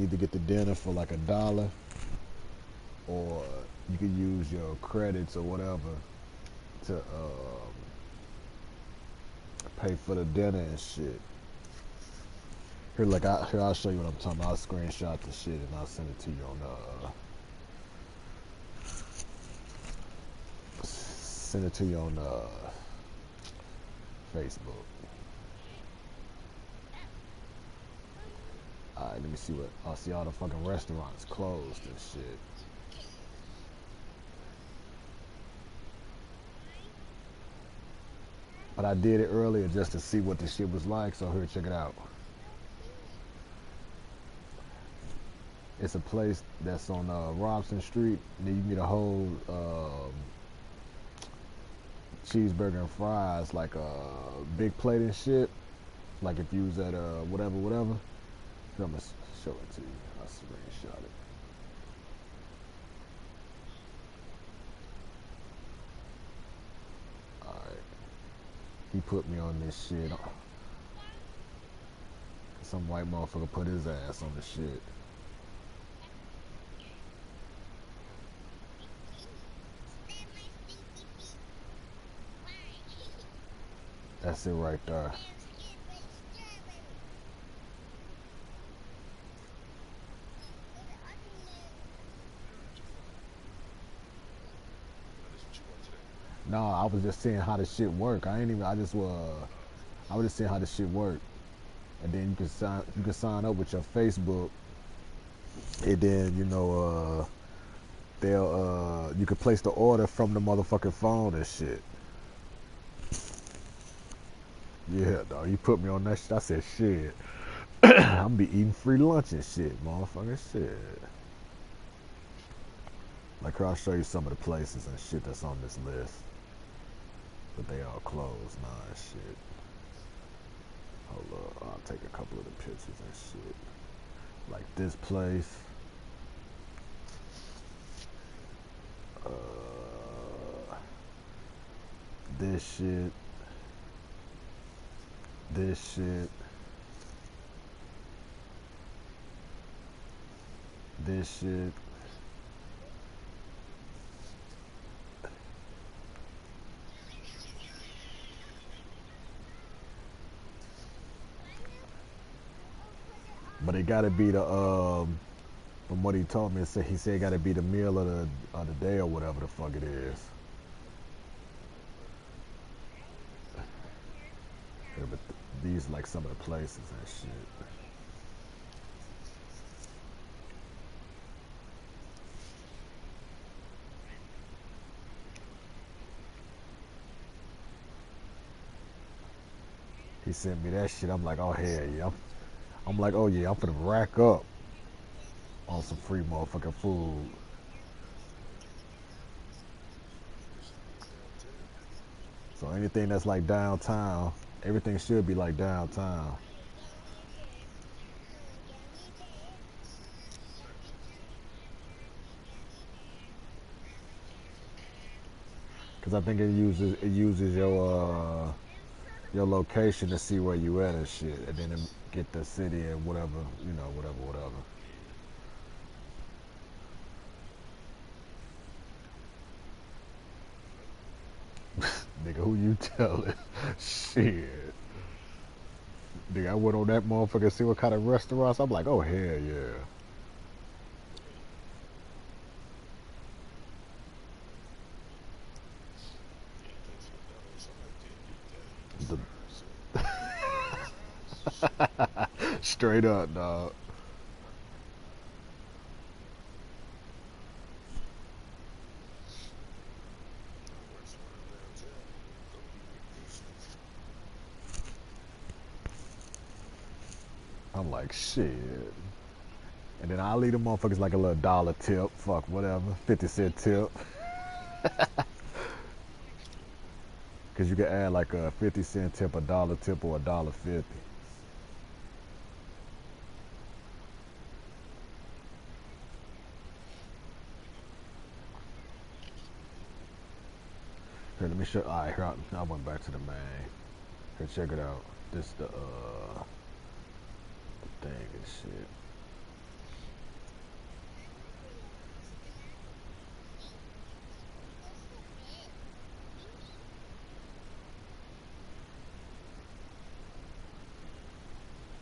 either get the dinner for like $1, or you can use your credits or whatever to pay for the dinner and shit. Here, like I'll show you what I'm talking about. I'll screenshot the shit and I'll send it to you on Facebook. Alright, let me see what. I see all the fucking restaurants closed and shit. But I did it earlier just to see what the shit was like, so here, check it out. It's a place that's on Robson Street. And then you can get a whole cheeseburger and fries, like a big plate and shit. Like if you was at whatever. I'm gonna show it to you. I'll screenshot it. Alright. He put me on this shit. Some white motherfucker put his ass on the shit. That's it right there. No, I was just saying how the shit work. I was just saying how the shit work. And then you can sign up with your Facebook. And then, you know, you can place the order from the motherfucking phone and shit. Yeah, dog, you put me on that shit. I said, shit. I'm gonna be eating free lunch and shit, motherfucker. Shit. Like, I'll show you some of the places and shit that's on this list. But they all closed now and shit. Hold up, I'll take a couple of the pictures and shit. Like this place. This shit. This shit. This shit. But it gotta be the from what he told me, he said it gotta be the meal of the day or whatever the fuck it is. Yeah, but these like some of the places and shit. He sent me that shit. I'm like, oh hell yeah. I'm like, oh yeah, I'm finna rack up on some free motherfucking food. So anything that's like downtown, everything should be like downtown. Cause I think it uses your location to see where you at and shit, and then get the city and whatever, you know, whatever. Nigga, who you telling? Shit. Nigga, I went on that motherfucker to see what kind of restaurants. I'm like, oh hell yeah. Straight up, dog. I'm like, shit. And then I'll leave them motherfuckers like a little $1 tip. Fuck, whatever. 50-cent tip. Because you can add like a 50-cent tip, $1 tip, or $1.50. Here, let me show. All right, here I went back to the main. Here, check it out. This the thing and shit.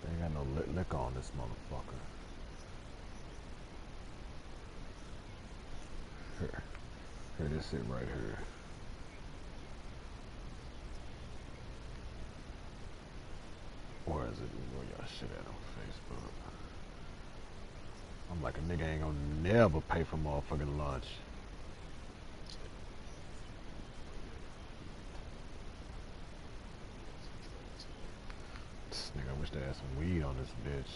They ain't got no liquor on this motherfucker. Here, this it right here. Where is it? Where y'all shit at on Facebook? I'm like, a nigga ain't gonna never pay for motherfucking lunch. This nigga, I wish they had some weed on this bitch.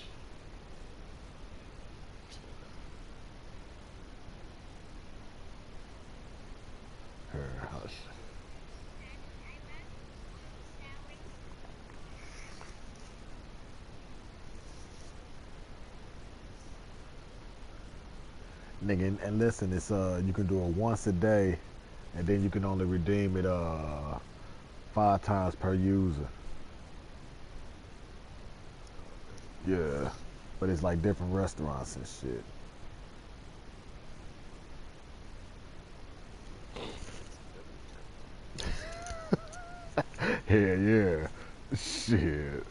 Nigga, and listen, it's you can do it once a day, and then you can only redeem it 5 times per user. Yeah, but it's like different restaurants and shit. Hell yeah, shit.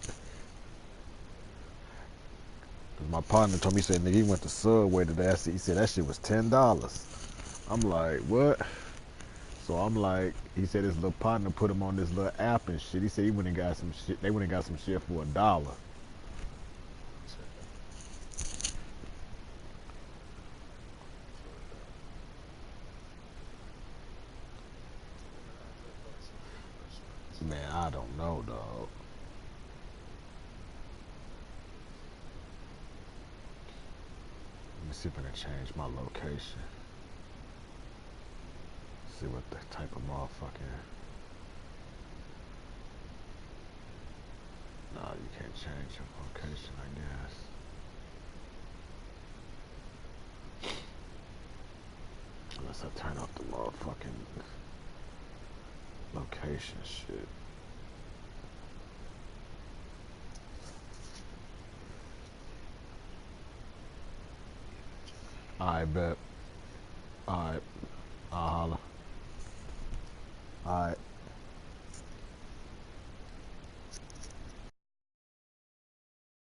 My partner told me, he said, nigga, he went to Subway today. He said that shit was $10. I'm like, what? So I'm like, he said his little partner put him on this little app and shit. He said he went and got some shit. They went and got some shit for $1. Man, I don't know, dog. Let me see if I can change my location. See what the type of motherfucking... No, you can't change your location, I guess. Unless I turn off the motherfucking location shit. I bet. Alright. I'll holla. Alright.